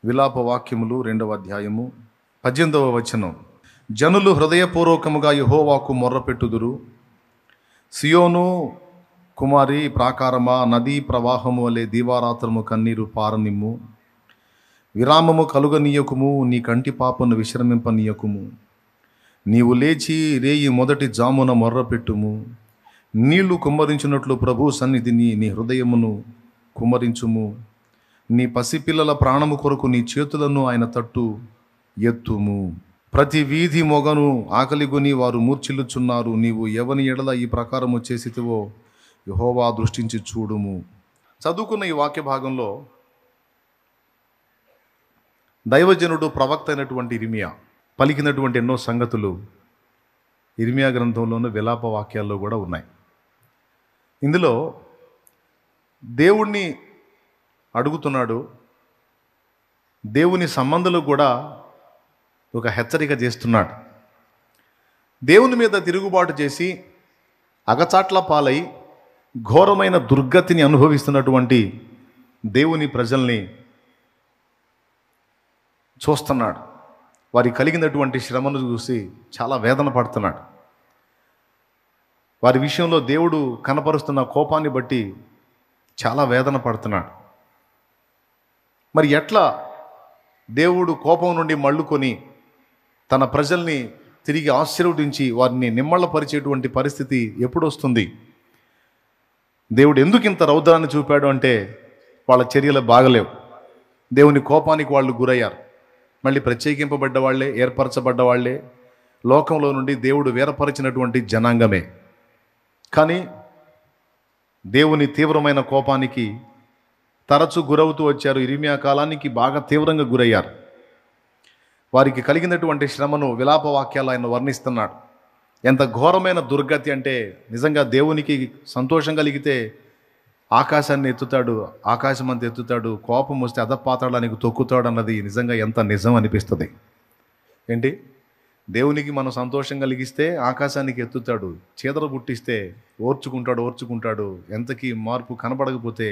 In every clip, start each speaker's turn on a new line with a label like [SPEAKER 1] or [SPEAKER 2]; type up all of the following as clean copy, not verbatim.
[SPEAKER 1] విలాప వాక్యములు 2వ అధ్యాయము 18వ వచనం. జనులు హృదయపూర్వకముగా యెహోవాకు మొర్రపెట్టుదురు. సియోను కుమారి ప్రాకారమా, నదీ ప్రవాహము వలె దీవారాత్రము కన్నీరు పారనిమ్ము. విరామము కలుగనీయకుము, నీ కంటి పాపను విశ్రమింపనీయకుము. నీవు లేచి రేయి మొదటి జామున మొర్రపెట్టుము. నీళ్లు కుమ్మరించినట్లు ప్రభు సన్నిధిని నీ హృదయమును కుమ్మరించుము. నీ పసిపిల్లల ప్రాణము కొరకు నీ చేతులను ఆయన తట్టు ఎత్తుము. ప్రతి వీధి మొగను ఆకలిగొని వారు మూర్ఛిల్లుచున్నారు. నీవు ఎవని ఎడల ఈ ప్రకారము చేసితివో యెహోవా దృష్టించి చూడుము. చదువుకున్న ఈ వాక్య భాగంలో దైవజనుడు ప్రవక్త అయినటువంటి ఇర్మియా పలికినటువంటి ఎన్నో సంగతులు ఇర్మియా గ్రంథంలోని విలాప వాక్యాల్లో కూడా ఉన్నాయి. ఇందులో దేవుణ్ణి అడుగుతున్నాడు. దేవుని సంబంధులకు కూడా ఒక హెచ్చరిక చేస్తున్నాడు. దేవుని మీద తిరుగుబాటు చేసి అగచాట్ల పాలై ఘోరమైన దుర్గతిని అనుభవిస్తున్నటువంటి దేవుని ప్రజల్ని చూస్తున్నాడు. వారికి కలిగినటువంటి శ్రమను చూసి చాలా వేదన పడుతున్నాడు. వారి విషయంలో దేవుడు కనపరుస్తున్న కోపాన్ని బట్టి చాలా వేదన పడుతున్నాడు. మరి ఎట్లా దేవుడు కోపం నుండి మళ్ళుకొని తన ప్రజల్ని తిరిగి ఆశీర్వదించి వారిని నిమ్మళ్ళపరిచేటువంటి పరిస్థితి ఎప్పుడు వస్తుంది? దేవుడు ఎందుకు ఇంత రౌద్రాన్ని చూపాడు అంటే వాళ్ళ చర్యలు బాగలేవు. దేవుని కోపానికి వాళ్ళు గురయ్యారు. మళ్ళీ ప్రత్యేకింపబడ్డ వాళ్ళే, ఏర్పరచబడ్డ వాళ్ళే, లోకంలో నుండి దేవుడు వేరపరిచినటువంటి జనాంగమే. కానీ దేవుని తీవ్రమైన కోపానికి తరచు గురవుతూ వచ్చారు. ఇర్మియా కాలానికి బాగా తీవ్రంగా గురయ్యారు. వారికి కలిగినటువంటి శ్రమను విలాప వాక్యాలు ఆయన వర్ణిస్తున్నాడు. ఎంత ఘోరమైన దుర్గతి అంటే నిజంగా దేవునికి సంతోషం కలిగితే ఆకాశాన్ని ఎత్తుతాడు, ఆకాశం అంత ఎత్తుతాడు. కోపం వస్తే అధపాతాళానికి తొక్కుతాడు అన్నది నిజంగా ఎంత నిజం అనిపిస్తుంది. ఏంటి, దేవునికి మనం సంతోషం కలిగిస్తే ఆకాశానికి ఎత్తుతాడు, చీదర పుట్టిస్తే ఓర్చుకుంటాడు. ఎంతకీ మార్పు కనబడకపోతే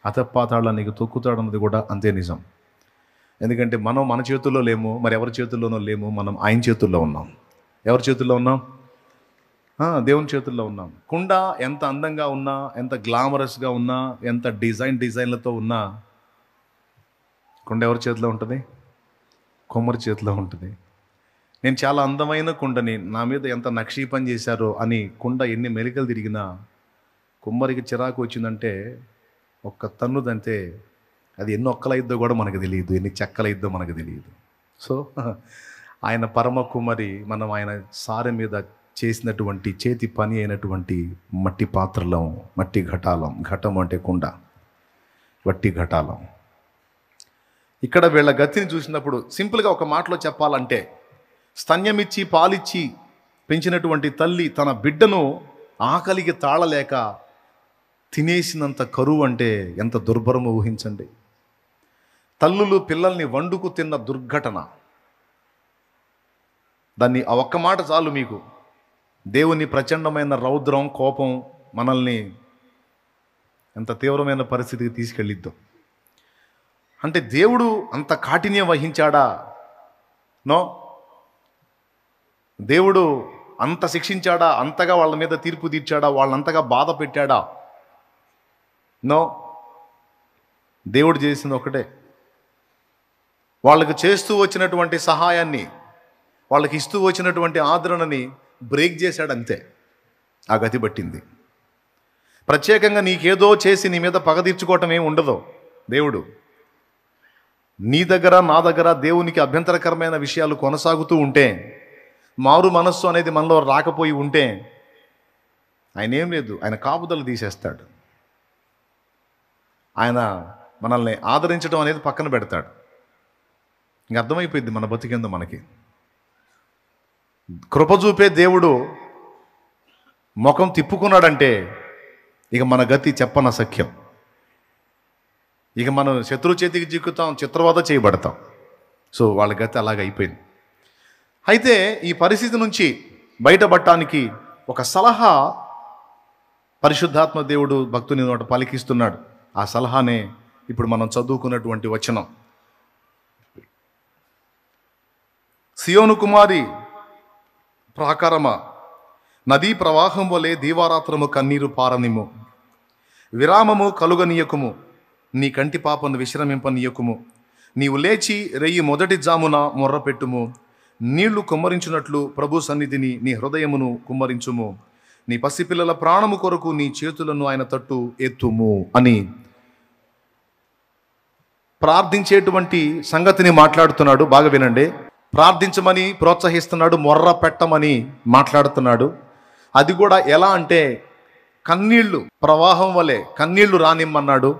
[SPEAKER 1] అధపాతాళానికి తొక్కుతాడు అన్నది కూడా అంతే నిజం. ఎందుకంటే మనం మన చేతుల్లో లేము, మరి ఎవరి చేతుల్లోనో లేము. మనం ఆయన చేతుల్లో ఉన్నాం. ఎవరి చేతుల్లో ఉన్నాం? దేవుని చేతుల్లో ఉన్నాం. కుండ ఎంత అందంగా ఉన్నా, ఎంత గ్లామరస్గా ఉన్నా, ఎంత డిజైన్లతో ఉన్నా కుండ ఎవరి చేతిలో ఉంటుంది? కొమ్మరి చేతిలో ఉంటుంది. నేను చాలా అందమైన కుండని, నా మీద ఎంత నక్షీ పని చేశారో అని కుండ ఎన్ని మెలికలు తిరిగినా కుమ్మరికి చిరాకు వచ్చిందంటే ఒక్క తన్నుదంతే అది ఎన్ని ఒక్కలైద్దో కూడా మనకు తెలియదు, ఎన్ని చెక్కలైద్దో మనకు తెలియదు. సో ఆయన పరమ కుమ్మరి. మనం ఆయన సారె మీద చేసినటువంటి చేతి పని అయినటువంటి మట్టి పాత్రలం, మట్టి ఘటాలం. ఘటం అంటే కుండ, వట్టి ఘటాలం. ఇక్కడ వీళ్ళ గతిని చూసినప్పుడు సింపుల్గా ఒక మాటలో చెప్పాలంటే, స్తన్యమిచ్చి పాలిచ్చి పెంచినటువంటి తల్లి తన బిడ్డను ఆకలికి తాళలేక తినేసినంత కరువు అంటే ఎంత దుర్భరమో ఊహించండి. తల్లులు పిల్లల్ని వండుకు తిన్న దుర్ఘటన, దాన్ని ఆ ఒక్క మాట చాలు మీకు. దేవుని ప్రచండమైన రౌద్రం, కోపం మనల్ని ఎంత తీవ్రమైన పరిస్థితికి తీసుకెళ్ళిద్దో. అంటే దేవుడు అంత కాఠిన్యం వహించాడా? నో. దేవుడు అంత శిక్షించాడా? అంతగా వాళ్ళ మీద తీర్పు తీర్చాడా? వాళ్ళంతగా బాధ పెట్టాడా? నో. దేవుడు చేసింది ఒకటే, వాళ్ళకి చేస్తూ వచ్చినటువంటి సహాయాన్ని, వాళ్ళకి ఇస్తూ వచ్చినటువంటి ఆదరణని బ్రేక్ చేశాడు అంతే. ఆ గతి పట్టింది. ప్రత్యేకంగా నీకేదో చేసి నీ మీద పగ తీర్చుకోవటం ఏమి ఉండదు. దేవుడు నీ దగ్గర, నా దగ్గర దేవునికి అభ్యంతరకరమైన విషయాలు కొనసాగుతూ ఉంటే, మారు మనస్సు అనేది మనలో రాకపోయి ఉంటే ఆయన ఏం లేదు, ఆయన కాపుదలు తీసేస్తాడు. ఆయన మనల్ని ఆదరించడం అనేది పక్కన పెడతాడు. ఇంక అర్థమైపోయింది మన బతికేందో మనకి. కృప చూపే దేవుడు ముఖం తిప్పుకున్నాడంటే ఇక మన గతి చెప్పనసఖ్యం. ఇక మనం శత్రు చేతికి చిక్కుతాం, చిత్రవద చేయబడతాం. సో వాళ్ళ గతి అలాగ అయిపోయింది. అయితే ఈ పరిస్థితి నుంచి బయటపడటానికి ఒక సలహా పరిశుద్ధాత్మ దేవుడు భక్తుని నోట పలికిస్తున్నాడు. ఆ సలహానే ఇప్పుడు మనం చదువుకున్నటువంటి వచనం. సియోను కుమారి ప్రాకారమా, నదీ ప్రవాహం వలె దీవారాత్రము కన్నీరు పారనిమ్ము. విరామము కలుగనీయకుము, నీ కంటి పాపను విశ్రమింపనీయకుము. నీవు లేచి రెయ్యి మొదటి జామున మొర్రపెట్టుము. నీళ్లు కుమ్మరించున్నట్లు ప్రభు సన్నిధిని నీ హృదయమును కుమ్మరించుము. నీ పసిపిల్లల ప్రాణము కొరకు నీ చేతులను ఆయన తట్టు ఎత్తుము అని ప్రార్థించేటువంటి సంగతిని మాట్లాడుతున్నాడు. బాగా వినండి. ప్రార్థించమని ప్రోత్సహిస్తున్నాడు, మొర్ర పెట్టమని మాట్లాడుతున్నాడు. అది కూడా ఎలా అంటే కన్నీళ్లు ప్రవాహం వలె కన్నీళ్లు రానిమ్మన్నాడు.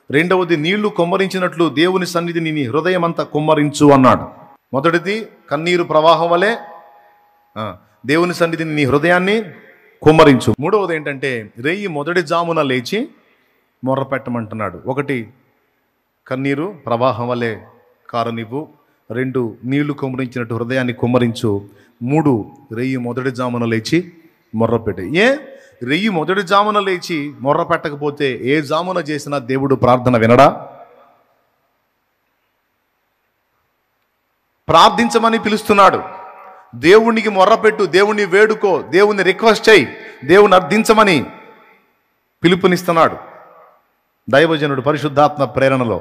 [SPEAKER 1] రెండవది నీళ్లు కుమ్మరించినట్లు దేవుని సన్నిధిని నీ హృదయం అంతా కుమ్మరించు అన్నాడు. మొదటిది కన్నీరు ప్రవాహం వలె దేవుని సన్నిధిని నీ హృదయాన్ని కుమ్మరించు. మూడవది ఏంటంటే రెయ్యి మొదటి జామున లేచి మొర్ర పెట్టమంటున్నాడు. ఒకటి కన్నీరు ప్రవాహం వలె కారనివ్వు. రెండు నీళ్లు కుమ్మరించినట్టు హృదయాన్ని కుమ్మరించు. మూడు రెయ్యి మొదటి జామున లేచి మొర్ర పెట్టు. రెయ్యి మొదటి జామున లేచి మొర్ర పెట్టకపోతే ఏ జామున చేసినా దేవుడు ప్రార్థన వినడా? ప్రార్థించమని పిలుస్తున్నాడు. దేవునికి మొర్రపెట్టు, దేవుణ్ణి వేడుకో, దేవుణ్ణి రిక్వెస్ట్ చేయి, దేవుని అర్థించమని పిలుపునిస్తున్నాడు దైవజనుడు పరిశుద్ధాత్మ ప్రేరణలో.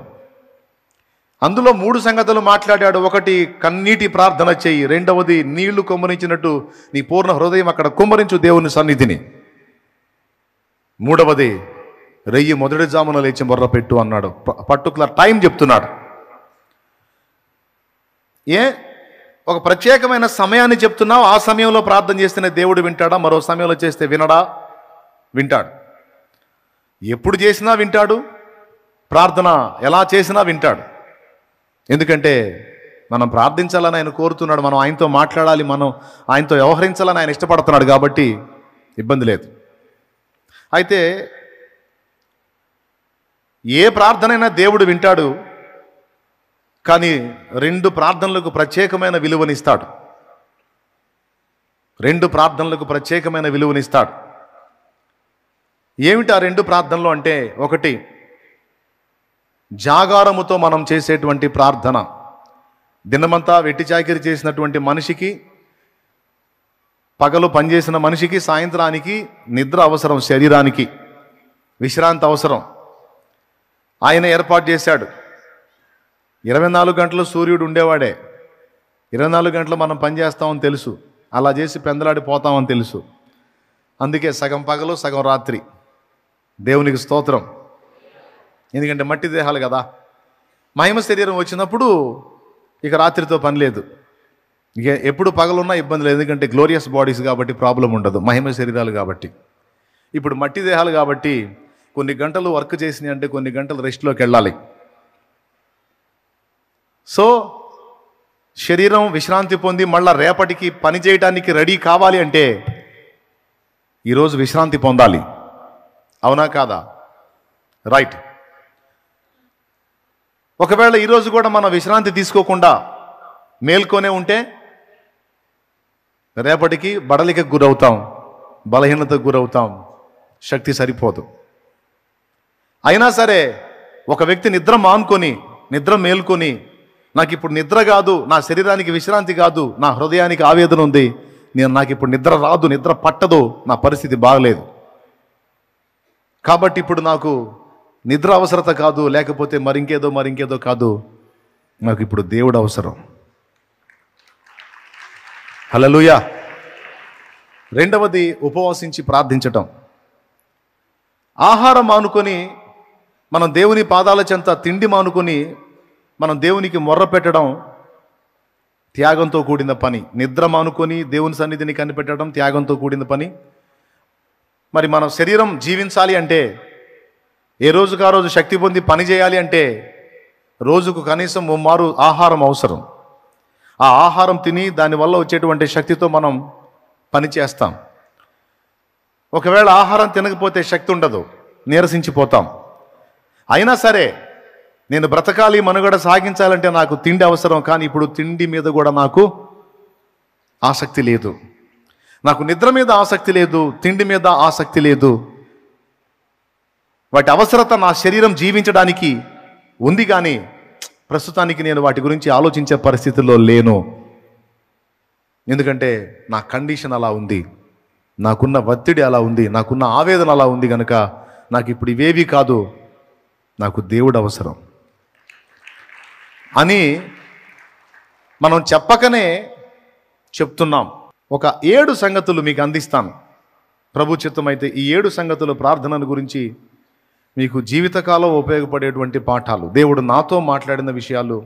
[SPEAKER 1] అందులో మూడు సంగతులు మాట్లాడాడు. ఒకటి కన్నీటి ప్రార్థన చెయ్యి. రెండవది నీళ్లు కుమ్మరించినట్టు నీ పూర్ణ హృదయం అక్కడ కుమ్మరించు దేవుని సన్నిధిని. మూడవది రెయ్యి మొదటి జామున లేచి మొర్రపెట్టు అన్నాడు. పర్టికులర్ టైం చెప్తున్నాడు. ఒక ప్రత్యేకమైన సమయాన్ని చెప్తున్నావు. ఆ సమయంలో ప్రార్థన చేస్తేనే దేవుడు వింటాడా? మరో సమయంలో చేస్తే వినడా? వింటాడు. ఎప్పుడు చేసినా వింటాడు. ప్రార్థన ఎలా చేసినా వింటాడు. ఎందుకంటే మనం ప్రార్థించాలని ఆయన కోరుతున్నాడు, మనం ఆయనతో మాట్లాడాలి, మనం ఆయనతో వ్యవహరించాలని ఆయన ఇష్టపడుతున్నాడు. కాబట్టి ఇబ్బంది లేదు. అయితే ఏ ప్రార్థనైనా దేవుడు వింటాడు. కానీ రెండు ప్రార్థనలకు ప్రత్యేకమైన విలువనిస్తాడు. రెండు ప్రార్థనలకు ప్రత్యేకమైన విలువనిస్తాడు. ఏమిటి ఆ రెండు ప్రార్థనలు అంటే, ఒకటి జాగారముతో మనం చేసేటువంటి ప్రార్థన. దినమంతా వెట్టి చాకిరి చేసినటువంటి మనిషికి, పగలు పనిచేసిన మనిషికి సాయంత్రానికి నిద్ర అవసరం, శరీరానికి విశ్రాంతి అవసరం. ఆయన ఏర్పాటు చేశాడు. 24 గంటలు సూర్యుడు ఉండేవాడే. 24 గంటలు మనం పనిచేస్తామని తెలుసు, అలా చేసి పెందలాడిపోతామని తెలుసు. అందుకే సగం పగలు సగం రాత్రి. దేవునికి స్తోత్రం. ఎందుకంటే మట్టి దేహాలు కదా. మహిమ శరీరం వచ్చినప్పుడు ఇక రాత్రితో పని లేదు. ఇక ఎప్పుడు పగలున్నా ఇబ్బంది లేదు, ఎందుకంటే గ్లోరియస్ బాడీస్ కాబట్టి ప్రాబ్లం ఉండదు, మహిమ శరీరాలు కాబట్టి. ఇప్పుడు మట్టి దేహాలు కాబట్టి కొన్ని గంటలు వర్క్ చేసినాయి అంటే కొన్ని గంటలు రెస్ట్లోకి వెళ్ళాలి. సో శరీరం విశ్రాంతి పొంది మళ్ళా రేపటికి పని చేయడానికి రెడీ కావాలి అంటే ఈరోజు విశ్రాంతి పొందాలి. అవునా కాదా? రైట్. ఒకవేళ ఈరోజు కూడా మనం విశ్రాంతి తీసుకోకుండా మేల్కొనే ఉంటే రేపటికి బడలికకు గురవుతాం, బలహీనతకు గురవుతాం, శక్తి సరిపోదు. అయినా సరే ఒక వ్యక్తి నిద్ర మానుకొని, నిద్ర మేల్కొని, నాకు ఇప్పుడు నిద్ర కాదు, నా శరీరానికి విశ్రాంతి కాదు, నా హృదయానికి ఆవేదన ఉంది, నాకు ఇప్పుడు నిద్ర రాదు, నిద్ర పట్టదు, నా పరిస్థితి బాగలేదు, కాబట్టి ఇప్పుడు నాకు నిద్ర అవసరత కాదు, లేకపోతే మరింకేదో కాదు, నాకు ఇప్పుడు దేవుడు అవసరం. హల్లెలూయా. రెండవది ఉపవాసించి ప్రార్థించటం. ఆహారం మానుకొని మనం దేవుని పాదాల చెంత, తిండి మానుకొని మనం దేవునికి మొర్ర పెట్టడం త్యాగంతో కూడిన పని. నిద్ర మానుకొని దేవుని సన్నిధిని కనిపెట్టడం త్యాగంతో కూడిన పని. మరి మన శరీరం జీవించాలి అంటే, ఏ రోజుకు ఆ రోజు శక్తి పొంది పని చేయాలి అంటే రోజుకు కనీసం 3 మారు ఆహారం అవసరం. ఆ ఆహారం తిని దానివల్ల వచ్చేటువంటి శక్తితో మనం పని చేస్తాం. ఒకవేళ ఆహారం తినకపోతే శక్తి ఉండదు, నీరసించిపోతాం. అయినా సరే నేను బ్రతకాలి, మనుగడ సాగించాలంటే నాకు తిండి అవసరం. కానీ ఇప్పుడు తిండి మీద కూడా నాకు ఆసక్తి లేదు, నాకు నిద్ర మీద ఆసక్తి లేదు, తిండి మీద ఆసక్తి లేదు. వాటి అవసరత నా శరీరం జీవించడానికి ఉంది, కానీ ప్రస్తుతానికి నేను వాటి గురించి ఆలోచించే పరిస్థితుల్లో లేను. ఎందుకంటే నా కండిషన్ అలా ఉంది, నాకున్న ఒత్తిడి అలా ఉంది, నాకున్న ఆవేదన అలా ఉంది కనుక నాకు ఇప్పుడు ఇవేవి కాదు, నాకు దేవుడు అవసరం అని మనం చెప్పకనే చెప్తున్నాం. ఒక 7 సంగతులు మీకు అందిస్తాను. ప్రభు చిత్తమైతే ఈ 7 సంగతులు ప్రార్థనల గురించి మీకు జీవితకాలం ఉపయోగపడేటువంటి పాఠాలు, దేవుడు నాతో మాట్లాడిన విషయాలు,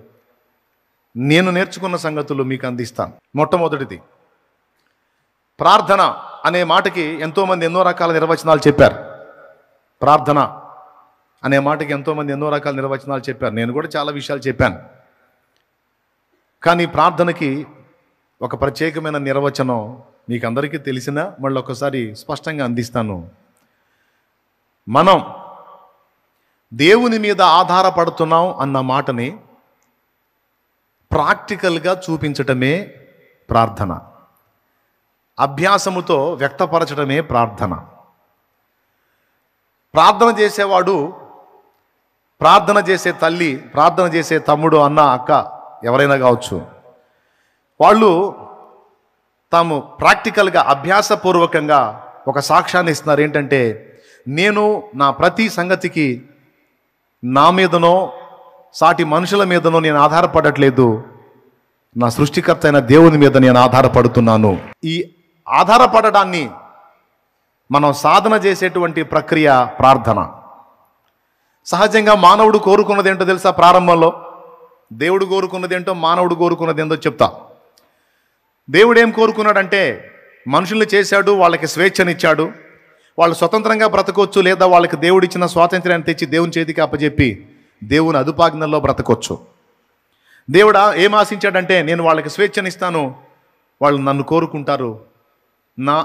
[SPEAKER 1] నేను నేర్చుకున్న సంగతులు మీకు అందిస్తాను. మొట్టమొదటిది, ప్రార్థన అనే మాటకి ఎంతోమంది ఎన్నో రకాల నిర్వచనాలు చెప్పారు. ప్రార్థన అనే మాటకి ఎంతోమంది ఎన్నో రకాల నిర్వచనాలు చెప్పారు. నేను కూడా చాలా విషయాలు చెప్పాను. కానీ ప్రార్థనకి ఒక ప్రత్యేకమైన నిర్వచనం మీకు అందరికీ తెలిసినా మళ్ళీ ఒకసారి స్పష్టంగా అందిస్తాను. మనం దేవుని మీద ఆధారపడుతున్నాం అన్న మాటని ప్రాక్టికల్గా చూపించటమే ప్రార్థన, అభ్యాసముతో వ్యక్తపరచడమే ప్రార్థన. ప్రార్థన చేసేవాడు, ప్రార్థన చేసే తల్లి, ప్రార్థన చేసే తమ్ముడు, అన్న, అక్క ఎవరైనా కావచ్చు, వాళ్ళు తాము ప్రాక్టికల్గా అభ్యాసపూర్వకంగా ఒక సాక్ష్యాన్ని ఇస్తున్నారు. ఏంటంటే, నేను నా ప్రతి సంగతికి నా మీదనో సాటి మనుషుల మీదనో నేను ఆధారపడట్లేదు, నా సృష్టికర్త అయిన దేవుని మీద నేను ఆధారపడుతున్నాను. ఈ ఆధారపడడాన్ని మనం సాధన చేసేటువంటి ప్రక్రియ ప్రార్థన. సహజంగా మానవుడు కోరుకున్నది ఏంటో తెలుసా? ప్రారంభంలో దేవుడు కోరుకున్నది ఏంటో, మానవుడు కోరుకున్నది ఏంటో చెప్తా. దేవుడు ఏం కోరుకున్నాడంటే, మనుషుల్ని చేశాడు, వాళ్ళకి స్వేచ్ఛనిచ్చాడు, వాళ్ళు స్వతంత్రంగా బ్రతకొచ్చు, లేదా వాళ్ళకి దేవుడిచ్చిన స్వాతంత్ర్యాన్ని తెచ్చి దేవుని చేతికి అప్పచెప్పి దేవుని అదుపాజ్ఞల్లో బ్రతకొచ్చు. దేవుడు ఏం ఆశించాడంటే, నేను వాళ్ళకి స్వేచ్ఛనిస్తాను, వాళ్ళు నన్ను కోరుకుంటారు, నా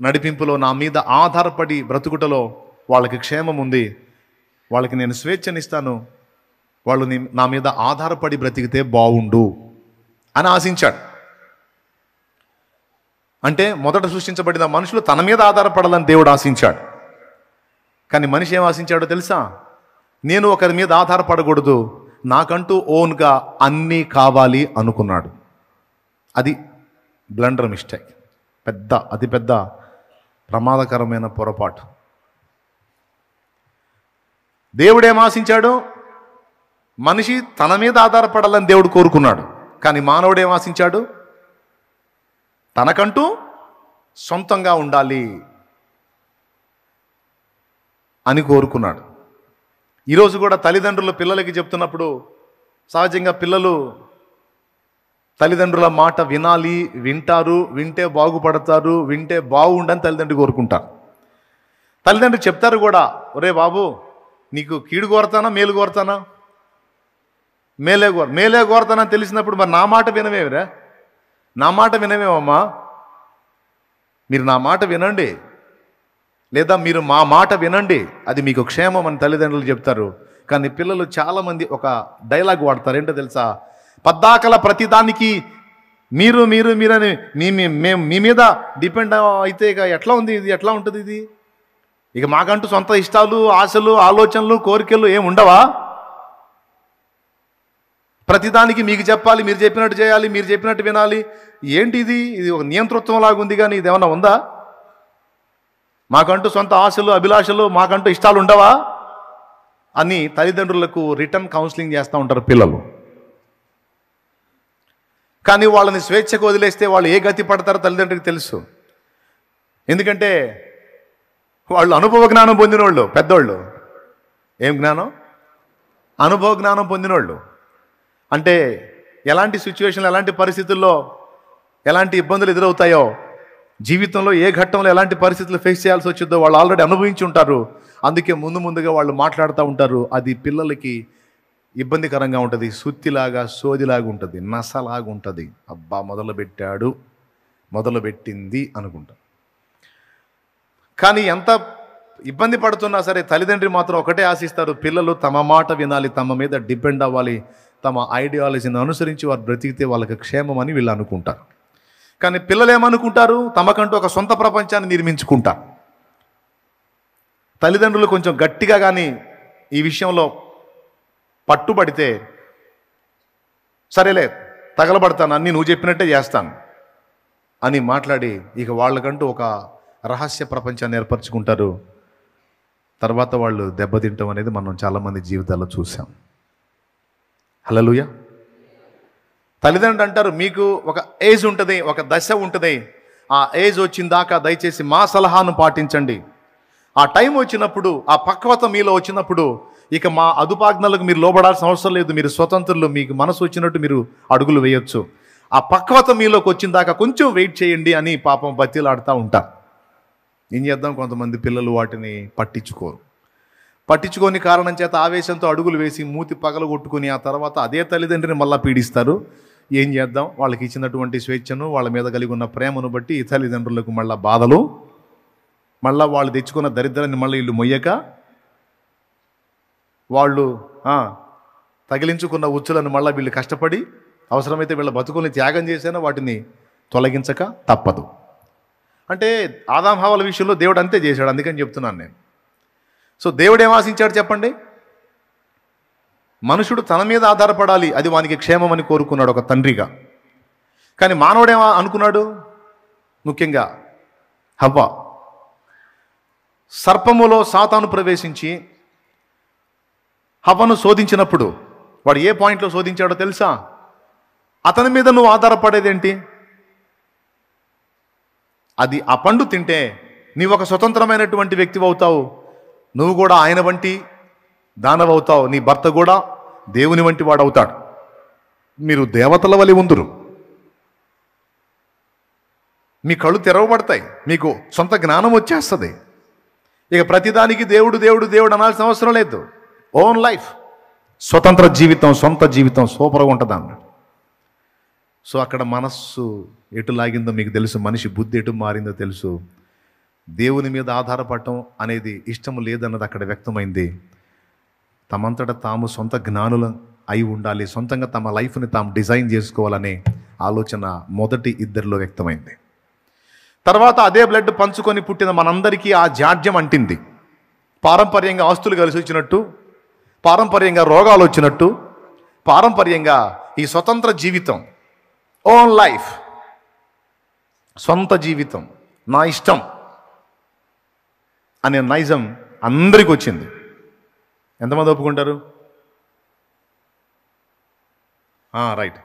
[SPEAKER 1] నడిపింపులో నా మీద ఆధారపడి బ్రతుకుటలో వాళ్ళకి క్షేమం ఉంది, వాళ్ళకి నేను స్వేచ్ఛనిస్తాను, వాళ్ళు నా మీద ఆధారపడి బ్రతికితే బాగుండు అని ఆశించాడు. అంటే మొదట సృష్టించబడిన మనుషులు తన మీద ఆధారపడాలని దేవుడు ఆశించాడు. కానీ మనిషి ఏం ఆశించాడో తెలుసా? నేను ఒకరి మీద ఆధారపడకూడదు, నాకంటూ ఓన్గా అన్నీ కావాలి అనుకున్నాడు. అది బ్లండర్ మిస్టేక్, అతిపెద్ద ప్రమాదకరమైన పొరపాటు. దేవుడేం ఆశించాడు? మనిషి తన మీద ఆధారపడాలని దేవుడు కోరుకున్నాడు. కానీ మానవుడు ఏం ఆశించాడు? తనకంటూ సొంతంగా ఉండాలి అని కోరుకున్నాడు. ఈరోజు కూడా తల్లిదండ్రులు పిల్లలకి చెప్తున్నప్పుడు సహజంగా పిల్లలు తల్లిదండ్రుల మాట వినాలి, వింటారు, వింటే బాగుపడతారు, వింటే బాగుండని తల్లిదండ్రులు కోరుకుంటారు. తల్లిదండ్రులు చెప్తారు కూడా, ఒరే బాబు, నీకు కీడు కోరతానా మేలు కోరతానా? మేలే కోరతానా తెలిసినప్పుడు మరి నా మాట వినవేమిరా? నా మాట వినవేమమ్మా, మీరు నా మాట వినండి, లేదా మీరు మా మాట వినండి, అది మీకు క్షేమం అని తల్లిదండ్రులు చెప్తారు. కానీ పిల్లలు చాలామంది ఒక డైలాగ్ వాడతారు. ఏంటో తెలుసా? పద్దాకల ప్రతిదానికి మీరు మీరు మీరని మేము మీ మీద డిపెండ్ అయితే ఇక ఎట్లా ఉంది ఇది? ఎట్లా ఉంటుంది ఇది? ఇక మాకంటూ సొంత ఇష్టాలు, ఆశలు, ఆలోచనలు, కోరికలు ఏం ఉండవా? ప్రతిదానికి మీకు చెప్పాలి, మీరు చెప్పినట్టు చేయాలి, మీరు చెప్పినట్టు వినాలి. ఏంటి ఇది? ఇది ఒక నియంతృత్వం లాగా ఉంది, కానీ ఇది ఏమన్నా ఉందా? మాకంటూ సొంత ఆశలు, అభిలాషలు, మాకంటూ ఇష్టాలు ఉండవా అని తల్లిదండ్రులకు రిటర్న్ కౌన్సిలింగ్ చేస్తూ ఉంటారు పిల్లలు. కానీ వాళ్ళని స్వేచ్ఛకు వదిలేస్తే వాళ్ళు ఏ గతి పడతారో తల్లిదండ్రులకు తెలుసు. ఎందుకంటే వాళ్ళు అనుభవ జ్ఞానం పొందినోళ్ళు, పెద్దోళ్ళు. ఏం జ్ఞానం? అనుభవ జ్ఞానం పొందినోళ్ళు. అంటే ఎలాంటి సిచ్యువేషన్లు, ఎలాంటి పరిస్థితుల్లో ఎలాంటి ఇబ్బందులు ఎదురవుతాయో, జీవితంలో ఏ ఘట్టంలో ఎలాంటి పరిస్థితులు ఫేస్ చేయాల్సి వచ్చిందో వాళ్ళు ఆల్రెడీ అనుభవించి ఉంటారు. అందుకే ముందుగా వాళ్ళు మాట్లాడుతూ ఉంటారు. అది పిల్లలకి ఇబ్బందికరంగా ఉంటుంది, సుత్తిలాగా, సోదిలాగా ఉంటుంది, నసలాగా ఉంటుంది. అబ్బా, మొదలుపెట్టింది అనుకుంటా. కానీ ఎంత ఇబ్బంది పడుతున్నా సరే తల్లిదండ్రి మాత్రం ఒకటే ఆశిస్తారు, పిల్లలు తమ మాట వినాలి, తమ మీద డిపెండ్ అవ్వాలి, తమ ఐడియాలజీని అనుసరించి వారు బ్రతికితే వాళ్ళకి క్షేమం అని వీళ్ళు అనుకుంటారు. కానీ పిల్లలు ఏమనుకుంటారు? తమకంటూ ఒక సొంత ప్రపంచాన్ని నిర్మించుకుంటారు. తల్లిదండ్రులు కొంచెం గట్టిగా కానీ ఈ విషయంలో పట్టుబడితే, సరేలే తగలబడతాను, అన్నీ నువ్వు చెప్పినట్టే చేస్తాను, అని మాట్లాడి ఇక వాళ్ళకంటూ ఒక రహస్య ప్రపంచాన్ని ఏర్పరచుకుంటారు. తర్వాత వాళ్ళు దెబ్బతింటాం అనేది మనం చాలామంది జీవితాల్లో చూసాం. హల్లెలూయా. తల్లిదండ్రులు అంటారు, మీకు ఒక ఏజ్ ఉంటుంది, ఒక దశ ఉంటుంది, ఆ ఏజ్ వచ్చిన దాకా దయచేసి మా సలహాను పాటించండి. ఆ టైం వచ్చినప్పుడు, ఆ పక్వత మీలో వచ్చినప్పుడు ఇక మా అదుపాజ్ఞలకు మీరు లోబడాల్సిన అవసరం లేదు. మీరు స్వతంత్రులు, మీకు మనసు వచ్చినట్టు మీరు అడుగులు వేయొచ్చు. ఆ పక్వత మీలోకి వచ్చిన దాకా కొంచెం వెయిట్ చేయండి అని పాపం బతిలాడుతూ ఉంటారు. ఏం చేద్దాం, కొంతమంది పిల్లలు వాటిని పట్టించుకోని కారణం చేత ఆవేశంతో అడుగులు వేసి మూతి పగలు కొట్టుకుని ఆ తర్వాత అదే తల్లిదండ్రిని మళ్ళీ పీడిస్తారు. ఏం చేద్దాం, వాళ్ళకి ఇచ్చినటువంటి స్వేచ్ఛను, వాళ్ళ మీద కలిగి ఉన్న ప్రేమను బట్టి ఈ తల్లిదండ్రులకు మళ్ళీ బాధలు, మళ్ళీ వాళ్ళు తెచ్చుకున్న దరిద్రాన్ని మళ్ళీ వీళ్ళు మొయ్యక, వాళ్ళు తగిలించుకున్న ఉచ్చులను మళ్ళీ వీళ్ళు కష్టపడి అవసరమైతే వీళ్ళ బతుకుల్ని త్యాగం చేసినా వాటిని తొలగించక తప్పదు. అంటే ఆదాం హవ్వల విషయంలో దేవుడు అంతే చేశాడు. అందుకని చెప్తున్నాను నేను. సో దేవుడు ఏం ఆశించాడు చెప్పండి? మనుషుడు తన మీద ఆధారపడాలి, అది వానికి క్షేమం అని కోరుకున్నాడు ఒక తండ్రిగా. కానీ మానవుడేమో అనుకున్నాడు, ముఖ్యంగా హవ్వ, సర్పములో సాతాను ప్రవేశించి హవ్వను శోధించినప్పుడు వాడు ఏ పాయింట్లో శోధించాడో తెలుసా? అతని మీద నువ్వు ఆధారపడేదేంటి? అది ఆ పండు తింటే నీవు ఒక స్వతంత్రమైనటువంటి వ్యక్తి అవుతావు, నువ్వు కూడా ఆయన వంటి దానవవుతావు, నీ భర్త కూడా దేవుని వంటి వాడు అవుతాడు, మీరు దేవతల వలె ఉందురు, మీ కళ్ళు తెరవబడతాయి, మీకు సొంత జ్ఞానం వచ్చేస్తుంది, ఇక ప్రతిదానికి దేవుడు దేవుడు దేవుడు అనాల్సిన అవసరం లేదు. ఓన్ లైఫ్, స్వతంత్ర జీవితం, సొంత జీవితం సూపర్గా ఉంటుంది అన్నాడు. సో అక్కడ మనస్సు ఎటు లాగిందో మీకు తెలుసు, మనిషి బుద్ధి ఎటు మారిందో తెలుసు. దేవుని మీద ఆధారపడటం అనేది ఇష్టం లేదన్నది అక్కడ వ్యక్తమైంది. తమంతట తాము సొంత జ్ఞానులు అయి ఉండాలి, సొంతంగా తమ లైఫ్ని తాము డిజైన్ చేసుకోవాలనే ఆలోచన మొదటి ఇద్దరిలో వ్యక్తమైంది. తర్వాత అదే బ్లడ్ పంచుకొని పుట్టిన మనందరికీ ఆ జాడ్యం అంటింది. పారంపర్యంగా ఆస్తులు కలిసి వచ్చినట్టు, పారంపర్యంగా రోగాలు వచ్చినట్టు, పారంపర్యంగా ఈ స్వతంత్ర జీవితం, ఓన్ లైఫ్, సొంత జీవితం, నా ఇష్టం అనే నైజం అందరికీ వచ్చింది. ఎంతమంది ఒప్పుకుంటారు? రైట్.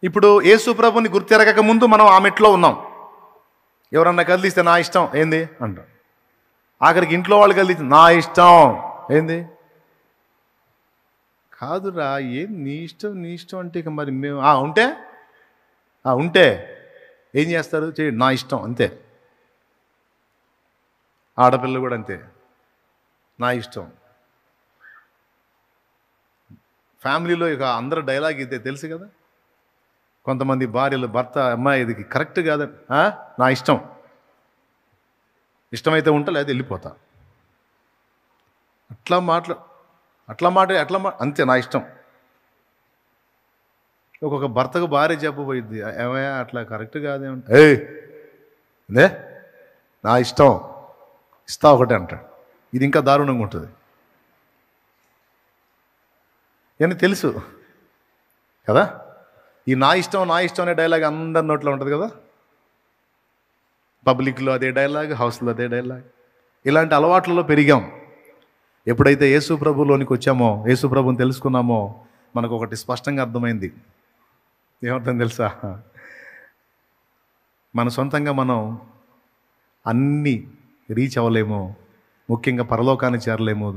[SPEAKER 1] ఇప్పుడు యేసు ప్రభుని గుర్తెరగక ముందు మనం ఆ మెట్లో ఉన్నాం. ఎవరన్నా కదిలిస్తే నా ఇష్టం ఏంది అంటాం. ఆఖరికి ఇంట్లో వాళ్ళు కదిలిస్తే నా ఇష్టం ఏంది, కాదురా ఏం నీ ఇష్టం నీ ఇష్టం అంటే ఇక మరి మేము ఉంటే ఏం చేస్తారు? చేయండి, నా ఇష్టం అంతే. ఆడపిల్లలు కూడా అంతే, నా ఇష్టం. ఫ్యామిలీలో ఇక అందరూ డైలాగ్ ఇదే తెలుసు కదా. కొంతమంది భార్యలు భర్త, అమ్మాయి ఇది కరెక్ట్ కాదు, నా ఇష్టం, ఇష్టమైతే ఉంటా లేదా వెళ్ళిపోతా, అట్లా అంతే, నా ఇష్టం. ఒక్కొక్క భర్తకు భార్య చెప్పబోయింది, ఏమయ్యా అట్లా కరెక్ట్ కాదేమంటే, అదే నా ఇష్టం, ఇస్తా ఒకటే అంటాడు. ఇది ఇంకా దారుణంగా ఉంటుంది అని తెలుసు కదా. ఈ నా ఇష్టం అనే డైలాగ్ అందరి నోట్లో ఉంటుంది కదా. పబ్లిక్లో అదే డైలాగ్, హౌస్లో అదే డైలాగ్. ఇలాంటి అలవాట్లలో పెరిగాం. ఎప్పుడైతే యేసు ప్రభులోనికి వచ్చామో, యేసు ప్రభుని తెలుసుకున్నామో, మనకు ఒకటి స్పష్టంగా అర్థమైంది. ఏమర్థం తెలుసా? మన సొంతంగా మనం అన్నీ రీచ్ అవ్వలేము, ముఖ్యంగా పరలోకాన్ని చేరలేము.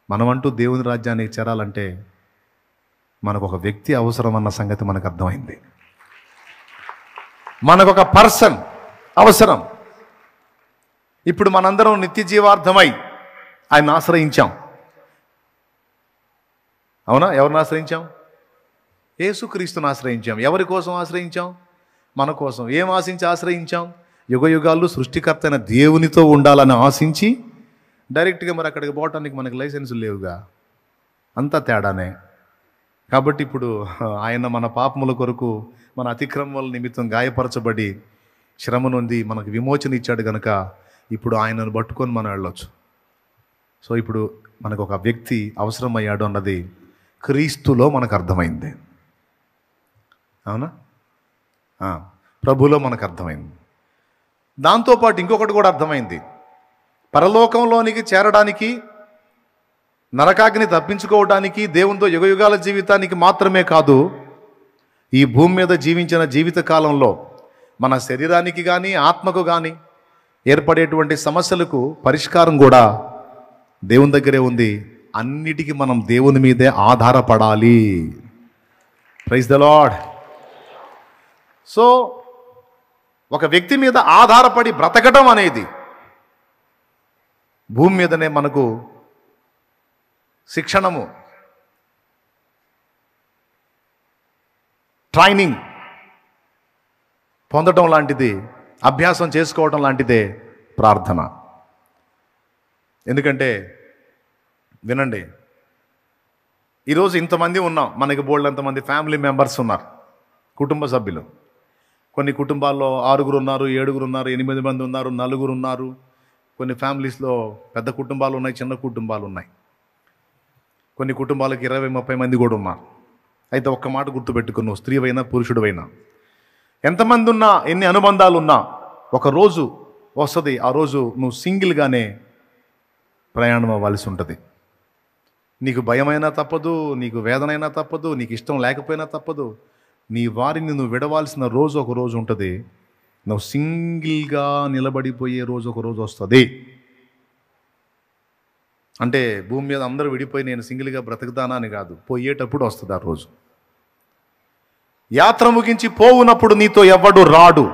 [SPEAKER 1] మనమంటూ దేవుని రాజ్యానికి చేరాలంటే మనకు ఒక వ్యక్తి అవసరం అన్న సంగతి మనకు అర్థమైంది. మనకు ఒక పర్సన్ అవసరం. ఇప్పుడు మనందరం నిత్య జీవార్థమై ఆయన ఆశ్రయించాం. అవునా? ఎవరిని ఆశ్రయించాం? యేసుక్రీస్తుని ఆశ్రయించాం. ఎవరి కోసం ఆశ్రయించాం? మన కోసం. ఏం ఆశించి ఆశ్రయించాం? యుగయుగాలు సృష్టికర్త అయిన దేవునితో ఉండాలని ఆశించి డైరెక్ట్గా మరి అక్కడికి పోవటానికి మనకి లైసెన్సులు లేవుగా, అంతా తేడానే. కాబట్టి ఇప్పుడు ఆయన మన పాపముల కొరకు, మన అతిక్రమముల నిమిత్తం గాయపరచబడి శ్రమ నుండి మనకు విమోచన ఇచ్చాడు కనుక ఇప్పుడు ఆయనను పట్టుకొని మనం వెళ్ళొచ్చు. సో ఇప్పుడు మనకు ఒక వ్యక్తి అవసరమయ్యాడు అన్నది క్రీస్తులో మనకు అర్థమైంది. అవునా? ప్రభులో మనకు అర్థమైంది. దాంతోపాటు ఇంకొకటి కూడా అర్థమైంది. పరలోకంలోనికి చేరడానికి, నరకాగ్ని తప్పించుకోవడానికి, దేవునితో యుగయుగాల జీవితానికి మాత్రమే కాదు, ఈ భూమి మీద జీవించిన జీవిత కాలంలో మన శరీరానికి కానీ ఆత్మకు కానీ ఏర్పడేటువంటి సమస్యలకు పరిష్కారం కూడా దేవుని దగ్గరే ఉంది. అన్నిటికీ మనం దేవుని మీదే ఆధారపడాలి. Praise the lord. సో ఒక వ్యక్తి మీద ఆధారపడి బ్రతకడం అనేది భూమి మీదనే మనకు శిక్షణము, ట్రైనింగ్ పొందడం లాంటిది, అభ్యాసం చేసుకోవడం లాంటిదే ప్రార్థన. ఎందుకంటే వినండి, ఈరోజు ఇంతమంది ఉన్నాం, మనకి బోల్డంతమంది ఫ్యామిలీ మెంబర్స్ ఉన్నారు, కుటుంబ సభ్యులు. కొన్ని కుటుంబాల్లో 6 ఉన్నారు, 7 ఉన్నారు, 8 మంది ఉన్నారు, 4 ఉన్నారు. కొన్ని ఫ్యామిలీస్లో పెద్ద కుటుంబాలు ఉన్నాయి, చిన్న కుటుంబాలు ఉన్నాయి. కొన్ని కుటుంబాలకు 20-30 మంది కూడా ఉన్నారు. అయితే ఒక్క మాట గుర్తుపెట్టుకుని, నువ్వు స్త్రీవైనా పురుషుడివైనా, ఎంతమంది ఉన్నా, ఎన్ని అనుబంధాలు ఉన్నా, ఒక రోజు వస్తుంది, ఆ రోజు నువ్వు సింగిల్గానే ప్రయాణం అవ్వాల్సి ఉంటుంది. నీకు భయమైనా తప్పదు, నీకు వేదనైనా తప్పదు, నీకు ఇష్టం లేకపోయినా తప్పదు. నీ వారిని నువ్వు విడవాల్సిన రోజు ఒక రోజు ఉంటుంది. నువ్వు సింగిల్గా నిలబడిపోయే రోజు ఒక రోజు వస్తుంది. అంటే భూమి మీద అందరూ విడిపోయి నేను సింగిల్గా బ్రతుకుతానా అని కాదు, పోయేటప్పుడు వస్తుంది ఆ రోజు. యాత్ర ముగించి పోవునప్పుడు నీతో ఎవ్వడు రాడు.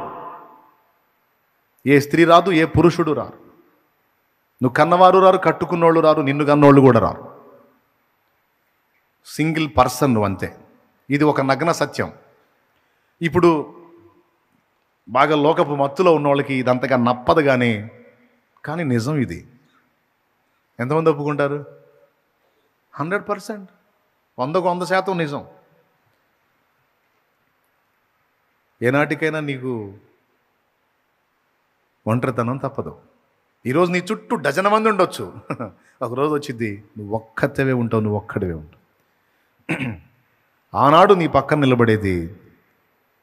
[SPEAKER 1] ఏ స్త్రీ రాదు, ఏ పురుషుడు రారు. నువ్వు కన్నవారు రారు, కట్టుకున్నోళ్ళు రారు, నిన్ను కన్నోళ్ళు కూడా రారు. సింగిల్ పర్సన్ నువ్వు, అంతే. ఇది ఒక నగ్న సత్యం. ఇప్పుడు బాగా లోకపు మత్తులో ఉన్న వాళ్ళకి ఇదంతగా నప్పదు, కానీ నిజం ఇది. ఎంతమంది ఒప్పుకుంటారు? 100%, 100% నిజం. ఏనాటికైనా నీకు ఒంటరితనం తప్పదు. ఈరోజు నీ చుట్టూ డజన మంది ఉండొచ్చు, ఒకరోజు వచ్చింది నువ్వు ఒక్కతవే ఉంటావు, నువ్వు ఒక్కడివే ఉంటావు. ఆనాడు నీ పక్కన నిలబడేది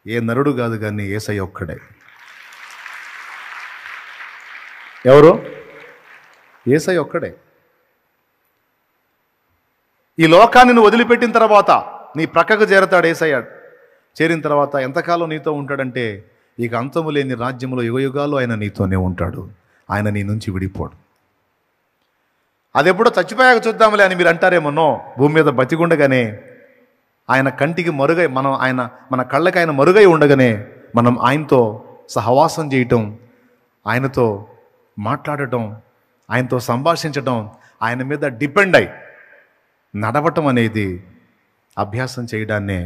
[SPEAKER 1] ఏ నరుడు కాదు కానీ యేసయ్య ఒక్కడే. ఎవరు? యేసయ్య ఒక్కడే. ఈ లోకాన్ని నువ్వు వదిలిపెట్టిన తర్వాత నీ ప్రక్కకు చేరతాడు యేసయ్య. చేరిన తర్వాత ఎంతకాలం నీతో ఉంటాడంటే, ఇక అంతము లేని రాజ్యంలో యుగయుగాలు ఆయన నీతోనే ఉంటాడు. ఆయన నీ నుంచి విడిపోడు. అది ఎప్పుడో చచ్చిపోయాక చూద్దాంలే అని మీరు అంటారేమో. భూమి మీద బతికుండగానే ఆయన కంటికి మరుగై, మన కళ్ళకి ఆయన మరుగై ఉండగానే మనం ఆయనతో సహవాసం చేయటం, ఆయనతో మాట్లాడటం, ఆయనతో సంభాషించటం, ఆయన మీద డిపెండ్ అయి నడవటం అనేది అభ్యాసం చేయడాన్నే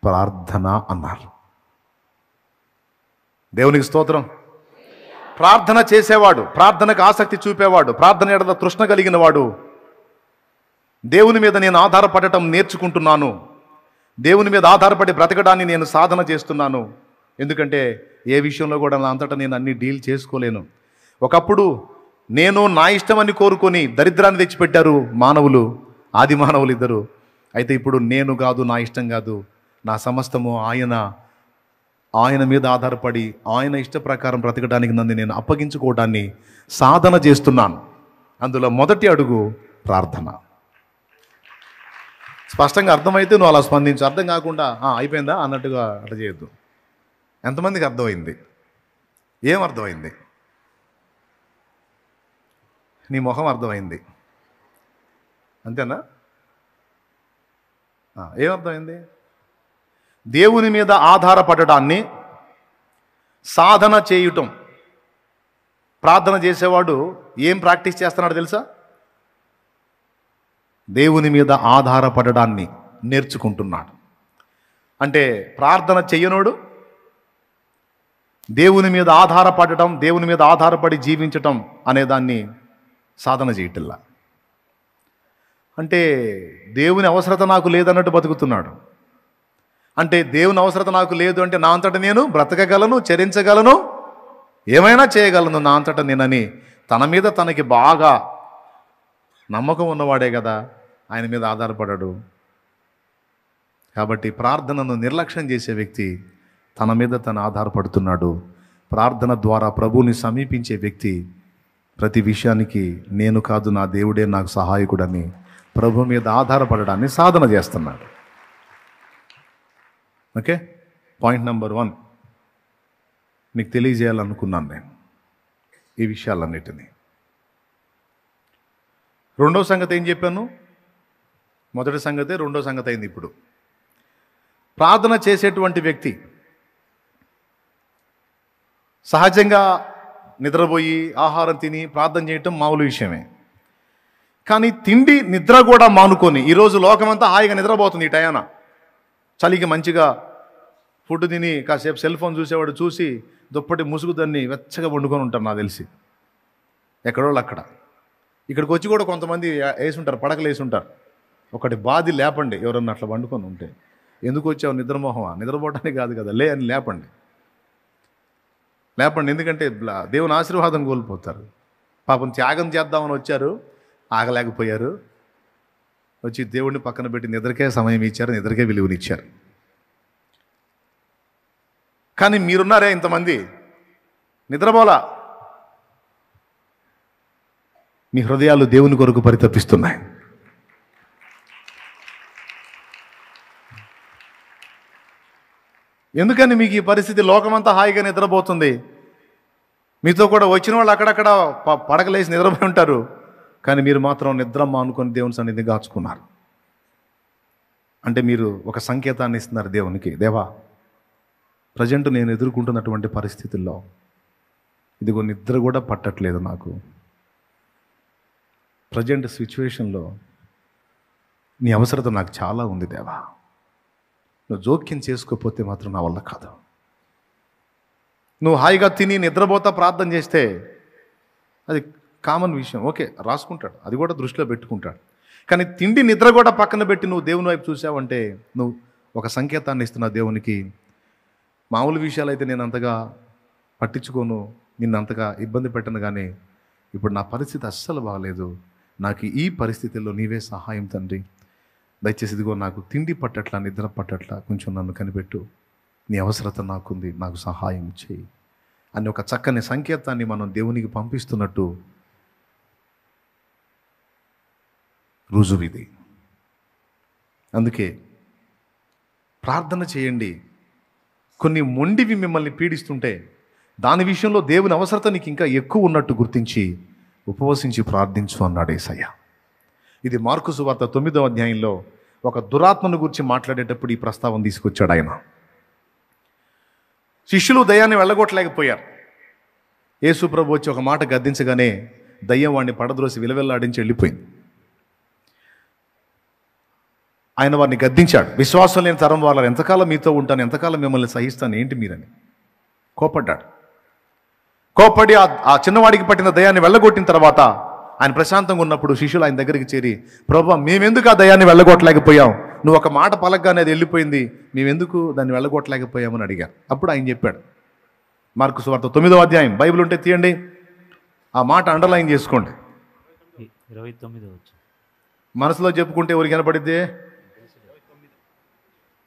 [SPEAKER 1] ప్రార్థన అన్నారు. దేవునికి స్తోత్రం. ప్రార్థన చేసేవాడు, ప్రార్థనకు ఆసక్తి చూపేవాడు, ప్రార్థన ఎడల తృష్ణ కలిగిన వాడు, దేవుని మీద నేను ఆధారపడటం నేర్చుకుంటున్నాను, దేవుని మీద ఆధారపడి బ్రతకడాన్ని నేను సాధన చేస్తున్నాను. ఎందుకంటే ఏ విషయంలో కూడా నా అంతటా నేను అన్ని డీల్ చేసుకోలేను. ఒకప్పుడు నేను నా ఇష్టమని కోరుకొని దరిద్రాన్ని తెచ్చిపెట్టారు మానవులు, ఆది మానవులు ఇద్దరు. అయితే ఇప్పుడు నేను కాదు, నా ఇష్టం కాదు, నా సమస్తము ఆయన మీద ఆధారపడి ఆయన ఇష్ట ప్రకారం బ్రతకడానికి నన్ను నేను అప్పగించుకోవడాన్ని సాధన చేస్తున్నాను. అందులో మొదటి అడుగు ప్రార్థన. స్పష్టంగా అర్థమైతే నువ్వు అలా స్పందించు. అర్థం కాకుండా అయిపోయిందా అన్నట్టుగా అట్లా చేయొద్దు. ఎంతమందికి అర్థమైంది? ఏం అర్థమైంది? నీ మొహం అర్థమైంది, అంతేనా? ఏమర్థమైంది? దేవుని మీద ఆధారపడడాన్ని సాధన చేయటం. ప్రార్థన చేసేవాడు ఏం ప్రాక్టీస్ చేస్తున్నాడు తెలుసా? దేవుని మీద ఆధారపడడాన్ని నేర్చుకుంటున్నాడు. అంటే ప్రార్థన చెయ్యనోడు దేవుని మీద ఆధారపడటం, దేవుని మీద ఆధారపడి జీవించటం అనేదాన్ని సాధన చేయటల్లా. అంటే దేవుని అవసరత నాకు లేదన్నట్టు బతుకుతున్నాడు. అంటే దేవుని అవసరత నాకు లేదు అంటే నా అంతటా నేను బ్రతకగలను, చరించగలను, ఏమైనా చేయగలను నా అంతటా నేనని తన మీద తనకి బాగా నమ్మకం ఉన్నవాడే కదా ఆయన మీద ఆధారపడాడు. కాబట్టి ప్రార్థనను నిర్లక్ష్యం చేసే వ్యక్తి తన మీద తను ఆధారపడుతున్నాడు. ప్రార్థన ద్వారా ప్రభువుని సమీపించే వ్యక్తి ప్రతి విషయానికి నేను కాదు నా దేవుడే నాకు సహాయకుడని ప్రభు మీద ఆధారపడడాన్ని సాధన చేస్తున్నాడు. ఓకే, పాయింట్ నెంబర్ 1 మీకు తెలియజేయాలనుకున్నాను నేను ఈ విషయాలన్నిటినీ. రెండో సంగతి ఏం చెప్పాను? మొదటి సంగతే రెండో సంగతి అయింది. ఇప్పుడు ప్రార్థన చేసేటువంటి వ్యక్తి సహజంగా నిద్రపోయి ఆహారం తిని ప్రార్థన చేయటం మామూలు విషయమే. కానీ తిండి నిద్ర కూడా మానుకొని, ఈరోజు లోకమంతా హాయిగా నిద్రపోతుంది ఈ టయాన. చలికి మంచిగా ఫుడ్ తిని కాసేపు సెల్ ఫోన్ చూసేవాడు చూసి దుప్పటి ముసుగు దాన్ని వెచ్చగా వండుకొని ఉంటారు నాకు తెలిసి. ఎక్కడోళ్ళు అక్కడ. ఇక్కడికి వచ్చి కూడా కొంతమంది వేసుంటారు, పడకలు వేసుంటారు. ఒకటి బాధి లేపండి ఎవరన్నా అట్లా వండుకొని ఉంటే. ఎందుకు వచ్చావు నిద్రమోహమా? నిద్రపోవటానికి కాదు కదా, లే అని లేపండి. ఎందుకంటే దేవుని ఆశీర్వాదం కోల్పోతారు. పాపం త్యాగం చేద్దామని వచ్చారు, ఆగలేకపోయారు. వచ్చి దేవుడిని పక్కన పెట్టి నిద్రకే సమయం ఇచ్చారు, నిద్రకే విలువనిచ్చారు. కానీ మీరున్నారే ఇంతమంది నిద్రపోలా. మీ హృదయాలు దేవుని కొరకు పరితపిస్తున్నాయి. ఎందుకని మీకు ఈ పరిస్థితి? లోకమంతా హాయిగా నిద్రపోతుంది. మీతో కూడా వచ్చిన వాళ్ళు అక్కడక్కడ పడకలేసి నిద్రపోయి ఉంటారు. కానీ మీరు మాత్రం నిద్ర మానుకొని దేవుని సన్నిధిని కాచుకున్నారు. అంటే మీరు ఒక సంకేతాన్ని ఇస్తున్నారు దేవునికి. దేవా, ప్రజెంట్ నేను ఎదుర్కొంటున్నటువంటి పరిస్థితుల్లో ఇదిగో నిద్ర కూడా పట్టట్లేదు నాకు. ప్రజెంట్ సిచ్యువేషన్లో నీ అవసరత నాకు చాలా ఉంది దేవా. నువ్వు జోక్యం చేసుకోకపోతే మాత్రం నా వల్ల కాదు. నువ్వు హాయిగా తిని నిద్రపోతా ప్రార్థన చేస్తే అది కామన్ విషయం. ఓకే, రాసుకుంటాడు, అది కూడా దృష్టిలో పెట్టుకుంటాడు. కానీ తిండి నిద్ర కూడా పక్కన పెట్టి నువ్వు దేవుని వైపు చూసావంటే నువ్వు ఒక సంకేతాన్ని ఇస్తున్న దేవునికి. మామూలు విషయాలైతే నేను అంతగా పట్టించుకోను, నిన్ను అంతగా ఇబ్బంది పెట్టను. కానీ ఇప్పుడు నా పరిస్థితి అస్సలు బాగలేదు. నాకు ఈ పరిస్థితుల్లో నీవే సహాయం తండ్రి. దయచేసి ఇదిగో నాకు తిండి పట్టట్లా, నిద్ర పట్టట్లా, కొంచెం నన్ను కనిపెట్టు. నీ అవసరత నాకుంది, నాకు సహాయం చేయి అని ఒక చక్కని సంకేతాన్ని మనం దేవునికి పంపిస్తున్నట్టు రుజువిది. అందుకే ప్రార్థన చేయండి. కొన్ని మొండివి మిమ్మల్ని పీడిస్తుంటే దాని విషయంలో దేవుని అవసరత నీకు ఇంకా ఎక్కువ ఉన్నట్టు గుర్తించి ఉపవసించి ప్రార్థించు అన్నాడు యేసయ్య. ఇది మార్కు సువార్త 9వ అధ్యాయంలో ఒక దురాత్మను గురించి మాట్లాడేటప్పుడు ఈ ప్రస్తావన తీసుకొచ్చాడు ఆయన. శిష్యులు దయ్యాన్ని వెళ్ళగొట్టలేకపోయారు. యేసు ప్రభు వచ్చి ఒక మాట గద్దించగానే దయ్యం వాడిని పడద్రోసి విలవెల్లాడించి వెళ్ళిపోయింది. ఆయన వారిని గద్దించాడు. విశ్వాసం లేని తరం వాళ్ళ ఎంతకాలం మీతో ఉంటాను, ఎంతకాలం మిమ్మల్ని సహిస్తాను, ఏంటి మీరని కోపడ్డాడు. కోపడి ఆ చిన్నవాడికి పట్టిన దయ్యాన్ని వెళ్ళగొట్టిన తర్వాత ఆయన ప్రశాంతంగా ఉన్నప్పుడు శిష్యులు ఆయన దగ్గరికి చేరి, ప్రభువా, మేమెందుకు ఆ దయ్యాన్ని వెళ్ళగొట్టలేకపోయాం? నువ్వు ఒక మాట పలకగానే అది వెళ్ళిపోయింది, మేమెందుకు దాన్ని వెళ్ళగొట్టలేకపోయామని అడిగారు. అప్పుడు ఆయన చెప్పాడు, మార్కు సువార్త 9వ అధ్యాయం, బైబిల్ ఉంటే తీయండి, ఆ మాట అండర్లైన్ చేసుకోండి.
[SPEAKER 2] 29
[SPEAKER 1] మనసులో చెప్పుకుంటే ఎవరికి కనపడిద్ది?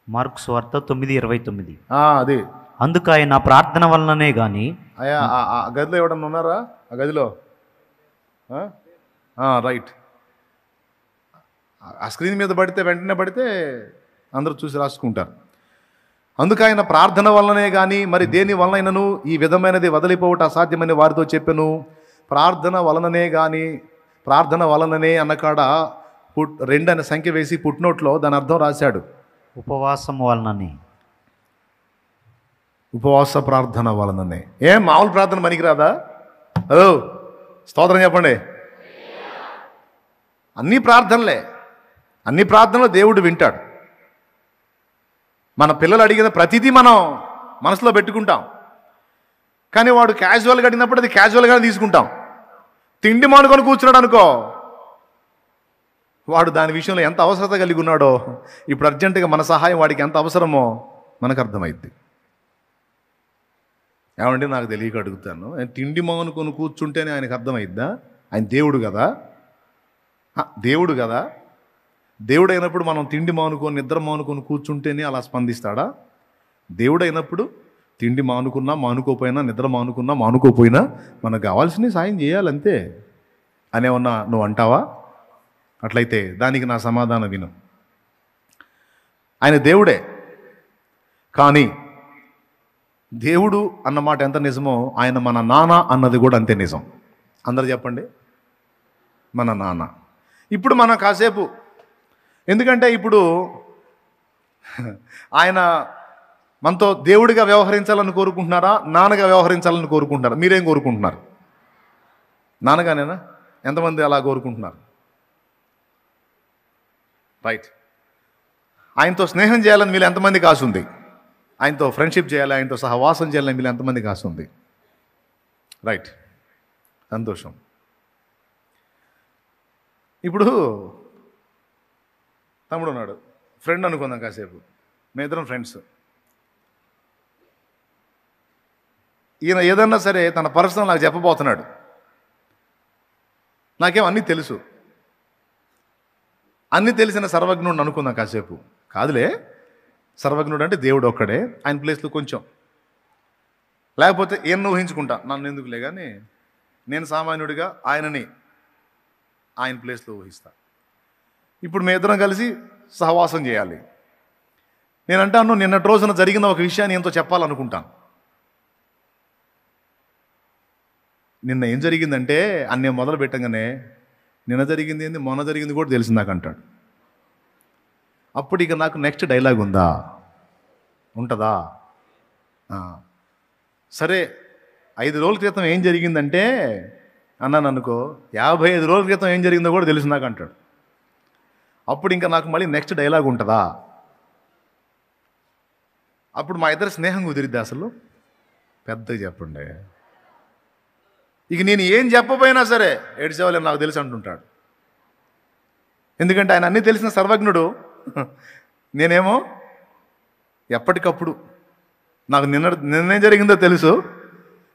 [SPEAKER 2] మార్కు సువార్త 9:29.
[SPEAKER 1] అది
[SPEAKER 2] అందుకు ఆయన ప్రార్థన వలననే గాని.
[SPEAKER 1] అయ్యా, ఆ గదిలో ఎవడన్నా ఉన్నారా? ఆ గదిలో రైట్. ఆ స్క్రీన్ మీద పడితే వెంటనే పడితే అందరూ చూసి రాసుకుంటారు. అందుకు ఆయన ప్రార్థన వలనే కానీ మరి దేని వలనైనను ఈ విధమైనది వదిలిపోవటం అసాధ్యమని వారితో చెప్పాను. ప్రార్థన వలననే కానీ, ప్రార్థన వలననే అన్నకాడ 2 అనే సంఖ్య వేసి పుట్నోట్లో దాని అర్థం రాశాడు.
[SPEAKER 2] ఉపవాసం వలననే,
[SPEAKER 1] ఉపవాస ప్రార్థన వలననే. ఏం మామూలు ప్రార్థన పనికిరాదా? స్తోత్రం చెప్పండి. అన్ని ప్రార్థనలే, అన్ని ప్రార్థనలు దేవుడు వింటాడు. మన పిల్లలు అడిగిన ప్రతిదీ మనం మనసులో పెట్టుకుంటాం. కానీ వాడు క్యాజువల్గా అడిగినప్పుడు అది క్యాజువల్గానే తీసుకుంటాం. తిండి మానుకొని కూర్చున్నాడు అనుకో, వాడు దాని విషయంలో ఎంత అవసరత కలిగి ఉన్నాడో, ఇప్పుడు అర్జెంటుగా మన సహాయం వాడికి ఎంత అవసరమో మనకు అర్థమైద్ది. ఏమంటే నాకు తెలియక అడుగుతాను, తిండి మానుకొని కూర్చుంటేనే ఆయనకు అర్థమైద్దా? ఆయన దేవుడు కదా, దేవుడు కదా. దేవుడు అయినప్పుడు మనం తిండి మానుకొని నిద్ర మానుకొని కూర్చుంటేనే అలా స్పందిస్తాడా? దేవుడు అయినప్పుడు తిండి మానుకున్నా మానుకోపోయినా, నిద్ర మానుకున్నా మానుకోపోయినా మనకు కావాల్సినవి సాయం చేయాలంతే అనేమన్నా నువ్వు అంటావా? అట్లయితే దానికి నా సమాధానం విను. ఆయన దేవుడే, కానీ దేవుడు అన్నమాట ఎంత నిజమో ఆయన మన నాన్న అన్నది కూడా అంతే నిజం. అందరు చెప్పండి, మన నాన్న. ఇప్పుడు మనం కాసేపు, ఎందుకంటే ఇప్పుడు ఆయన మనతో దేవుడిగా వ్యవహరించాలని కోరుకుంటున్నారా, నాన్నగా వ్యవహరించాలని కోరుకుంటున్నారా? మీరేం కోరుకుంటున్నారు? నాన్నగానేనా? ఎంతమంది అలా కోరుకుంటున్నారు? రైట్. ఆయనతో స్నేహం చేయాలని వీళ్ళు ఎంతమందికి ఆశ ఉంది? ఆయనతో ఫ్రెండ్షిప్ చేయాలి, ఆయనతో సహవాసం చేయాలని వీళ్ళు ఎంతమందికి ఆశ ఉంది? రైట్, సంతోషం. ఇప్పుడు తమ్ముడు ఉన్నాడు, ఫ్రెండ్ అనుకుందాం కాసేపు, మీ ఇద్దరం ఫ్రెండ్స్. ఈయన ఏదన్నా సరే తన పర్సనల్ నాకు చెప్పబోతున్నాడు. నాకేం అన్నీ తెలుసు, అన్నీ తెలిసిన సర్వజ్ఞుడు అనుకుందాం కాసేపు. కాదులే, సర్వజ్ఞుడు అంటే దేవుడు ఒక్కడే, ఆయన ప్లేస్లో కొంచెం, లేకపోతే ఈయన ఊహించుకుంటా, నన్ను ఎందుకులే కానీ నేను సామాన్యుడిగా ఆయనని ఆయన ప్లేస్లో ఊహిస్తా. ఇప్పుడు మీ ఇద్దరం కలిసి సహవాసం చేయాలి. నేను అంటాను, నిన్నటి రోజున జరిగిన ఒక విషయాన్ని ఎంతో చెప్పాలనుకుంటాను. నిన్న ఏం జరిగిందంటే అన్నీ మొదలు పెట్టగానే నిన్న జరిగింది ఏంది, మొన్న జరిగింది కూడా తెలిసింది నాకు అంటాడు. అప్పుడు ఇక నాకు నెక్స్ట్ డైలాగ్ ఉంటుందా? సరే 5 రోజుల క్రితం ఏం జరిగిందంటే అన్నాను అనుకో, 55 రోజుల క్రితం ఏం జరిగిందో కూడా తెలుసు నాకు అంటాడు. అప్పుడు ఇంకా నాకు మళ్ళీ నెక్స్ట్ డైలాగ్ ఉంటుందా? అప్పుడు మా ఇద్దరు స్నేహం కుదిరిద్ది అసలు? పెద్దగా చెప్పండి. ఇక నేను ఏం చెప్పపోయినా సరే ఏడ్చేవాళ్ళని నాకు తెలుసు అంటుంటాడు. ఎందుకంటే ఆయన అన్నీ తెలిసిన సర్వజ్ఞుడు, నేనేమో ఎప్పటికప్పుడు నాకు నిన్నేం జరిగిందో తెలుసు,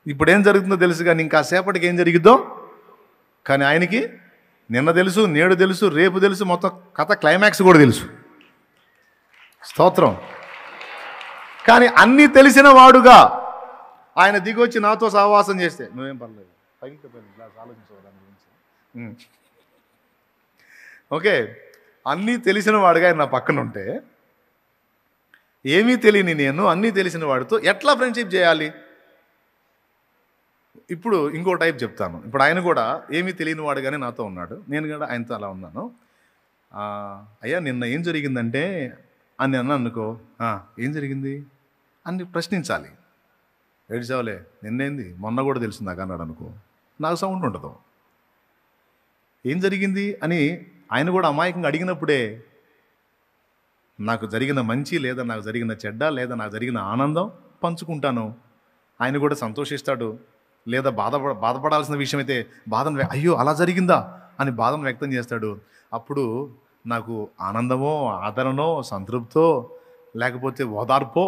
[SPEAKER 1] ఇప్పుడేం జరుగుతుందో తెలుసు, కానీ ఇంకా సేపటికి ఏం జరిగిద్దో కానీ ఆయనకి నిన్న తెలుసు, నేడు తెలుసు, రేపు తెలుసు, మొత్తం కథ క్లైమాక్స్ కూడా తెలుసు. స్తోత్రం. కానీ అన్నీ తెలిసిన వాడుగా ఆయన దిగొచ్చి నాతో సహవాసం చేస్తే నువ్వేం పర్లేదు, ఆలోచించవు దాని గురించి. ఓకే, అన్నీ తెలిసిన వాడుగా ఆయన నా పక్కన ఉంటే, ఏమీ తెలియని నేను అన్నీ తెలిసిన వాడితో ఎట్లా ఫ్రెండ్షిప్ చేయాలి? ఇప్పుడు ఇంకో టైప్ చెప్తాను. ఇప్పుడు ఆయన కూడా ఏమీ తెలియని వాడుగానే నాతో ఉన్నాడు, నేను కూడా ఆయనతో అలా ఉన్నాను. అయ్యా నిన్న ఏం జరిగిందంటే అని అన్నా అనుకో, ఏం జరిగింది అని ప్రశ్నించాలి. ఏడ్చావులే, నిన్నేంది, మొన్న కూడా తెలిసింది నాకు అన్నాడు అనుకో, నాకు సౌండ్ ఉండదు. ఏం జరిగింది అని ఆయన కూడా అమాయకంగా అడిగినప్పుడే నాకు జరిగిన మంచి లేదా నాకు జరిగిన చెడ్డ లేదా నాకు జరిగిన ఆనందం పంచుకుంటాను. ఆయన కూడా సంతోషిస్తాడు. లేదా బాధపడాల్సిన విషయం అయితే బాధను, అయ్యో అలా జరిగిందా అని బాధను వ్యక్తం చేస్తాడు. అప్పుడు నాకు ఆనందమో, ఆదరణో, సంతృప్తో, లేకపోతే ఓదార్పో,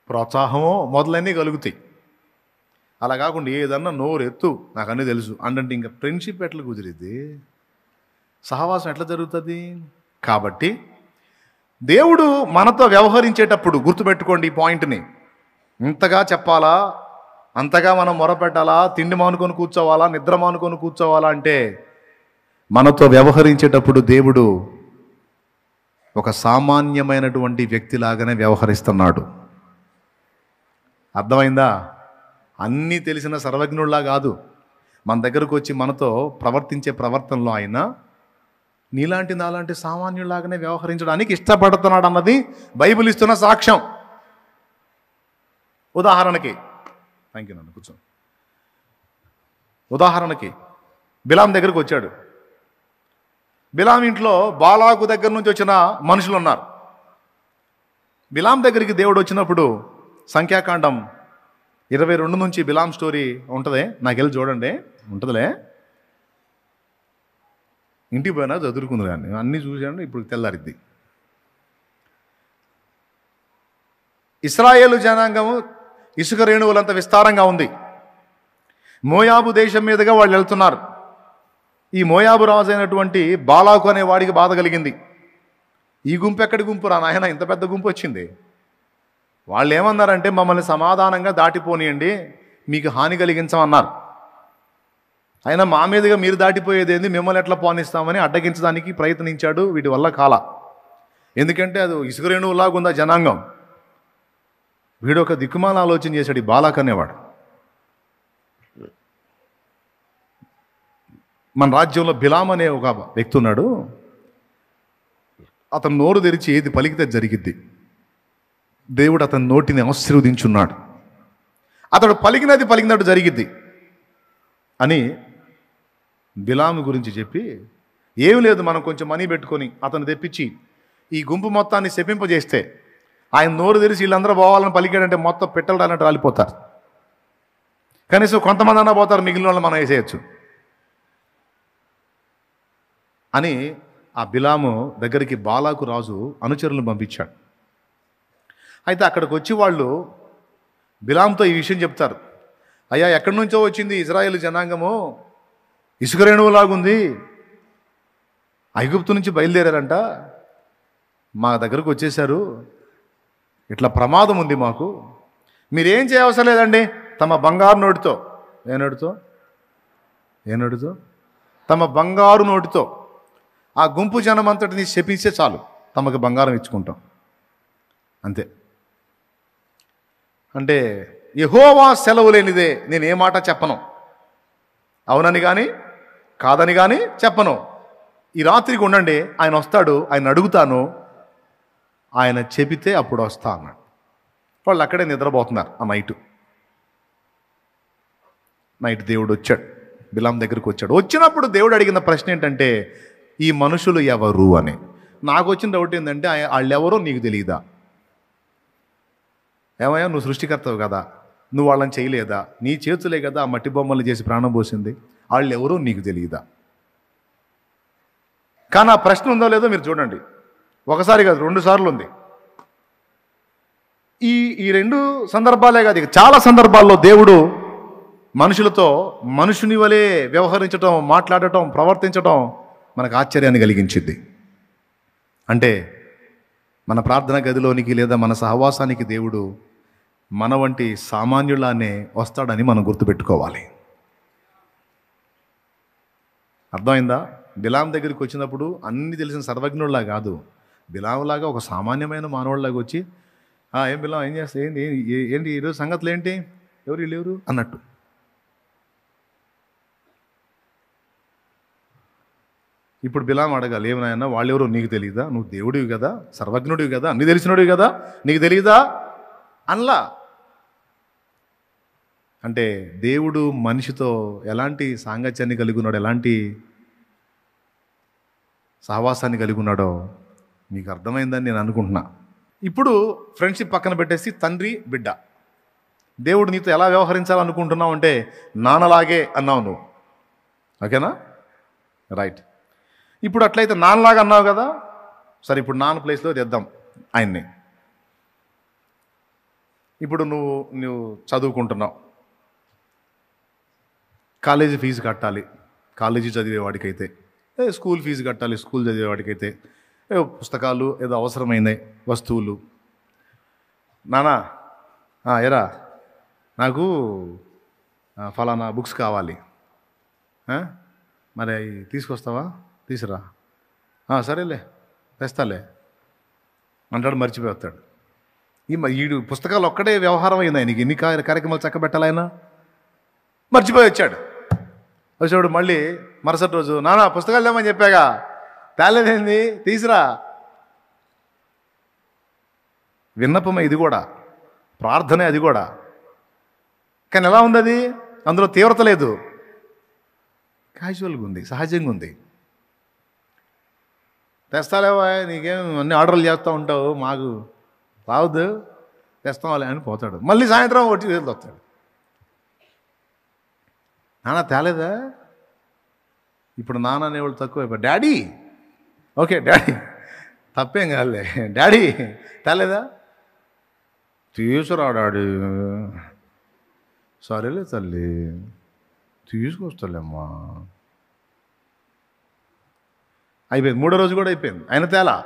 [SPEAKER 1] ప్రోత్సాహమో మొదలన్నీ కలుగుతాయి. అలా కాకుండా ఏదన్నా నోరెత్తు నాకు అన్నీ తెలుసు అంటే ఇంకా ఫ్రెండ్షిప్ ఎట్లా కుదిరిద్ది? సహవాసం ఎట్లా జరుగుతుంది? కాబట్టి దేవుడు మనతో వ్యవహరించేటప్పుడు గుర్తుపెట్టుకోండి ఈ పాయింట్ని. ఇంతగా చెప్పాలా, అంతగా మనం మొరపెట్టాలా, తిండి మానుకొని కూర్చోవాలా, నిద్ర మానుకొని కూర్చోవాలా అంటే మనతో వ్యవహరించేటప్పుడు దేవుడు ఒక సామాన్యమైనటువంటి వ్యక్తిలాగానే వ్యవహరిస్తున్నాడు. అర్థమైందా? అన్నీ తెలిసిన సర్వజ్ఞుల్లా కాదు. మన దగ్గరకు వచ్చి మనతో ప్రవర్తించే ప్రవర్తనలో ఆయన నీలాంటి నాలాంటి సామాన్యులాగానే వ్యవహరించడానికి ఇష్టపడుతున్నాడు అన్నది బైబిల్ ఇస్తున్న సాక్ష్యం. ఉదాహరణకి, థ్యాంక్ యూ నన్ను కూర్చో. ఉదాహరణకి బిలాం దగ్గరకు వచ్చాడు. బిలాం ఇంట్లో బాలాకు దగ్గర నుంచి వచ్చిన మనుషులు ఉన్నారు. బిలాం దగ్గరికి దేవుడు వచ్చినప్పుడు సంఖ్యాకాండం 22 నుంచి బిలాం స్టోరీ ఉంటుంది. నాకు వెళ్ళి చూడండి, ఉంటుందిలే. ఇంటికి పోయినా చదువుకుంది కానీ అన్నీ చూసాను. ఇప్పుడు తెల్లారిద్ది. ఇశ్రాయేలు జనాంగము ఇసుక రేణువులంత విస్తారంగా ఉంది. మోయాబు దేశం మీదుగా వాళ్ళు వెళ్తున్నారు. ఈ మోయాబు రాజు అయినటువంటి బాలాకు అనే వాడికి బాధ కలిగింది. ఈ గుంపు ఎక్కడి గుంపు రా నాయన, ఇంత పెద్ద గుంపు వచ్చింది, వాళ్ళు ఏమన్నారంటే మమ్మల్ని సమాధానంగా దాటిపోనియండి, మీకు హాని కలిగించమన్నారు. అయినా మా మీదుగా మీరు దాటిపోయేదేంది, మిమ్మల్ని ఎట్లా పోనిస్తామని అడ్డగించడానికి ప్రయత్నించాడు. వీటి వల్ల కాల. ఎందుకంటే అది ఇసుక రేణువులాగా ఉంది ఆ జనాంగం. వీడు ఒక దిక్కుమాల ఆలోచన చేశాడు, ఈ బాలాక్ అనేవాడు. మన రాజ్యంలో బిలాం అనే ఒక వ్యక్తి ఉన్నాడు. అతను నోరు తెరిచి ఏది పలికితే జరిగిద్ది. దేవుడు అతని నోటిని ఆశీర్వదించున్నాడు. అతడు పలికినట్టు జరిగిద్ది అని బిలాము గురించి చెప్పి, ఏమి లేదు మనం కొంచెం మనీ పెట్టుకొని అతను తెప్పించి ఈ గుంపు మొత్తాన్ని శపింపజేస్తే, ఆయన నోరు తెరిచి వీళ్ళందరూ పోవాలని పలికాడంటే మొత్తం పెట్టలు అన్నట్టు రాలిపోతారు. కనీసం కొంతమంది అన్నా పోతారు, మిగిలిన వాళ్ళు మనం వేసేయచ్చు అని ఆ బిలాము దగ్గరికి బాలాకు రాజు అనుచరులను పంపించాడు. అయితే అక్కడికి వచ్చి వాళ్ళు బిలాంతో ఈ విషయం చెప్తారు. అయ్యా, ఎక్కడి నుంచో వచ్చింది ఇజ్రాయేల్ జనాంగము, ఇసుక రేణువులాగుంది, ఐగుప్తు నుంచి బయలుదేరారంట, మా దగ్గరకు వచ్చేసారు, ఇట్లా ప్రమాదం ఉంది మాకు, మీరేం చేయవసరం లేదండి, తమ బంగారు నోటితో తమ బంగారు నోటితో ఆ గుంపు జనం అంతటిని శపిస్తే చాలు, తమకు బంగారం ఇచ్చుకుంటాం అంతే. అంటే యెహోవా సెలవు లేనిదే నేను ఏ మాట చెప్పను, అవునని కానీ కాదని కానీ చెప్పను. ఈ రాత్రికి ఉండండి, ఆయన వస్తాడు, ఆయన అడుగుతాను, ఆయన చెబితే అప్పుడు వస్తా అన్నాడు. వాళ్ళు అక్కడే నిద్రపోతున్నారు. ఆ నైట్ దేవుడు వచ్చాడు, బిలాం దగ్గరికి వచ్చాడు. వచ్చినప్పుడు దేవుడు అడిగిన ప్రశ్న ఏంటంటే, ఈ మనుషులు ఎవరు అని. నాకు వచ్చిన డౌట్ ఏంటంటే, వాళ్ళు ఎవరో నీకు తెలియదా? ఏమయ్యా, నువ్వు సృష్టికర్తవు కదా, నువ్వు వాళ్ళని చేయలేదా? నీ చేతులే కదా ఆ మట్టి బొమ్మలు చేసి ప్రాణం పోసింది, వాళ్ళు ఎవరో నీకు తెలియదా? కానీ ఆ ప్రశ్న ఉందో లేదో మీరు చూడండి. ఒకసారి కాదు, 2 సార్లు ఉంది. ఈ 2 సందర్భాలే కాదు, ఇక చాలా సందర్భాల్లో దేవుడు మనుషులతో మనుషుని వలె వ్యవహరించటం, మాట్లాడటం, ప్రవర్తించటం మనకు ఆశ్చర్యాన్ని కలిగించింది. అంటే మన ప్రార్థన గదిలోనికి లేదా మన సహవాసానికి దేవుడు మన వంటి సామాన్యులానే వస్తాడని మనం గుర్తుపెట్టుకోవాలి. అర్థమైందా? బిలాం దగ్గరికి వచ్చినప్పుడు అన్ని తెలిసిన సర్వజ్ఞుల్లా కాదు, బిలాంలాగా ఒక సామాన్యమైన మానవుడిలాగా వచ్చి, ఏం బిలాం, ఏం చేస్తా, ఏంటి ఈరోజు సంగతులు ఏంటి, ఎవరు లేరు అన్నట్టు. ఇప్పుడు బిలాం అడగాలి, ఏమన్నా వాళ్ళెవరో నీకు తెలియదా? నువ్వు దేవుడివి కదా, సర్వజ్ఞుడివి కదా, అన్ని తెలిసినోడివి కదా, నీకు తెలియదా అన్లా. అంటే దేవుడు మనిషితో ఎలాంటి సాంగత్యాన్ని కలిగి ఉన్నాడు, ఎలాంటి సహవాసాన్ని కలిగి ఉన్నాడో మీకు అర్థమైందని నేను అనుకుంటున్నా. ఇప్పుడు ఫ్రెండ్షిప్ పక్కన పెట్టేసి తండ్రి బిడ్డ, దేవుడు నీతో ఎలా వ్యవహరించాలనుకుంటున్నావు అంటే, నాన్నలాగే అన్నావు నువ్వు, ఓకేనా? రైట్. ఇప్పుడు అట్లయితే నాన్నలాగా అన్నావు కదా, సరే ఇప్పుడు నాన్న ప్లేస్లో తెద్దాం ఆయన్ని. ఇప్పుడు నువ్వు చదువుకుంటున్నావు, కాలేజీ ఫీజు కట్టాలి, కాలేజీ చదివేవాడికైతే, స్కూల్ ఫీజు కట్టాలి, స్కూల్ చదివేవాడికైతే, పుస్తకాలు ఏదో అవసరమైన వస్తువులు. నానా ఎరా నాకు ఫలానా బుక్స్ కావాలి, మరి అవి తీసుకొస్తావా? తీసురా. సరేలే తెస్తాలే అంటాడు, మర్చిపోయి వస్తాడు. ఈడు పుస్తకాలు ఒక్కడే వ్యవహారం అయింది ఆయనకి, ఎన్ని కార్యక్రమాలు చక్కబెట్టాలి ఆయన, మర్చిపోయి వచ్చాడు. మళ్ళీ మరుసటి రోజు, నానా పుస్తకాలు లేమని చెప్పాగా, తేలేదేంది, తీసురా. విన్నపమే ఇది కూడా, ప్రార్థనే అది కూడా. కానీ ఎలా ఉంది అది? అందులో తీవ్రత లేదు, క్యాజువల్గా ఉంది, సహజంగా ఉంది. తెస్తాలేవా, నీకేం అన్ని ఆర్డర్లు చేస్తూ ఉంటావు, మాకు రావద్దు, తెస్తాంలే అని పోతాడు. మళ్ళీ సాయంత్రం వచ్చి వస్తాడు, నాన్న తేలేదా? ఇప్పుడు నాన్న అనేవాళ్ళు తక్కువ, డాడీ, ఓకే డాడీ, తప్పేం కాదులే, డాడీ తేలేదా? తీసుకురా డాడీ, సరేలే తల్లి తీసుకొస్తాలేమ్మా. అయిపోయింది. 3వ రోజు కూడా అయిపోయింది, ఆయన తేలా.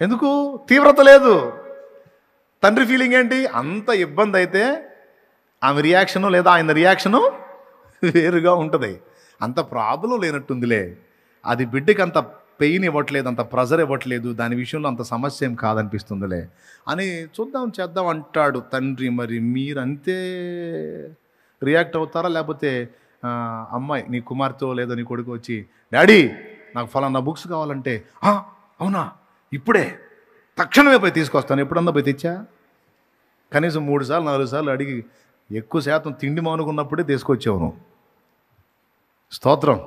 [SPEAKER 1] ఎందుకు? తీవ్రత లేదు. తండ్రి ఫీలింగ్ ఏంటి? అంత ఇబ్బంది అయితే ఆమె రియాక్షను లేదా ఆయన రియాక్షను వేరుగా ఉంటుంది. అంత ప్రాబ్లం లేనట్టుందిలే, అది బిడ్డకి అంత పెయిన్ ఇవ్వట్లేదు, అంత ప్రెజర్ ఇవ్వట్లేదు, దాని విషయంలో అంత సమస్య ఏం కాదనిపిస్తుందిలే అని చూద్దాం చేద్దాం అంటాడు తండ్రి. మరి మీరు అంతే రియాక్ట్ అవుతారా? లేకపోతే అమ్మాయి నీ కుమార్తె లేదా నీ కొడుకు వచ్చి, డాడీ నాకు ఫలానా బుక్స్ కావాలంటే, అవునా ఇప్పుడే తక్షణమే పోయి తీసుకొస్తాను, ఎప్పుడన్నా పోయి తెచ్చా? కనీసం 3 సార్లు 4 సార్లు అడిగి ఎక్కువ శాతం తిండి మానుకున్నప్పుడే తీసుకొచ్చావు నువ్వు. స్తోత్రం.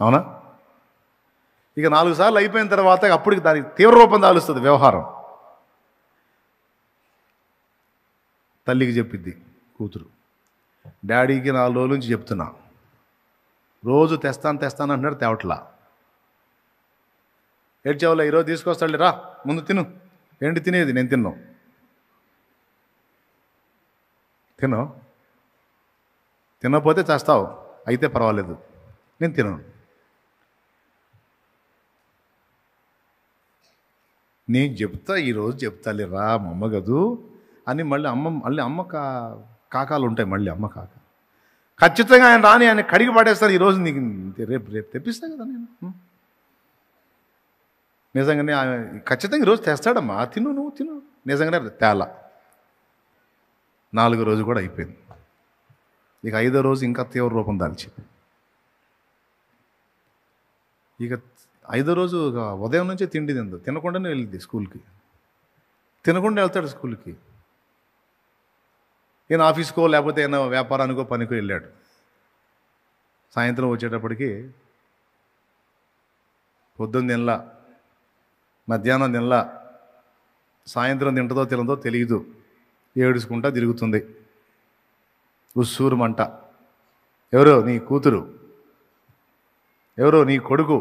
[SPEAKER 1] అవునా? ఇక 4 సార్లు అయిపోయిన తర్వాత అప్పటికి దానికి తీవ్ర రూపం దాలుస్తుంది వ్యవహారం. తల్లికి చెప్పిద్ది కూతురు, డాడీకి 4 రోజుల నుంచి చెప్తున్నా, రోజు తెస్తాను అంటున్నాడు, తేవట్లా. ఏడ్చావులే, ఈరోజు తీసుకొస్తాడు, రా ముందు తిను. ఏంటి తినేది? నేను తినకపోతే చేస్తావు, అయితే పర్వాలేదు, నేను తినను. నేను చెప్తా, ఈరోజు చెప్తాలేరా మా అమ్మ గదు అని మళ్ళీ అమ్మ కాకాలు ఉంటాయి, మళ్ళీ అమ్మ కాక ఖచ్చితంగా ఆయన రాని ఆయన కడిగి పడేస్తాను, ఈరోజు నీకు రేపు తెప్పిస్తా కదా నేను. నిజంగానే ఖచ్చితంగా ఈరోజు తెస్తాడమ్మా, నువ్వు తిను. నిజంగానే తేల. 4వ రోజు కూడా అయిపోయింది. ఇక 5వ రోజు ఇంకా తీవ్ర రూపం దాల్చింది. ఇక 5వ రోజు ఉదయం నుంచే తిండి తినకుండానే వెళ్ళింది స్కూల్కి. తినకుండా వెళ్తాడు స్కూల్కి. ఈయన ఆఫీస్కో లేకపోతే ఏమైనా వ్యాపారానికో పనికో వెళ్ళాడు. సాయంత్రం వచ్చేటప్పటికి పొద్దున్న తినలా, మధ్యాహ్నం తినలా, సాయంత్రం తింటదో తినదో తెలియదు, ఏడుచుకుంటా తిరుగుతుంది. ఉస్సూరు మంట. ఎవరో నీ కూతురు, ఎవరో నీ కొడుకు.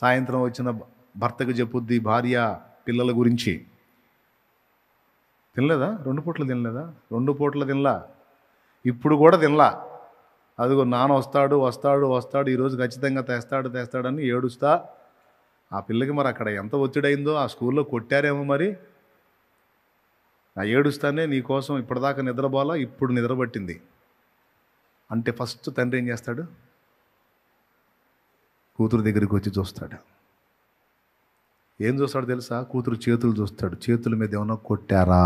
[SPEAKER 1] సాయంత్రం వచ్చిన భర్తకు చెప్పుద్ది భార్య పిల్లల గురించి. తినలేదా? 2 పూటలు తినలేదా? 2 పూటలు తినలా, ఇప్పుడు కూడా తినలా. అదిగో నాన్న వస్తాడు ఈరోజు ఖచ్చితంగా తెస్తాడని ఏడుస్తా. ఆ పిల్లకి మరి అక్కడ ఎంత ఒత్తిడైందో, ఆ స్కూల్లో కొట్టారేమో మరి. ఆ ఏడుస్తానే నీకోసం ఇప్పటిదాకా నిద్రపోలా, ఇప్పుడు నిద్రపట్టింది అంటే ఫస్ట్ తండ్రి ఏం చేస్తాడు? కూతురు దగ్గరికి వచ్చి చూస్తాడు. ఏం చూస్తాడు తెలుసా? కూతురు చేతులు చూస్తాడు. చేతుల మీద ఏమన్నా కొట్టారా?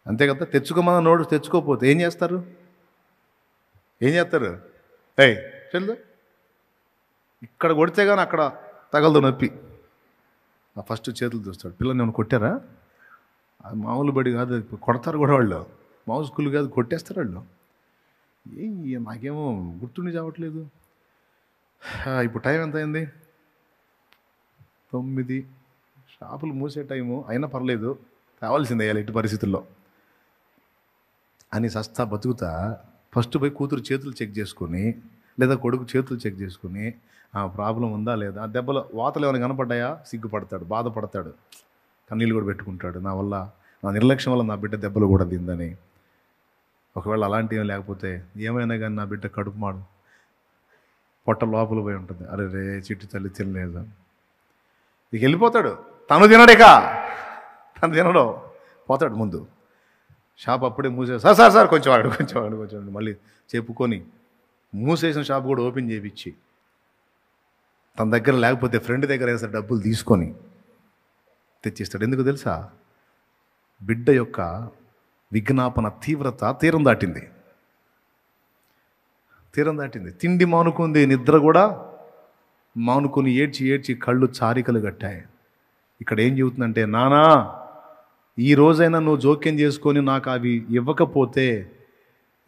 [SPEAKER 1] అంతే కదా. తెచ్చుకోమన్నా నోడు, తెచ్చుకోకపోతే ఏం చేస్తారు? ఏయ్ చెల్లు, ఇక్కడ కొడితే కానీ అక్కడ తగలదు నొప్పి. ఆ ఫస్ట్ చేతులు చూస్తాడు. పిల్లల్ని ఏమైనా కొట్టారా? అది మామూలు బడి కాదు, కొడతారు కూడా వాళ్ళు. మామూలు స్కూల్ కాదు, కొట్టేస్తారు వాళ్ళు. నాకేమో గుర్తుండి చావట్లేదు. ఇప్పుడు టైం ఎంత అయింది? 9. షాపులు మూసే టైము అయినా పర్లేదు, కావాల్సిందే ఇటు పరిస్థితుల్లో అని సస్తా బతుకుతా. ఫస్ట్ పోయి కూతురు చేతులు చెక్ చేసుకొని, లేదా కొడుకు చేతులు చెక్ చేసుకొని, ఆ ప్రాబ్లం ఉందా లేదా, ఆ దెబ్బలు వాతలు ఏమైనా కనపడ్డాయా, సిగ్గుపడతాడు, బాధపడతాడు, కన్నీళ్ళు కూడా పెట్టుకుంటాడు. నా వల్ల, నా నిర్లక్ష్యం వల్ల నా బిడ్డ దెబ్బలు కూడా తిందని. ఒకవేళ అలాంటివి లేకపోతే ఏమైనా కానీ నా బిడ్డ కడుపు మాడు పొట్ట లోపల పోయి ఉంటుంది. అరే రే చిట్టు తల్లి తినలేదు. ఇక వెళ్ళిపోతాడు. తను తినడు, పోతాడు ముందు. షాప్ అప్పుడే మూసేసి, సార్ కొంచెం వాడు మళ్ళీ చెప్పుకొని మూసేసిన షాప్ కూడా ఓపెన్ చేయించి, తన దగ్గర లేకపోతే ఫ్రెండ్ దగ్గర వేసారు డబ్బులు తీసుకొని తెచ్చిస్తాడు. ఎందుకు తెలుసా? బిడ్డ యొక్క విజ్ఞాపన తీవ్రత తీరం దాటింది. తిండి మానుకుంది, నిద్ర కూడా మానుకొని ఏడ్చి కళ్ళు చారికలు కట్టాయి. ఇక్కడ ఏం చెబుతుందంటే, నానా ఈ రోజైనా నువ్వు జోక్యం చేసుకొని నాకు అవి ఇవ్వకపోతే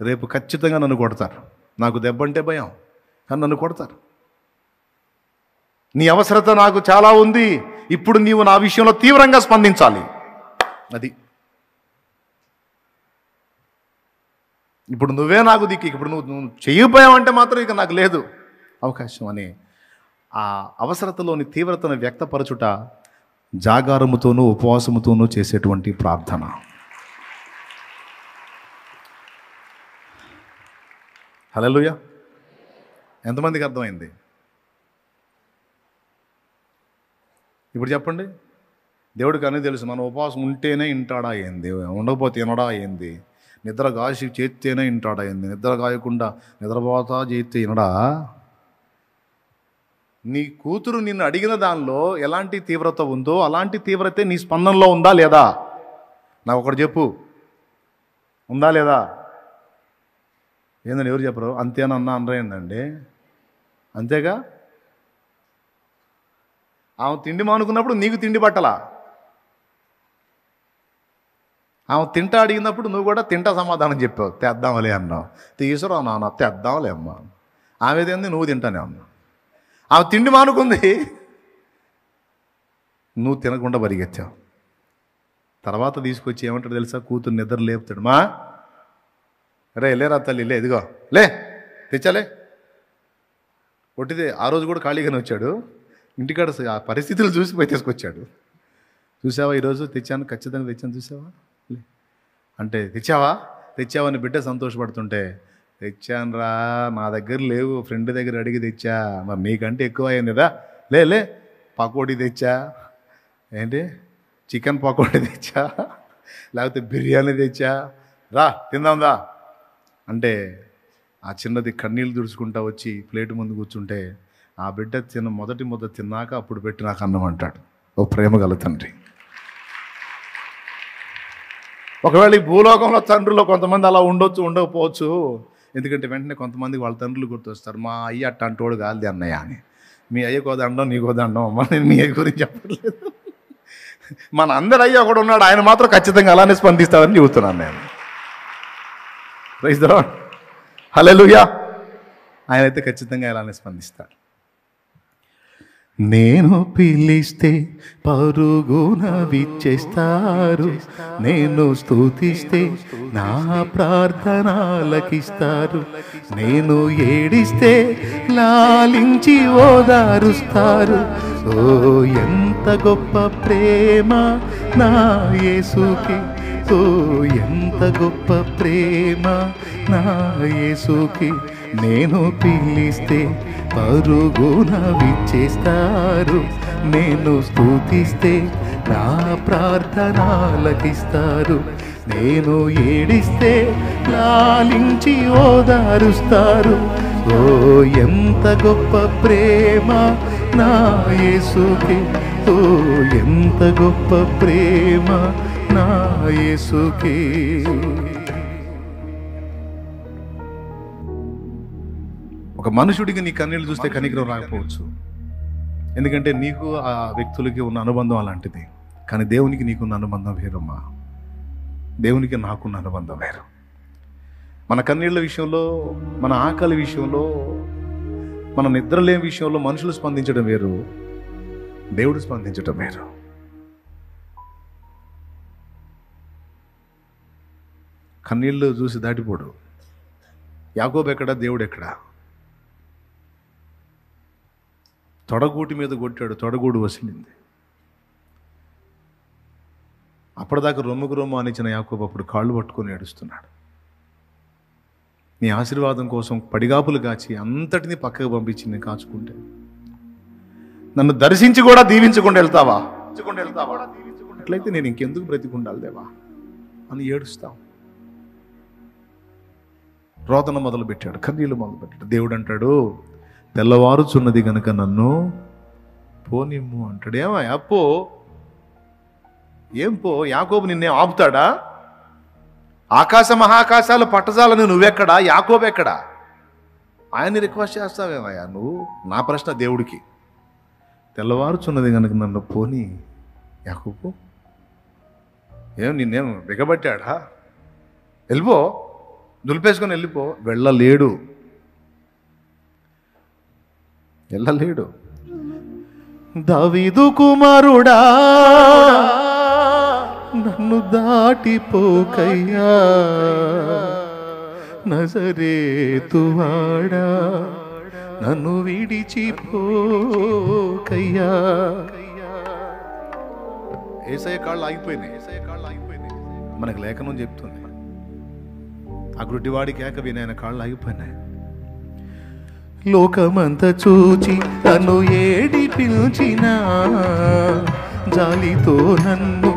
[SPEAKER 1] రేపు ఖచ్చితంగా నన్ను కొడతారు. నాకు దెబ్బంటే భయం, కానీ నన్ను కొడతారు. నీ అవసరత నాకు చాలా ఉంది, ఇప్పుడు నీవు నా విషయంలో తీవ్రంగా స్పందించాలి. అది ఇప్పుడు నువ్వే నాకు దిక్కు, ఇప్పుడు నువ్వు చేయబోయావంటే మాత్రం ఇక నాకు లేదు అవకాశం అని ఆ అవసరతలోని తీవ్రతను వ్యక్తపరచుట జాగారముతోనూ ఉపవాసముతోనూ చేసేటువంటి ప్రార్థన. హల్లెలూయా. ఎంతమందికి అర్థమైంది? ఇప్పుడు చెప్పండి, దేవుడికి అన్నీ తెలుసు. మనం ఉపవాసం ఉంటేనే వింటాడా ఏంది, ఉండకపోతే వినడా ఏంది, నిద్ర కాసి చేస్తేనే వింటాడా ఏంది, నిద్ర కాయకుండా నిద్రపోతా చేస్తే వినడా? నీ కూతురు నిన్ను అడిగిన దానిలో ఎలాంటి తీవ్రత ఉందో అలాంటి తీవ్రతే నీ స్పందనలో ఉందా లేదా? నాకు ఒకటి చెప్పు, ఉందా లేదా? ఏందండి ఎవరు చెప్పరు? అంతేనన్నా అనరేందండి, అంతేగా. ఆమె తిండి మానుకున్నప్పుడు నీకు తిండి పట్టలా, ఆమె తింటా అడిగినప్పుడు నువ్వు కూడా తింటా సమాధానం చెప్పావు, తెద్దాంలే అన్నావు. తీసుకురా నాన్న, తెద్దాంలే అమ్మా. ఆమెదేంది, నువ్వు తింటానే అన్నావు. ఆమె తిండి మానుకుంది, నువ్వు తినకుండా పరిగెత్తావు. తర్వాత తీసుకొచ్చి ఏమంటాడు తెలుసా? కూతురు నిద్ర లేపుతాడు. మా రే లేరా తల్లి, లే, ఇదిగో లే, తెచ్చాలే. కొట్టితే ఆ రోజు కూడా ఖాళీగానే వచ్చాడు, ఇంటికాడ ఆ పరిస్థితులు చూసిపోయి తీసుకొచ్చాడు. చూసావా ఈరోజు తెచ్చాను, ఖచ్చితంగా తెచ్చాను, చూసావా అంటే తెచ్చావని బిడ్డ సంతోషపడుతుంటే, తెచ్చాను రా, నా దగ్గర లేవు, ఫ్రెండ్ దగ్గర అడిగి తెచ్చా, మరి నీకంటే ఎక్కువ అయింది కదా, లే పకోడీ తెచ్చా, ఏంటి చికెన్ పకోడీ తెచ్చా, లేకపోతే బిర్యానీ తెచ్చా, రా తిందాందా అంటే ఆ చిన్నది కన్నీళ్ళు తుడుచుకుంటా వచ్చి ప్లేట్ ముందు కూర్చుంటే, ఆ బిడ్డ మొదటి ముద్ద తిన్నాక అప్పుడు పెట్టి నాకు అన్నం అంటాడు. ఓ ప్రేమ గల తండ్రి. ఒకవేళ ఈ భూలోకంలో తండ్రుల్లో కొంతమంది అలా ఉండొచ్చు, ఉండకపోవచ్చు. ఎందుకంటే వెంటనే కొంతమందికి వాళ్ళ తండ్రులు గుర్తొస్తారు. మా అయ్య అట్ట అంటోడు కాదు అన్నయ్య అని. మీ అయ్యకో దండం, నీకో దండం అమ్మ, నేను మీ అయ్య గురించి చెప్పట్లేదు. మన అందరి అయ్య ఒకడు ఉన్నాడు, ఆయన మాత్రం ఖచ్చితంగా అలానే స్పందిస్తాడని చెబుతున్నాను నేను. ప్రైజ్ ది లార్డ్, హల్లెలూయా. ఆయన అయితే ఖచ్చితంగా ఇలానే స్పందిస్తాడు. నేను పిలిస్తే పరుగున విచ్చేస్తారు, నేను స్తుతిస్తే నా ప్రార్థన ఆలకిస్తారు, నేను ఏడిస్తే లాలించి ఓదారుస్తారు. ఓ ఎంత గొప్ప ప్రేమ నా యేసుకి, ఓ ఎంత గొప్ప ప్రేమ నా యేసుకి. నేను పిలిస్తే పరుగున విచ్చేస్తారు, నేను స్తుతిస్తే నా ప్రార్థన ఆలకిస్తారు, నేను ఏడిస్తే లాలించి ఓదారుస్తారు. ఓ ఎంత గొప్ప ప్రేమ నా యేసుకి, ఓ ఎంత గొప్ప ప్రేమ నా యేసుకి. ఒక మనుషుడికి నీ కన్నీళ్ళు చూస్తే కనికరం రాకపోవచ్చు, ఎందుకంటే నీకు ఆ వ్యక్తులకి ఉన్న అనుబంధం అలాంటిది. కానీ దేవునికి నీకున్న అనుబంధం వేరమ్మా, దేవునికి నాకున్న అనుబంధం వేరు. మన కన్నీళ్ళ విషయంలో, మన ఆకలి విషయంలో, మన నిద్రలేని విషయంలో మనుషులు స్పందించడం వేరు, దేవుడు స్పందించడం వేరు. కన్నీళ్ళు చూసి దాటిపోడు. యాకోబు ఎక్కడా, దేవుడు ఎక్కడా? తొడగూటి మీద కొట్టాడు, తొడగూడు వసిలింది. అప్పటిదాకా రొమ్ము అనిచిన యాకోబు అప్పుడు కాళ్ళు పట్టుకొని ఏడుస్తున్నాడు. నీ ఆశీర్వాదం కోసం పడిగాపులు కాచి అంతటినీ పక్కకు పంపించి నేను కాచుకుంటే, నన్ను దర్శించి కూడా దీవించకుండా వెళ్తావా? అట్లయితే నేను ఇంకెందుకు బ్రతికుండాలి దేవా అని ఏడుస్తావు. రోదన మొదలుపెట్టాడు, కన్నీళ్ళు మొదలుపెట్టాడు. దేవుడు అంటాడు, తెల్లవారుచున్నది గనుక నన్ను పోనిమ్ము అంటాడు. ఏమయ్యా పో, ఏం పో? యాకోబు నిన్నే ఆపుతాడా? ఆకాశ మహాకాశాలు పట్టజాలని నువ్వెక్కడా, యాకోబు ఎక్కడా? ఆయన్ని రిక్వెస్ట్ చేస్తావేమయ్యా నువ్వు? నా ప్రశ్న దేవుడికి. తెల్లవారుచున్నది కనుక నన్ను పోని యాకోబు, ఏం నిన్నేం బిగబట్టాడా? వెళ్ళిపో, దులిపేసుకొని వెళ్ళిపో. వెళ్ళలేడు. దావీదు కుమారుడా, నన్ను దాటిపోకయ్యా, నజరేతువాడా నన్ను విడిచిపోకయ్యా. యేసయ్య కాళ్ళు ఆగిపోయినాయి. మనకు లేఖనం చెప్తుంది, ఆ గుడ్డివాడి కేక విని ఆయన కాళ్ళు ఆగిపోయినాయి. లోకమంతా చూచి తను ఏడి పిలిచినా జాలితో నన్ను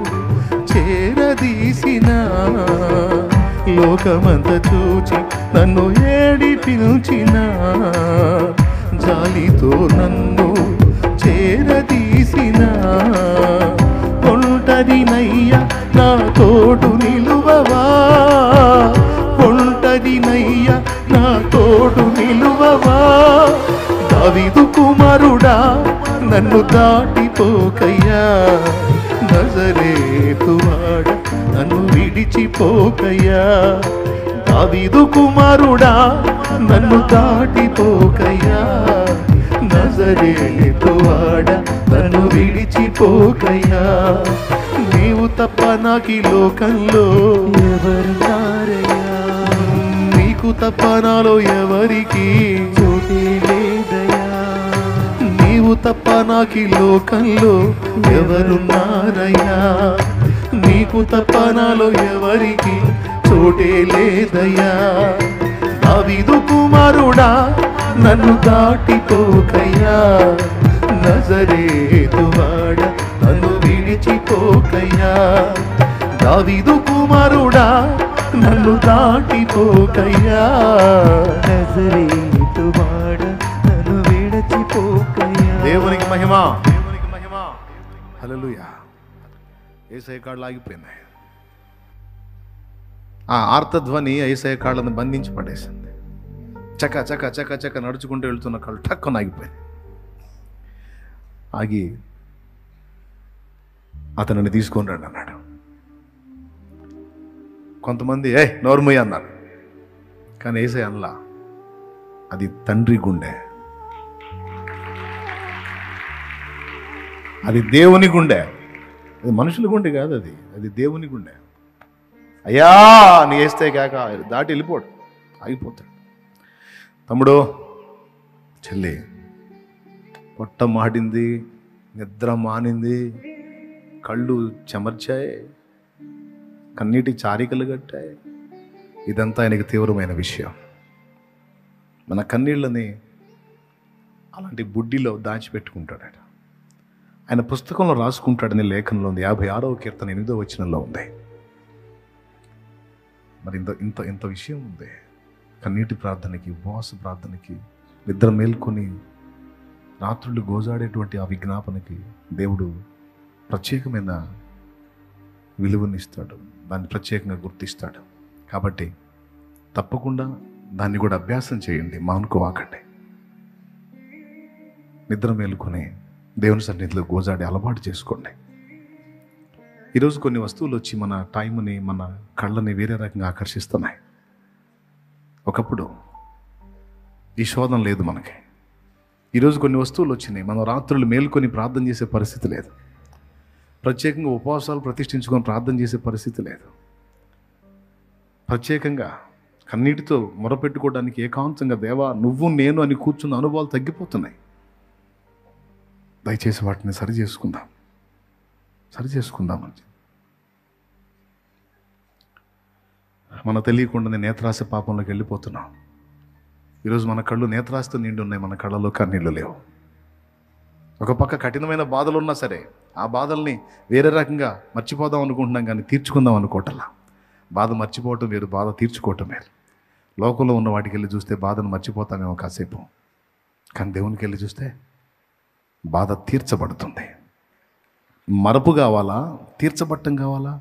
[SPEAKER 1] చేరదీసిన లోకమంత చూచి నన్ను ఏడిపించిన జాలితో నన్ను చేరదీసిన ఒంటరినయ్య నా తోడు నిలువవా ఒంటరినయ్య నా తోడు నిలువవా దావీదు కుమారుడా నన్ను దాటిపోకయ్యా నజరేతువాడ నన్ను విడిచిపోకయ్యా దావీదు కుమారుడా నన్ను దాటిపోకయ్యా నజరేతువాడ నన్ను విడిచిపోకయ్యా నీవు తప్ప నాకీ లోకంలో ఎవరున్నారయ్యా నీకు తప్ప నాలో ఎవరికి చోటే లేదయ్యా నీవు తప్ప నాకీ లోకంలో ఎవరున్నారయ్యా నీకు తప్ప నాలో ఎవరికి చోటే లేదయ్యా దావీదు కుమారుడా నన్ను దాటిపోకయ్యా నజరేతువాడ నన్ను విడిచిపోకయ్యా దావీదు కుమారుడా నన్ను దాటిపోకయ్యా నజరేతువాడ నన్ను విడిచిపోకయ్యా దేవునికి మహిమ హల్లెలూయా యేసయ్య కాళ్ళు ఆగిపోయినాయి ఆ ఆర్తధ్వని యేసయ్య కాళ్ళను బంధించి పడేసింది చక చక చక చక నడుచుకుంటూ వెళ్తున్న కాళ్ళు టక్కున ఆగిపోయింది ఆగి అతనిని తీసుకొని రండి అన్నాడు కొంతమంది నోర్మయ్య అన్నారు కానీ యేసయ్య అనలా అది తండ్రి గుండె అది దేవుని గుండె అది మనుషుల గుండె కాదు అది దేవుని గుండె అయ్యా నీ వేస్తే కాక దాటి వెళ్ళిపోడు ఆగిపోతాడు తమ్ముడు చెల్లి పొట్ట మాడింది నిద్ర మానింది కళ్ళు చెమర్చాయి కన్నీటి చారికలు కట్టాయి ఇదంతా ఆయనకి తీవ్రమైన విషయం మన కన్నీళ్ళని అలాంటి బుడ్డిలో దాచిపెట్టుకుంటాడట ఆయన పుస్తకంలో రాసుకుంటాడని లేఖనంలో ఉంది 56వ కీర్తన 8వ వచనంలో ఉంది మరి ఇంత విషయం ఉంది కన్నీటి ప్రార్థనకి ఉపవాస ప్రార్థనకి నిద్ర మేల్కొని రాత్రులు గోజాడేటువంటి ఆ విజ్ఞాపనకి దేవుడు ప్రత్యేకమైన విలువనిస్తాడు దాన్ని ప్రత్యేకంగా గుర్తిస్తాడు కాబట్టి తప్పకుండా దాన్ని కూడా అభ్యాసం చేయండి మానుకోవాకండి నిద్ర మేలుకొని దేవుని సన్నిధిలో గోజాడి అలవాటు చేసుకోండి ఈరోజు కొన్ని వస్తువులు వచ్చి మన టైంని మన కళ్ళని వేరే రకంగా ఆకర్షిస్తున్నాయి ఒకప్పుడు ఈ శోధన లేదు మనకి ఈరోజు కొన్ని వస్తువులు వచ్చినాయి మనం రాత్రులు మేలుకొని ప్రార్థన చేసే పరిస్థితి లేదు ప్రత్యేకంగా ఉపవాసాలు ప్రతిష్ఠించుకొని ప్రార్థన చేసే పరిస్థితి లేదు ప్రత్యేకంగా కన్నీటితో మొరపెట్టుకోవడానికి ఏకాంతంగా దేవా నువ్వు నేను అని కూర్చున్న అనుభవాలు తగ్గిపోతున్నాయి దయచేసి వాటిని సరి చేసుకుందాం అని మన తెలియకుండానే నేత్రాశ పాపంలోకి వెళ్ళిపోతున్నాం ఈరోజు మన కళ్ళు నేత్రాశతో నిండి ఉన్నాయి మన కళ్ళలో కన్నీళ్ళు లేవు ఒక పక్క కఠినమైన బాధలు ఉన్నా సరే ఆ బాధల్ని వేరే రకంగా మర్చిపోదాం అనుకుంటున్నాం కానీ తీర్చుకుందాం అనుకోవటంలా బాధ మర్చిపోవటం వేరు బాధ తీర్చుకోవటం వేరు లోకంలో ఉన్న వాటికి వెళ్ళి చూస్తే బాధను మర్చిపోతామేమో కాసేపు కానీ దేవునికి వెళ్ళి చూస్తే బాధ తీర్చబడుతుంది మరపు కావాలా తీర్చబట్టం కావాలా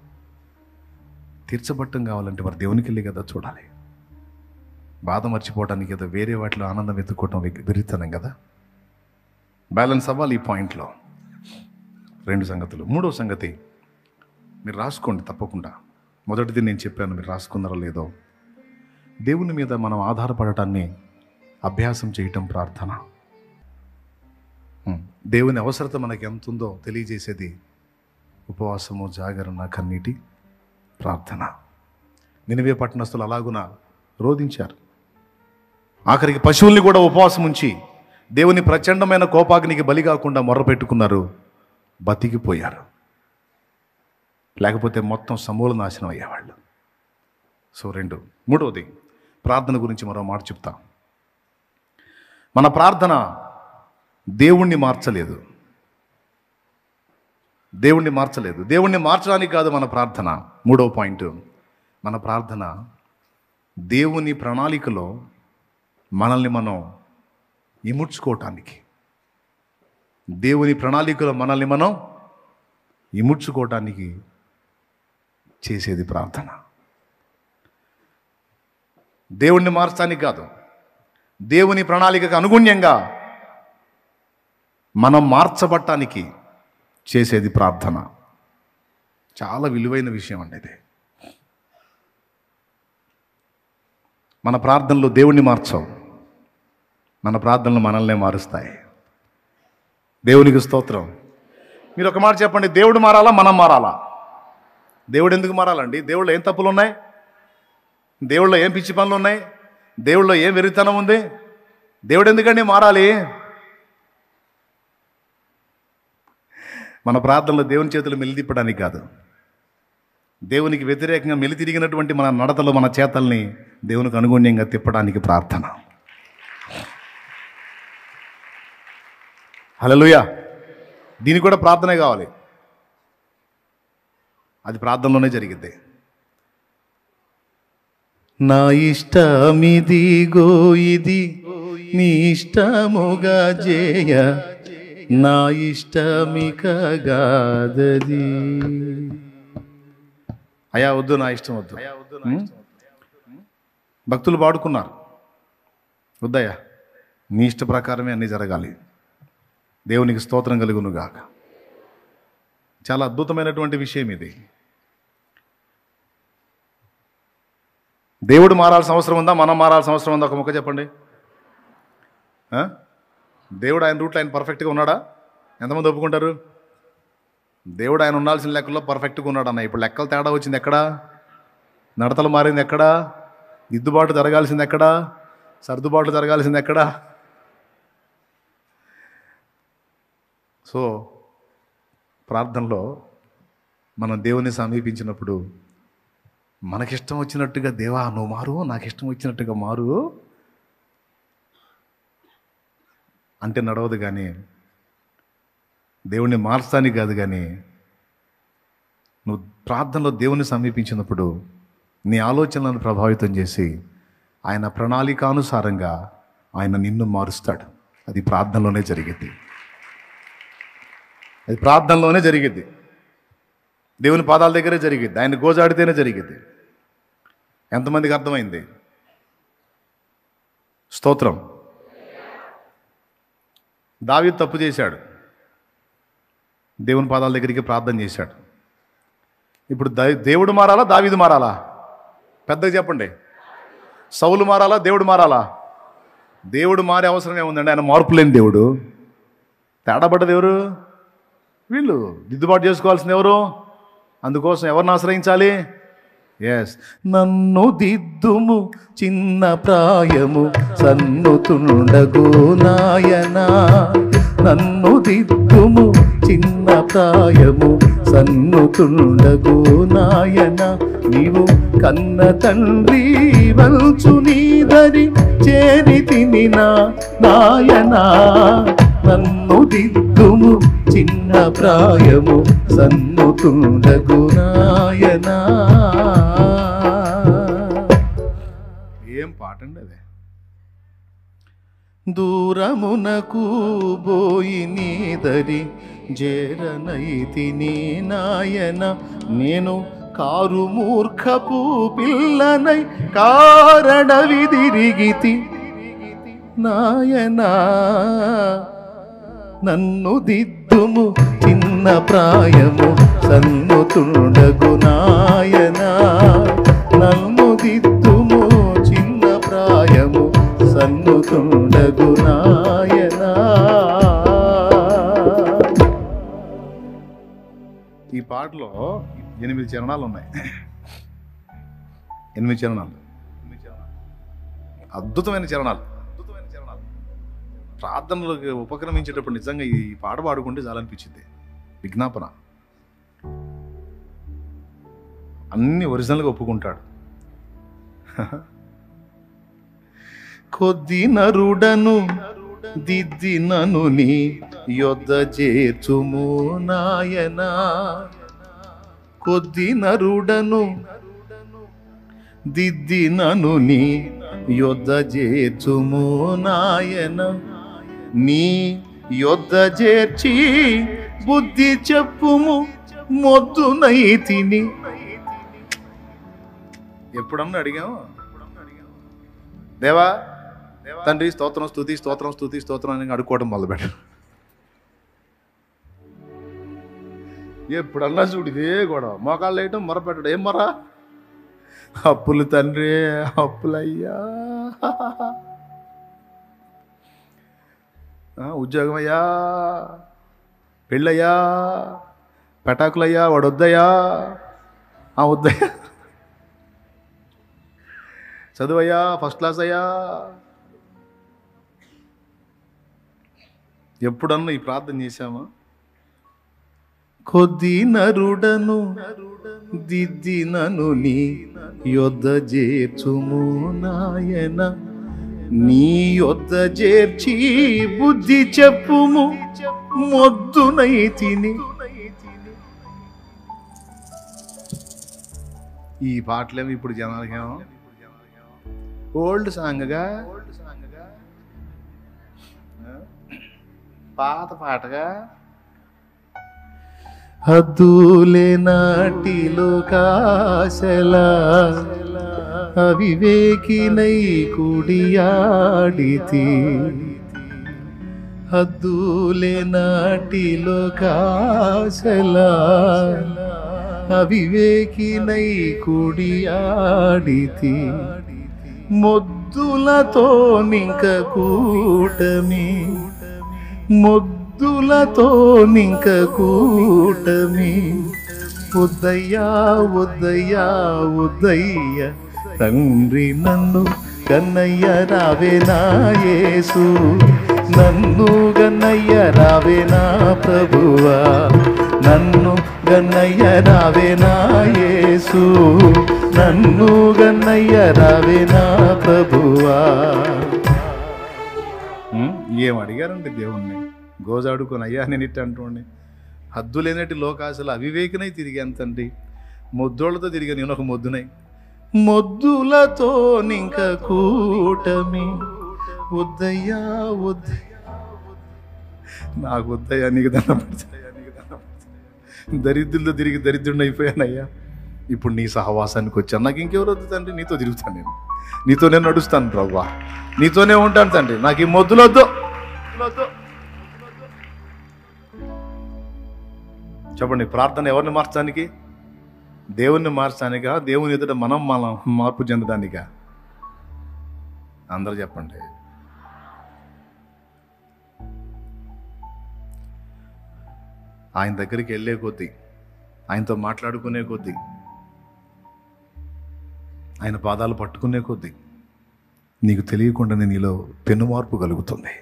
[SPEAKER 1] తీర్చబట్టం కావాలంటే మరి దేవునికి వెళ్ళి కదా చూడాలి బాధ మర్చిపోవడానికి కదా వేరే వాటిలో ఆనందం వెతుక్కోవటం విరితనం కదా బ్యాలెన్స్ అవ్వాలి ఈ పాయింట్లో 2 సంగతులు 3వ సంగతి మీరు రాసుకోండి తప్పకుండా మొదటిది నేను చెప్పాను మీరు రాసుకున్నారో లేదో దేవుని మీద మనం ఆధారపడటాన్ని అభ్యాసం చేయటం ప్రార్థన దేవుని అవసరత మనకి ఎంత ఉందో తెలియజేసేది ఉపవాసము జాగరణ కన్నీటి ప్రార్థన నినివే పట్టణస్థులు అలాగున రోధించారు ఆఖరికి పశువుల్ని కూడా ఉపవాసం ఉంచి దేవుని ప్రచండమైన కోపాగ్నికి బలి కాకుండా మొర్రపెట్టుకున్నారు బతికిపోయారు లేకపోతే మొత్తం సమూల నాశనం అయ్యేవాళ్ళు సో 2 3వది ప్రార్థన గురించి మరో మాట చెప్తా మన ప్రార్థన దేవుణ్ణి మార్చలేదు దేవుణ్ణి మార్చలేదు. దేవుణ్ణి మార్చడానికి కాదు మన ప్రార్థన. మూడవ పాయింట్, మన ప్రార్థన దేవుని ప్రణాళికలో మనల్ని మనం ఇముడ్చుకోవటానికి, దేవుని ప్రణాళికలో మనల్ని మనం ఇముడ్చుకోవటానికి చేసేది ప్రార్థన. దేవుణ్ణి మార్చడానికి కాదు, దేవుని ప్రణాళికకు అనుగుణ్యంగా మనం మార్చబట్టానికి చేసేది ప్రార్థన. చాలా విలువైన విషయం అండి ఇది. మన ప్రార్థనలు దేవుణ్ణి మార్చవు, మన ప్రార్థనలు మనల్నే మారుస్తాయి. దేవునికి స్తోత్రం. మీరు ఒక మాట చెప్పండి, దేవుడు మారాలా మనం మారాలా? దేవుడు ఎందుకు మారాలండి? దేవుళ్ళో ఏం తప్పులు ఉన్నాయి? దేవుళ్ళో ఏం పిచ్చి పనులు ఉన్నాయి? దేవుళ్ళో ఏం వెరితనం ఉంది? దేవుడు ఎందుకండి మారాలి? మన ప్రార్థనలో దేవుని చేతులు మెలితిప్పడానికి కాదు, దేవునికి వ్యతిరేకంగా మెలితిరిగినటువంటి మన నడతలు, మన చేతల్ని దేవునికి అనుగుణ్యంగా తిప్పడానికి ప్రార్థన. హల్లెలూయా. దీనికి కూడా ప్రార్థనే కావాలి. అది ప్రార్థనలోనే జరిగిద్ది. నా ఇష్టమిదిగో ఇది నీ ఇష్టముగా చేయ, నా ఇష్టమిక గాదది. అయ్యా వద్దు, నా ఇష్టం వద్దు. భక్తులు పాడుకున్నారు, వద్దయ్యా నీ ఇష్ట ప్రకారమే అన్నీ జరగాలి. దేవునికి స్తోత్రం కలుగునుగాక. చాలా అద్భుతమైనటువంటి విషయం ఇది. దేవుడు మారాల్సిన అవసరం ఉందా, మనం మారాల్సిన అవసరం ఉందా? ఒక ముక్క చెప్పండి. దేవుడు ఆయన రూట్లో ఆయన పర్ఫెక్ట్గా ఉన్నాడా? ఎంతమంది ఒప్పుకుంటారు? దేవుడు ఆయన ఉండాల్సిన లెక్కల్లో పర్ఫెక్ట్గా ఉన్నాడు అన్న. ఇప్పుడు లెక్కలు తేడా వచ్చింది ఎక్కడా? నడతలు మారింది ఎక్కడా? దిద్దుబాటు జరగాల్సింది ఎక్కడా? సర్దుబాటు జరగాల్సింది ఎక్కడా? సో ప్రార్థనలో మనం దేవుని సమీపించినప్పుడు మనకిష్టం వచ్చినట్టుగా, దేవా నువ్వు మారు, నాకు ఇష్టం వచ్చినట్టుగా మారు అంటే నడవదు. కానీ దేవుణ్ణి మార్చడానికి కాదు, కానీ నువ్వు ప్రార్థనలో దేవుని సమీపించినప్పుడు నీ ఆలోచనలను ప్రభావితం చేసి ఆయన ప్రణాళికానుసారంగా ఆయన నిన్ను మారుస్తాడు. అది ప్రార్థనలోనే జరిగింది. అది ప్రార్థనలోనే జరిగిద్ది. దేవుని పాదాల దగ్గరే జరిగిద్ది. ఆయన గోజాడితేనే జరిగిద్ది. ఎంతమందికి అర్థమైంది? స్తోత్రం. దావీదు తప్పు చేశాడు, దేవుని పాదాల దగ్గరికి ప్రార్థన చేశాడు. ఇప్పుడు దేవుడు మారాలా, దావీదు మారాలా? పెద్దగా చెప్పండి. సౌలు మారాలా, దేవుడు మారాలా? దేవుడు మారే అవసరం ఏముందండి? ఆయన మార్పు లేని దేవుడు. తేడా పడ్డది ఎవరు? వీళ్ళు. దిద్దుబాటు చేసుకోవాల్సింది ఎవరు? అందుకోసం ఎవరిని ఆశ్రయించాలి? ఎస్, నన్ను దిద్దుము చిన్న ప్రాయము సన్నుతుండగు నాయనా, నన్ను దిద్దుము చిన్న ప్రాయము సన్నుతుండగు నాయనా, నీవు కన్న తండ్రి వల్చు నీదరి చేరి తినినా నాయనా, నన్ను దిద్దుము చిన్న ప్రాయము సన్నుతుండగు నాయనా. ఏం పాట అండి అదే. దూరమునకు బోయి నీదరి జేరనైతిని నాయన, నేను కారు మూర్ఖపు పిల్లనై కారణవిదిరిగితి నాయనా, నన్ను దిద్దుము చిన్న ప్రాయము సన్నుతుండగు నాయనా, నన్ను దిద్దుము చిన్న ప్రాయము సన్నుతుండగు నాయనా. ఈ పాటలో 8 చరణాలు ఉన్నాయి. 8 చరణాలు, అద్భుతమైన చరణాలు. ప్రార్థనలకు ఉపక్రమించేటప్పుడు నిజంగా ఈ పాట పాడుకుంటే చాలనిపించింది. విజ్ఞాపన అన్ని ఒరిజినల్గా ఒప్పుకుంటాడు. కొద్ది నరుడను దిద్ది నను నీ యొద్ద చేర్చుము నాయన. కొద్ది నరుడను దిద్ది నను నీ యొద్ద చేర్చుము నాయన. నీ యొద్ద చేర్చి బుద్ధి చెప్పుము మొద్దునైతిని. ఎప్పుడన్నా అడిగాము దేవా తండ్రి స్తోత్రం స్తుతి స్తోత్రం స్తుతి స్తోత్రం అని అడుక్కోవడం మొదలుపెట్టారు. ఎప్పుడన్నా చూడు ఇదే గొడవ, మోకాళ్ళు వేయటం మొరపెట్టడం. ఏం మొర? అప్పులు తండ్రి, అప్పులయ్యా, ఉద్యోగం అయ్యా, పెళ్ళయ్యా, పెటాకులయ్యా, వాడు వద్దయ్యా, వద్దయ్యా, చదువయ్యా, ఫస్ట్ క్లాస్ అయ్యా. ఎప్పుడన్నా ఈ ప్రార్థన చేశామా? కొద్ది నరుడను దిద్ది నను నీ యొద్ద చేర్చుము నాయన. నీ యొద్ద చేర్చి బుద్ధి చెప్పుము మొద్దునైతిని. ఈ పాటలేమో ఇప్పుడు జనాలకేమో ఓల్డ్ సాంగ్గా, పాత పాటగా. హద్దులే నాటిలో కాశలా అవివేకినై కుడియాడితి. హద్దులే నాటిలో కాశలా అవివేకినై కుడియాడితి. మొద్దులతో నింక కూటమి, మొద్దులతో నింక కూటమి. ఉద్దయ్యా ఉద్దయ్యా ఉద్దయ్య తండ్రి నన్ను కన్నయ్య రావే నా యేసు. నన్ను గన్నయ్య రావే నా ప్రభువా. నన్ను గన్నయ్య రావే నా యేసు. నన్ను గన్నయ్య రావే నా ప్రభువా. ఏం అడిగారండి దేవుణ్ణి? గోజాడుకొని అయ్యా నేను ఇట్ట అంటుండే. హద్దులేనటి లోకాశలు అవివేకనై తిరిగాను తండ్రి, మొద్దోళ్లతో తిరిగా నేను ఒక మొద్దునై. మొద్దులతో నింక కూటమి. వద్దయ్యా వద్దయ్యా, నాకు వద్దయ్యా, నీకు దండం పెడతాయా, నీకు దండం పెడతాయా. దరిద్రులతో తిరిగి దరిద్రుడిని అయిపోయానయ్యా. ఇప్పుడు నీ సహవాసానికి వచ్చాను. నాకు ఇంకెవరు వద్దు తండ్రి, నీతో తిరుగుతాను నేను, నీతో నేను నడుస్తాను ప్రభువా, నీతోనే ఉంటాను తండ్రి. నాకు ఈ మొద్దులొద్దు. చెప్పండి, ప్రార్థన ఎవరిని మార్చడానికి? దేవుణ్ణి మార్చడానికా? దేవుని ఎదుట మనం మార్పు చెందడానికా? అందరూ చెప్పండి. ఆయన దగ్గరికి వెళ్ళే కొద్దీ, ఆయనతో మాట్లాడుకునే కొద్దీ, ఆయన పాదాలు పట్టుకునే కొద్దీ నీకు తెలియకుండానే నీలో పెను మార్పు కలుగుతుంది.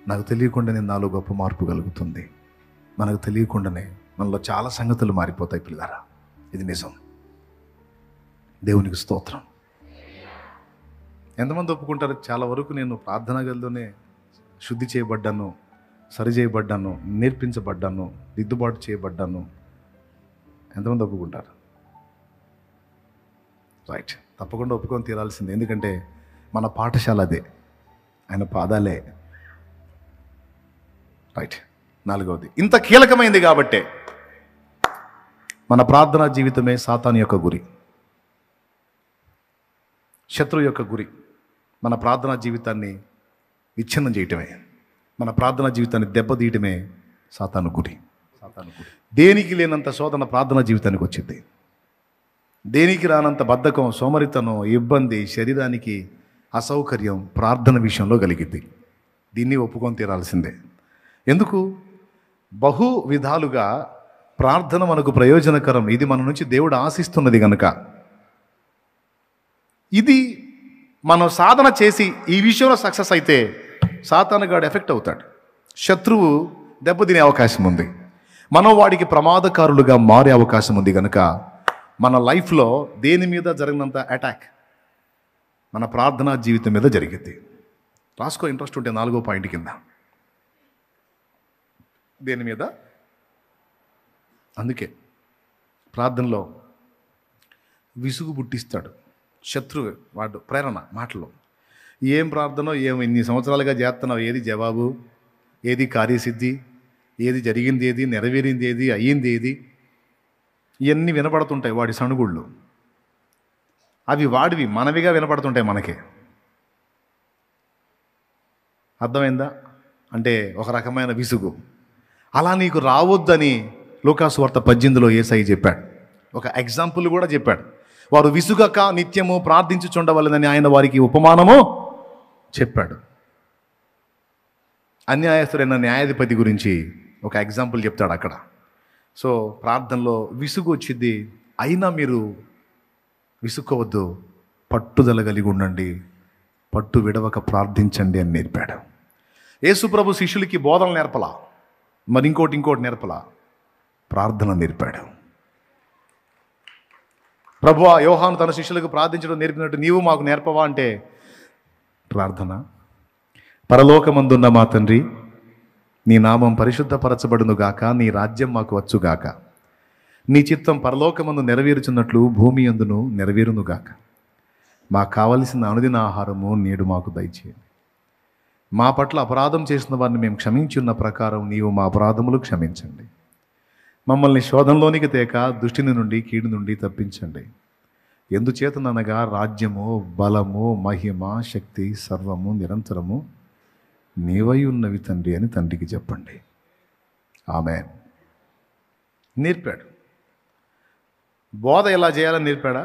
[SPEAKER 1] నాకు తెలియకుండానే నాలో గొప్ప మార్పు కలుగుతుంది. మనకు తెలియకుండానే మనలో చాలా సంగతులు మారిపోతాయి పిల్లరా. ఇది నిజం. దేవునికి స్తోత్రం. ఎంతమంది ఒప్పుకుంటారు? చాలా వరకు నేను ప్రార్థనా గదిలోనే శుద్ధి చేయబడ్డాను, సరి చేయబడ్డాను, నేర్పించబడ్డాను, దిద్దుబాటు చేయబడ్డాను. ఎంతమంది ఒప్పుకుంటారు? రైట్, తప్పకుండా ఒప్పుకొని తీరాల్సిందే. ఎందుకంటే మన పాఠశాల అదే, ఆయన పాదాలే. రైట్, నాలుగవది ఇంత కీలకమైంది కాబట్టే మన ప్రార్థనా జీవితమే సాతాను యొక్క గురి, శత్రువు యొక్క గురి. మన ప్రార్థనా జీవితాన్ని విచ్ఛిన్నం చేయటమే, మన ప్రార్థనా జీవితాన్ని దెబ్బతీయటమే సాతాను గురి. దేనికి లేనంత శోధన ప్రార్థనా జీవితానికి వచ్చింది. దేనికి రానంత బద్ధకం, సోమరితనం, ఇబ్బంది, శరీరానికి అసౌకర్యం ప్రార్థన విషయంలో కలిగింది. దీన్ని ఒప్పుకొని తీరాల్సిందే. ఎందుకు? బహు విధాలుగా ప్రార్థన మనకు ప్రయోజనకరం. ఇది మన నుంచి దేవుడు ఆశిస్తున్నది కనుక. ఇది మనం సాధన చేసి ఈ విషయంలో సక్సెస్ అయితే సాతానుగాడు ఎఫెక్ట్ అవుతాడు, శత్రువు దెబ్బతినే అవకాశం ఉంది, మనం వాడికి ప్రమాదకారులుగా మారే అవకాశం ఉంది. కనుక మన లైఫ్లో దేని మీద జరిగినంత అటాక్ మన ప్రార్థనా జీవితం మీద జరిగింది. రాసుకో, ఇంట్రెస్ట్ ఉంటే 4వ పాయింట్ కింద. దేని మీద? అందుకే ప్రార్థనలో విసుగు పుట్టిస్తాడు శత్రువు, వాడు ప్రేరణ మాటలు. ఏం ప్రార్థనో ఏం ఇన్ని సంవత్సరాలుగా చేస్తున్నావు, ఏది జవాబు, ఏది కార్యసిద్ధి, ఏది జరిగింది, ఏది నెరవేరింది, ఏది అయ్యింది, ఏది, ఇవన్నీ వినపడుతుంటాయి వాడి సణుగుళ్ళు. అవి వాడివి, మనవిగా వినపడుతుంటాయి మనకే. అర్థమైందా? అంటే ఒక రకమైన విసుగు. అలా నీకు రావద్దని లూకాసు వార్త 18లో యేసయ్య చెప్పాడు. ఒక ఎగ్జాంపుల్ కూడా చెప్పాడు. వారు విసుగక నిత్యము ప్రార్థించుచుండవలెనని ఆయన వారికి ఉపమానము చెప్పాడు. అన్యాయస్తుడైన న్యాయాధిపతి గురించి ఒక ఎగ్జాంపుల్ చెప్తాడు అక్కడ. సో ప్రార్థనలో విసుగు వచ్చింది, అయినా మీరు విసుక్కోవద్దు, పట్టుదల కలిగి ఉండండి, పట్టు విడవక ప్రార్థించండి అని నేర్పాడు. యేసుప్రభు శిష్యులకి బోధనలు నేర్పలా, మరి ఇంకోటి నేర్పలా, ప్రార్థన నేర్పాడు. ప్రభువా, యోహాను తన శిష్యులకు ప్రార్థించడం నేర్పినట్టు నీవు మాకు నేర్పవా అంటే ప్రార్థన. పరలోకమందున్న మా తండ్రి, నీ నామం పరిశుద్ధపరచబడునుగాక, నీ రాజ్యం మాకు వచ్చుగాక, నీ చిత్తం పరలోకమందు నెరవేరుచున్నట్లు భూమి యందును నెరవేరునుగాక. మాకు కావలసిన అనుదిన ఆహారము నేడు మాకు దయచేయండి. మా పట్ల అపరాధం చేసిన వారిని మేము క్షమించున్న ప్రకారం నీవు మా అపరాధములు క్షమించండి. మమ్మల్ని శోధనలోనికి తేక దుష్టిని నుండి, కీడు నుండి తప్పించండి. ఎందుచేతననగా రాజ్యము, బలము, మహిమ, శక్తి సర్వము నిరంతరము నీవై ఉన్నవి తండ్రి అని తండ్రికి చెప్పండి. ఆమేన్. నేర్పాడు. బోధ ఎలా చేయాలని నేర్పాడా?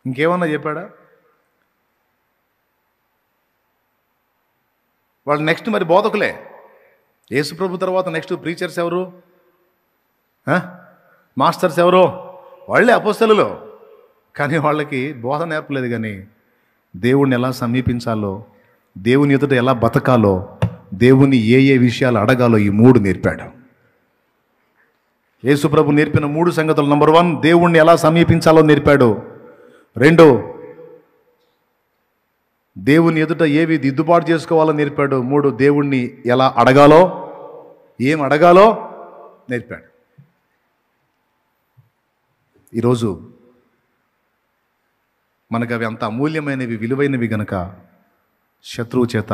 [SPEAKER 1] ఇంకేమన్నా చెప్పాడా? వాళ్ళు నెక్స్ట్ మరి బోధకులే. యేసుప్రభు తర్వాత నెక్స్ట్ ప్రీచర్స్ ఎవరు? మాస్టర్స్ ఎవరు? వాళ్ళే అపోస్తలులు. కానీ వాళ్ళకి బోధ నేర్పలేదు, కానీ దేవుణ్ణి ఎలా సమీపించాలో, దేవుని ఎదుట ఎలా బతకాలో, దేవుని ఏ విషయాలు అడగాలో ఈ 3 నేర్పాడు. యేసుప్రభు నేర్పిన 3 సంగతులు: నంబర్ 1, దేవుణ్ణి ఎలా సమీపించాలో నేర్పాడు. 2, దేవుని ఎదుట ఏవి దిద్దుబాటు చేసుకోవాలో నేర్పాడు. 3, దేవుణ్ణి ఎలా అడగాలో, ఏం అడగాలో నేర్పాడు. ఈరోజు మనకు అవి అంత అమూల్యమైనవి, విలువైనవి గనక శత్రువు చేత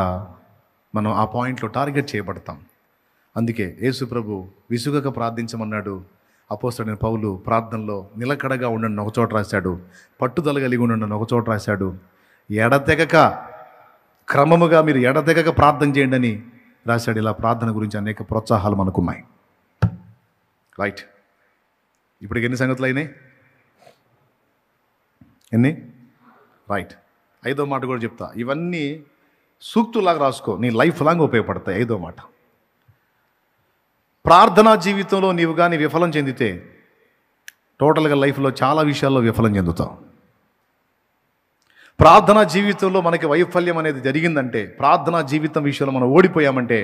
[SPEAKER 1] మనం ఆ పాయింట్లో టార్గెట్ చేయబడతాం. అందుకే యేసుప్రభు విసుగక ప్రార్థించమన్నాడు. అపోస్తలుడైన పౌలు ప్రార్థనలో నిలకడగా ఉండండి ఒక చోట రాశాడు, పట్టుదల కలిగి ఉండండి ఒక చోట రాశాడు, ఎడతెగక క్రమముగా మీరు ఎడతెగక ప్రార్థన చేయండి అని రాశాడు. ఇలా ప్రార్థన గురించి అనేక ప్రోత్సాహాలు మనకున్నాయి. రైట్. ఇప్పటికి ఎన్ని సంగతులు అయినాయి? ఎన్ని? రైట్. 5వ మాట కూడా చెప్తా. ఇవన్నీ సూక్తులాగా రాసుకో, నీ లైఫ్ లాంగ్ ఉపయోగపడతాయి. 5వ మాట, ప్రార్థనా జీవితంలో నీవు కానీ విఫలం చెందితే టోటల్గా లైఫ్లో చాలా విషయాల్లో విఫలం చెందుతావు. ప్రార్థనా జీవితంలో మనకి వైఫల్యం అనేది జరిగిందంటే, ప్రార్థనా జీవితం విషయంలో మనం ఓడిపోయామంటే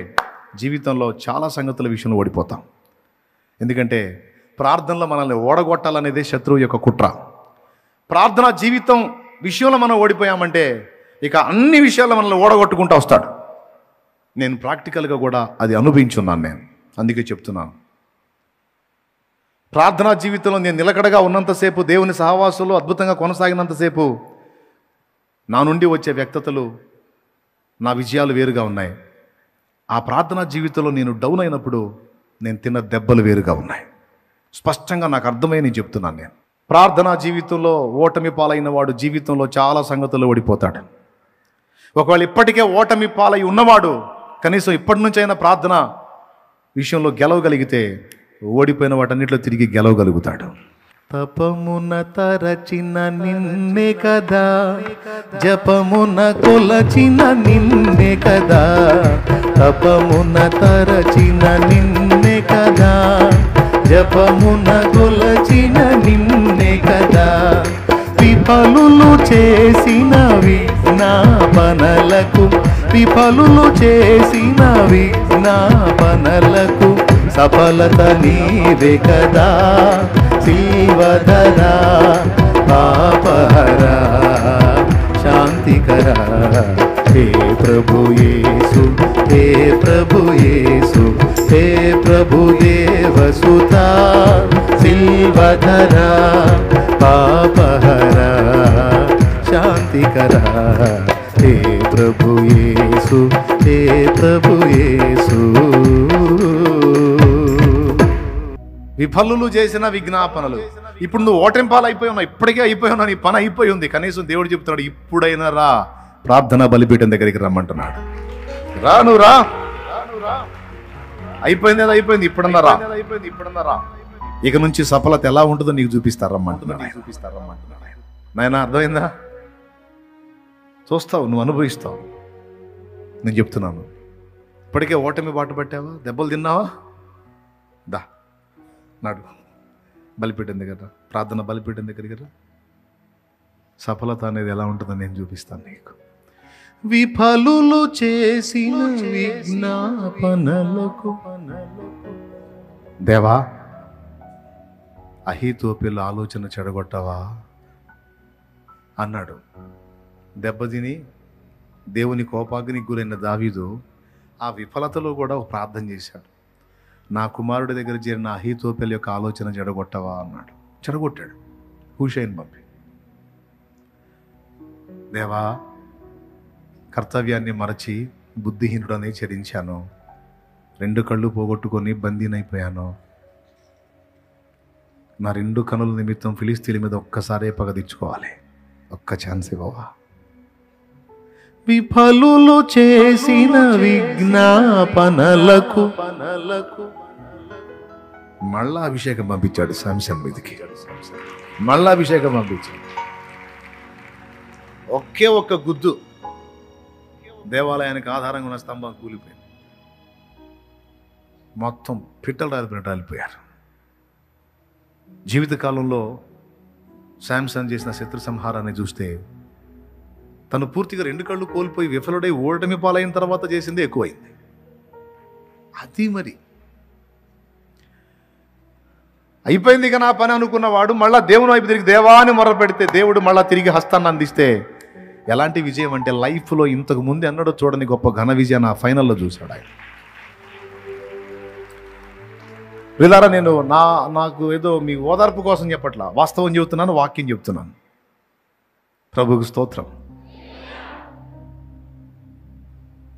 [SPEAKER 1] జీవితంలో చాలా సంగతుల విషయంలో ఓడిపోతాం. ఎందుకంటే ప్రార్థనలో మనల్ని ఓడగొట్టాలనేదే శత్రువు యొక్క కుట్ర. ప్రార్థనా జీవితం విషయంలో మనం ఓడిపోయామంటే ఇక అన్ని విషయాల్లో మనల్ని ఓడగొట్టుకుంటూ వస్తాడు. నేను ప్రాక్టికల్గా కూడా అది అనుభవించున్నాను. నేను అందుకే చెప్తున్నాను, ప్రార్థనా జీవితంలో నేను నిలకడగా ఉన్నంతసేపు, దేవుని సహవాసంలో అద్భుతంగా కొనసాగినంతసేపు నా నుండి వచ్చే వ్యక్తతలు, నా విజయాలు వేరుగా ఉన్నాయి. ఆ ప్రార్థనా జీవితంలో నేను డౌన్ అయినప్పుడు నేను తిన్న దెబ్బలు వేరుగా ఉన్నాయి. స్పష్టంగా నాకు అర్థమై నేను చెప్తున్నాను. నేను ప్రార్థనా జీవితంలో ఓటమి పాలైన వాడు జీవితంలో చాలా సంగతులు ఓడిపోతాడు. ఒకవేళ ఇప్పటికే ఓటమి పాలై ఉన్నవాడు కనీసం ఇప్పటి నుంచైనా ప్రార్థన విషయంలో గెలవగలిగితే ఓడిపోయిన వాటన్నిటిలో తిరిగి గెలవగలుగుతాడు.
[SPEAKER 3] తపమున తరచిన నిన్నే కదా, జపమున కొలచిన నిన్నే కదా, తపమున తరచిన నిన్నే కదా, జపమున కొలచిన నిన్నే కదా, విఫలులు చేసిన విజ్ఞాపనలకు, విఫలులు చేసిన విజ్ఞాపనలకు సఫలత నీవే కదా, శివధరా పాపహరా శాంతికరా హే ప్రభు యేసు, హే ప్రభు యేసు, హే ప్రభు దేవసుతా, సిల్వధరా, పాపహరా, శాంతికరా, హే ప్రభు యేసు, హే ప్రభు యేసు.
[SPEAKER 1] విఫలులు చేసిన విజ్ఞాపనలు. ఇప్పుడు నువ్వు ఓటెంపాలు అయిపోయి ఉన్నావు, ఇప్పటికే అయిపోయి ఉన్నావు, నీ పని అయిపోయి ఉంది. కనీసం దేవుడు చెప్తున్నాడు, ఇప్పుడైనా రా, ప్రార్థనా బలిపీఠం దగ్గరికి రమ్మంటున్నాడు. రా, నువ్వు రా, అయిపోయింది అది అయిపోయింది, ఇప్పుడన్నా రా. ఇక నుంచి సఫలత ఎలా ఉంటుందో నీకు చూపిస్తారమ్మంటున్నాడు. నాయనా, అర్థమైందా? చూస్తావు, నువ్వు అనుభవిస్తావు. నేను చెప్తున్నాను, ఇప్పటికే ఓటమి బాట పట్టావా, దెబ్బలు తిన్నావా? దా నాడు బలిపీఠం దగ్గర, ప్రార్థన బలిపీఠం దగ్గరికి రా. సఫలత అనేది ఎలా ఉంటుందో నేను చూపిస్తాను నీకు.
[SPEAKER 3] విఫలులు చేసిన విజ్ఞాపనలకు
[SPEAKER 1] దేవా, అహీతోపెలు ఆలోచన చెడగొట్టవా అన్నాడు. దెబ్బతిని దేవుని కోపాగ్నికి గురైన దావీదు ఆ విఫలతలో కూడా ఒక ప్రార్థన చేశాడు. నా కుమారుడి దగ్గర చేరిన అహీతోపెలు యొక్క ఆలోచన చెడగొట్టవా అన్నాడు. చెడగొట్టాడు హూషైని పంపి. దేవా, కర్తవ్యాన్ని మరచి బుద్ధిహీనుడనే చరించాను, 2 కళ్ళు పోగొట్టుకొని బందీనైపోయాను. నా 2 కనుల నిమిత్తం ఫిలిస్తీన్ల మీద ఒక్కసారే పగ తెచ్చుకోవాలి, ఒక్క ఛాన్స్ ఇవ్వవా?
[SPEAKER 3] విఫలులు చేసిన విజ్ఞాపనలకు
[SPEAKER 1] మళ్ళా అభిషేకం పంపించాడు శాంసన్ మీదకి. మళ్ళా అభిషేకం పంపించాడు. ఒకే ఒక్క గుద్దు దేవాలయానికి ఆధారంగా ఉన్న స్తంభం కూలిపోయింది. మొత్తం పిట్టలు రాలిపోయారు. జీవితకాలంలో శాంసన్ చేసిన శత్రు సంహారాన్ని చూస్తే తను పూర్తిగా 2 కళ్ళు కోల్పోయి విఫలుడై ఓటమి పాలైన తర్వాత చేసిందే ఎక్కువైంది. అది మరి అయిపోయింది ఇక నా పని అనుకున్నవాడు మళ్ళా దేవుని వైపు తిరిగి దేవాన్ని మొర పెడితే దేవుడు మళ్ళా తిరిగి హస్తాన్ని అందిస్తే ఎలాంటి విజయం అంటే లైఫ్లో ఇంతకు ముందు ఎన్నడూ చూడని గొప్ప ఘన విజయాన్ని ఆ ఫైనల్లో చూశాడు ఆయన. వీళ్ళారా, నేను నాకు ఏదో మీ ఓదార్పు కోసం చెప్పట్లా, వాస్తవం చెబుతున్నాను, వాక్యం చెబుతున్నాను. ప్రభువుకు స్తోత్రం.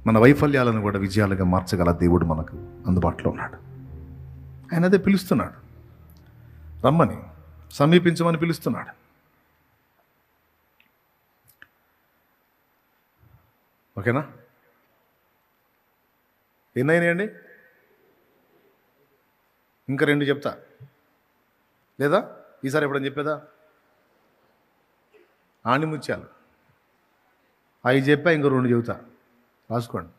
[SPEAKER 1] మన వైఫల్యాలను కూడా విజయాలుగా మార్చగల దేవుడు మనకు అందుబాటులో ఉన్నాడు. ఆయన అదే పిలుస్తున్నాడు, రమ్మని, సమీపించమని పిలుస్తున్నాడు. ఓకేనా? ఎన్నైనాయండి? ఇంకా 2 చెప్తా, లేదా ఈసారి ఎప్పుడని చెప్పేదా? ఆణిముత్యాలు 5 చెప్పా, ఇంకో 2 చెబుతా. రాసుకోండి,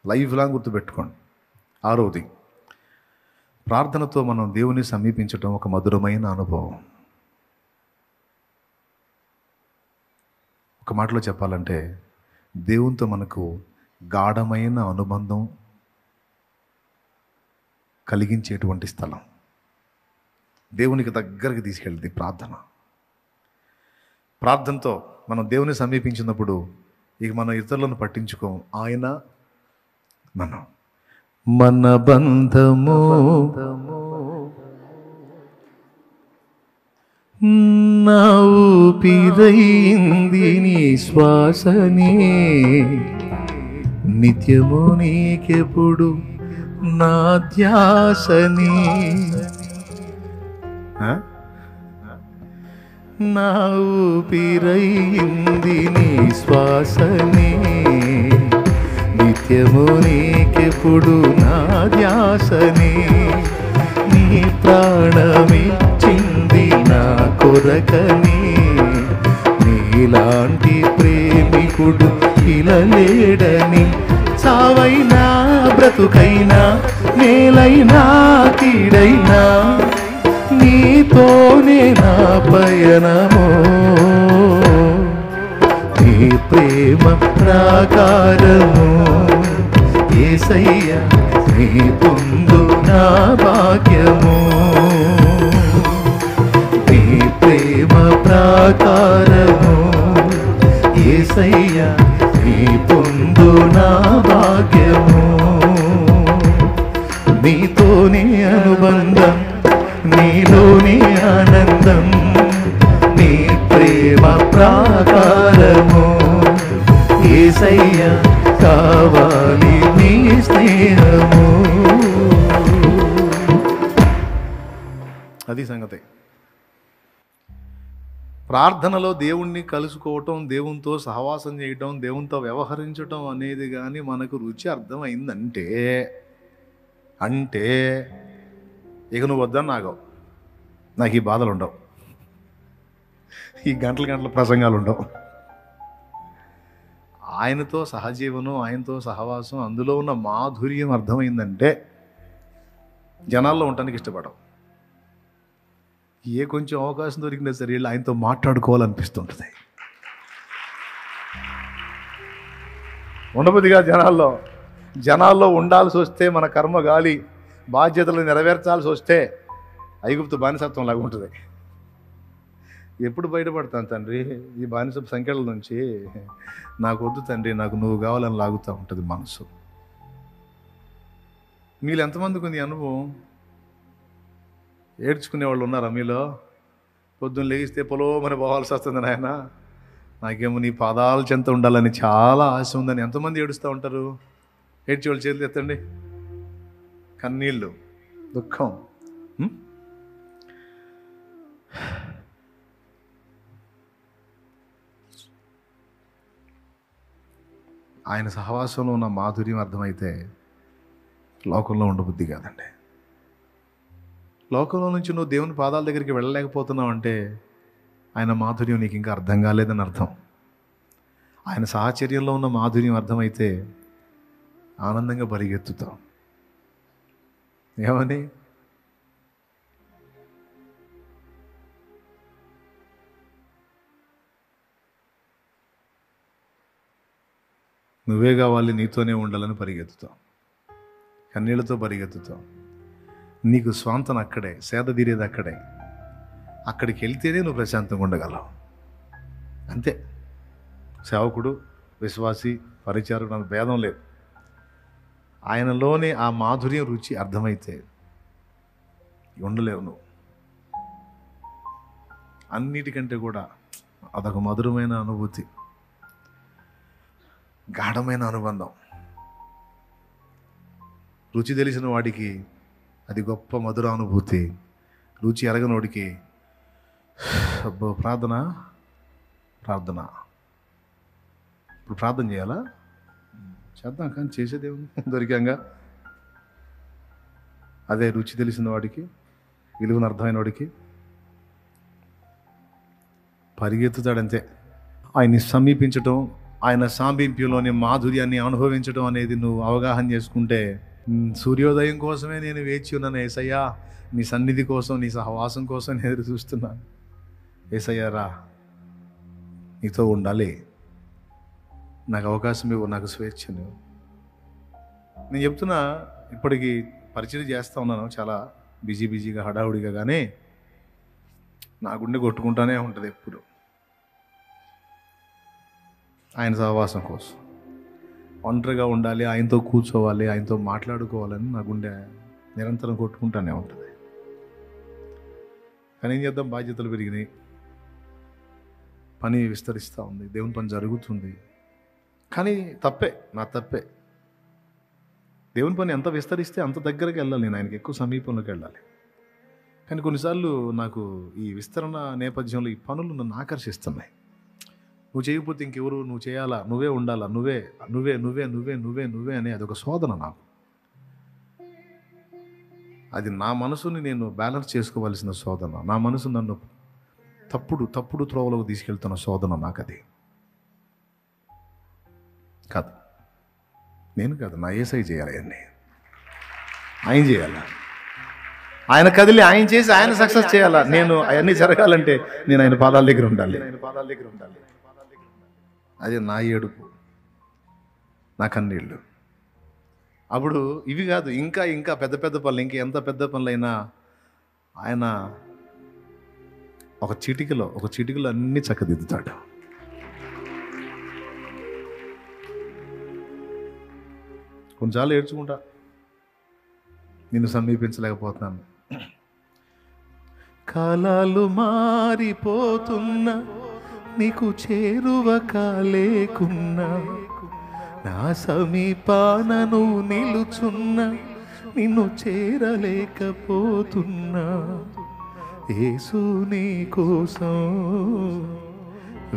[SPEAKER 1] లైఫ్ లాంగ్ గుర్తుపెట్టుకోండి. 6వది, ప్రార్థనతో మనం దేవుని సమీపించటం ఒక మధురమైన అనుభవం. ఒక మాటలో చెప్పాలంటే దేవునితో మనకు గాఢమైన అనుబంధం కలిగించేటువంటి స్థలం, దేవునికి దగ్గరికి తీసుకెళ్ళింది ప్రార్థన. ప్రార్థనతో మనం దేవుని సమీపించినప్పుడు ఇక మనం ఇతరులను పట్టించుకోం, ఆయన
[SPEAKER 3] మన బంధము నా ఊపిరైంది నీ శ్వాసనే, నిత్యము నీకెప్పుడు నా ధ్యాసనే, నా ఊపిరైంది నీ శ్వాసనే, నిత్యము నీకెప్పుడు నా ధ్యాసనే, నీ ప్రాణమిచ్చింది నా కొరకనే, నీలాంటి ప్రేమికుడు ఇలా లేడని, చావైనా బ్రతుకైనా మేలైనా కీడైనా నీతోనే నా పయనమో, నీ ప్రేమ ప్రాకారము యేసయ్యా, నీ పొందు నా భాగ్యము, నీ ప్రేమ ప్రాకారము యేసయ్యా, నీ నీతోనే అనుబంధం, నీలోనే ఆనందం, నీ ప్రేమ ప్రాకారము. యేసయ్యా కావాలి నీ స్నేహము.
[SPEAKER 1] అది సంగతి. ప్రార్థనలో దేవుణ్ణి కలుసుకోవటం, దేవునితో సహవాసం చేయటం, దేవునితో వ్యవహరించటం అనేది కానీ మనకు రుచి అర్థమైందంటే ఇక నువ్వు వద్దని నాగవు, నాకు ఈ బాధలు ఉండవు, ఈ గంటల ప్రసంగాలు ఉండవు. ఆయనతో సహజీవనం, ఆయనతో సహవాసం, అందులో ఉన్న మాధుర్యం అర్థమైందంటే జనాల్లో ఉండటానికి ఇష్టపడవు. ఏ కొంచెం అవకాశం దొరికినా సరే వీళ్ళు ఆయనతో మాట్లాడుకోవాలనిపిస్తుంటుంది. ఉండబుద్దిగా జనాల్లో ఉండాల్సి వస్తే, మన కర్మ గాలి బాధ్యతలు నెరవేర్చాల్సి వస్తే ఐగుప్తు బానిసత్వం లాగా ఉంటుంది. ఎప్పుడు బయటపడతాను తండ్రి ఈ బానిస సంఖ్యల నుంచి? నాకు వద్దు తండ్రి, నాకు నువ్వు కావాలని లాగుతూ ఉంటుంది మనసు. మీలో ఎంతమందికి ఉంది అనుభవం? ఏడ్చుకునే వాళ్ళు ఉన్నారా మీలో? పొద్దున్న లేగిస్తే పొలోమని పోవాల్సి వస్తుంది, నాయన నాకేమో నీ పాదాల చెంత ఉండాలని చాలా ఆశ ఉందని ఎంతమంది ఏడుస్తూ ఉంటారు? ఏడ్చి వాళ్ళు చేతులు ఎత్తండి. కన్నీళ్ళు, దుఃఖం. ఆయన సహవాసంలో ఉన్న మాధుర్యం అర్థమైతే లోకంలో ఉండబుద్ధి కాదండి. లోకంలో నుంచి నువ్వు దేవుని పాదాల దగ్గరికి వెళ్ళలేకపోతున్నావు అంటే ఆయన మాధుర్యం నీకు ఇంకా అర్థం కాలేదని అర్థం. ఆయన సాహచర్యంలో ఉన్న మాధుర్యం అర్థమైతే ఆనందంగా పరిగెత్తుతావు. ఏమని? నువ్వే కావాలి, నీతోనే ఉండాలని పరిగెత్తుతావు, కన్నీళ్లతో పరిగెత్తుతావు. నీకు స్వాంతన అక్కడే, సేద తీరేది అక్కడే. అక్కడికి వెళ్తేనే నువ్వు ప్రశాంతంగా ఉండగలవు. అంతే. సేవకుడు, విశ్వాసి, పరిచారకుడు నాకు భేదం లేదు. ఆయనలోనే ఆ మాధుర్యం రుచి అర్థమైతే ఉండలేవు నువ్వు. అన్నిటికంటే కూడా అదొక మధురమైన అనుభూతి, గాఢమైన అనుబంధం. రుచి తెలిసిన వాడికి అది గొప్ప మధుర అనుభూతి. రుచి ఎరగనోడికి అబ్బో ప్రార్థన. ఇప్పుడు ప్రార్థన చేయాలా? చేద్దాం, కానీ చేసేదేముంది, దొరికాంగా. అదే రుచి తెలిసిన వాడికి, విలువను అర్థమైన వాడికి పరిగెత్తుతాడంతే. ఆయన్ని సమీపించటం, ఆయన సామీప్యంలోని మాధుర్యాన్ని అనుభవించడం అనేది నువ్వు అవగాహన చేసుకుంటే, సూర్యోదయం కోసమే నేను వేచి ఉన్నాను యేసయ్యా, నీ సన్నిధి కోసం, నీ సహవాసం కోసం నేను ఎదురు చూస్తున్నాను. యేసయ్యా రా, నీతో ఉండాలి, నాకు అవకాశం ఇవ్వు, నాకు స్వేచ్ఛను. నేను చెప్తున్నా, ఇప్పటికి పరిచయం చేస్తూ ఉన్నాను చాలా బిజీగా హడావుడిగా, కానీ నా గుండె కొట్టుకుంటానే ఉంటుంది ఎప్పుడు ఆయన సహవాసం కోసం. ఒంటరిగా ఉండాలి, ఆయనతో కూర్చోవాలి, ఆయనతో మాట్లాడుకోవాలని నా గుండె నిరంతరం కొట్టుకుంటానే ఉంటుంది. కానీ ఏం చేద్దాం, బాధ్యతలు పెరిగినాయి, పని విస్తరిస్తూ ఉంది, దేవుని పని జరుగుతుంది. కానీ నా తప్పే. దేవుని పని ఎంత విస్తరిస్తే అంత దగ్గరికి వెళ్ళాలి, నేను ఆయనకి ఎక్కువ సమీపంలోకి వెళ్ళాలి. కానీ కొన్నిసార్లు నాకు ఈ విస్తరణ నేపథ్యంలో ఈ పనులు నన్ను ఆకర్షిస్తున్నాయి. నువ్వు చేయకపోతే ఇంకెవరు, నువ్వు చేయాలా, నువ్వే ఉండాలా, నువ్వే నువ్వే నువ్వే నువ్వే నువ్వే నువ్వే అనే అదొక శోధన నాకు. అది నా మనసుని నేను బ్యాలెన్స్ చేసుకోవాల్సిన శోధన. నా మనసు నన్ను తప్పుడు త్రోవలోకి తీసుకెళ్తున్న శోధన నాకు. అది కాదు, నేను కాదు, నా యేసై చేయాలి, అన్నీ ఆయన చేయాలా, ఆయన కదిలి ఆయన చేసి ఆయన సక్సెస్ చేయాలా. నేను అవన్నీ జరగాలంటే నేను ఆయన పాదాల దగ్గర ఉండాలి. అది నా ఏడుపు, నా కన్నీళ్ళు. అప్పుడు ఇవి కాదు, ఇంకా పెద్ద పనులు, ఇంకా ఎంత పెద్ద పనులైనా ఆయన ఒక చిటికలో అన్నీ చక్కదిద్దుతాడు. కొన్నిసార్లు ఏడ్చుకుంటా, నిన్ను సమీపించలేకపోతున్నాను.
[SPEAKER 3] కాలాలు మారిపోతున్నా నీకు చేరువ కాలేకున్నా, నా సమీపానను నిలుచున్నా నిన్ను చేరలేకపోతున్నా. యేసు నీ కోసం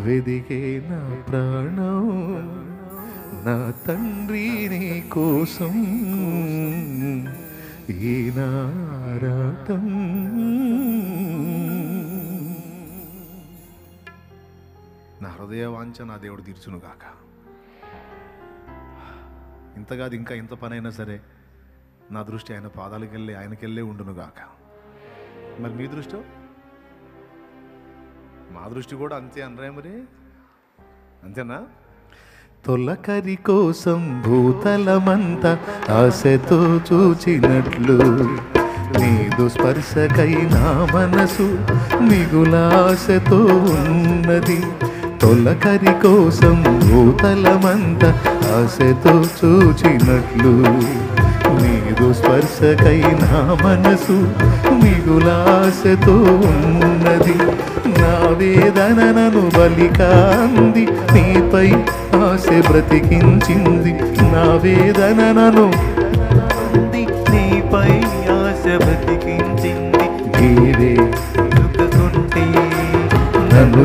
[SPEAKER 3] వెదికే నా ప్రాణం, నా తండ్రి నీ కోసం ఈ నారాటం.
[SPEAKER 1] నా హృదయ వాంఛ నా దేవుడు తీర్చును గాక. ఇంతగాది ఇంకా ఇంత పనైనా సరే నా దృష్టి ఆయన పాదాలకెళ్ళి ఆయనకెళ్ళే ఉండును గాక. మరి మీ దృష్టి, మా దృష్టి కూడా అంతే అనరా మరి? అంతేనా?
[SPEAKER 3] తొలకరి కోసం భూతలమంతా ఆశతో చూచినట్లు, నీదు స్పర్శకై నా మనసు మిగులాశతో ఉన్నది. తొలకరి కోసం భూతలమంతా ఆశతో చూచినట్లు, నీదు స్పర్శకై నా మనసు మిగులాశతో ఉన్నది. నా వేదనను బలికాంది, నీపై ఆశ బ్రతికించింది. నా వేదనను నీపై ఆశ బ్రతికించింది. గీరే దుఃఖుంటే నన్ను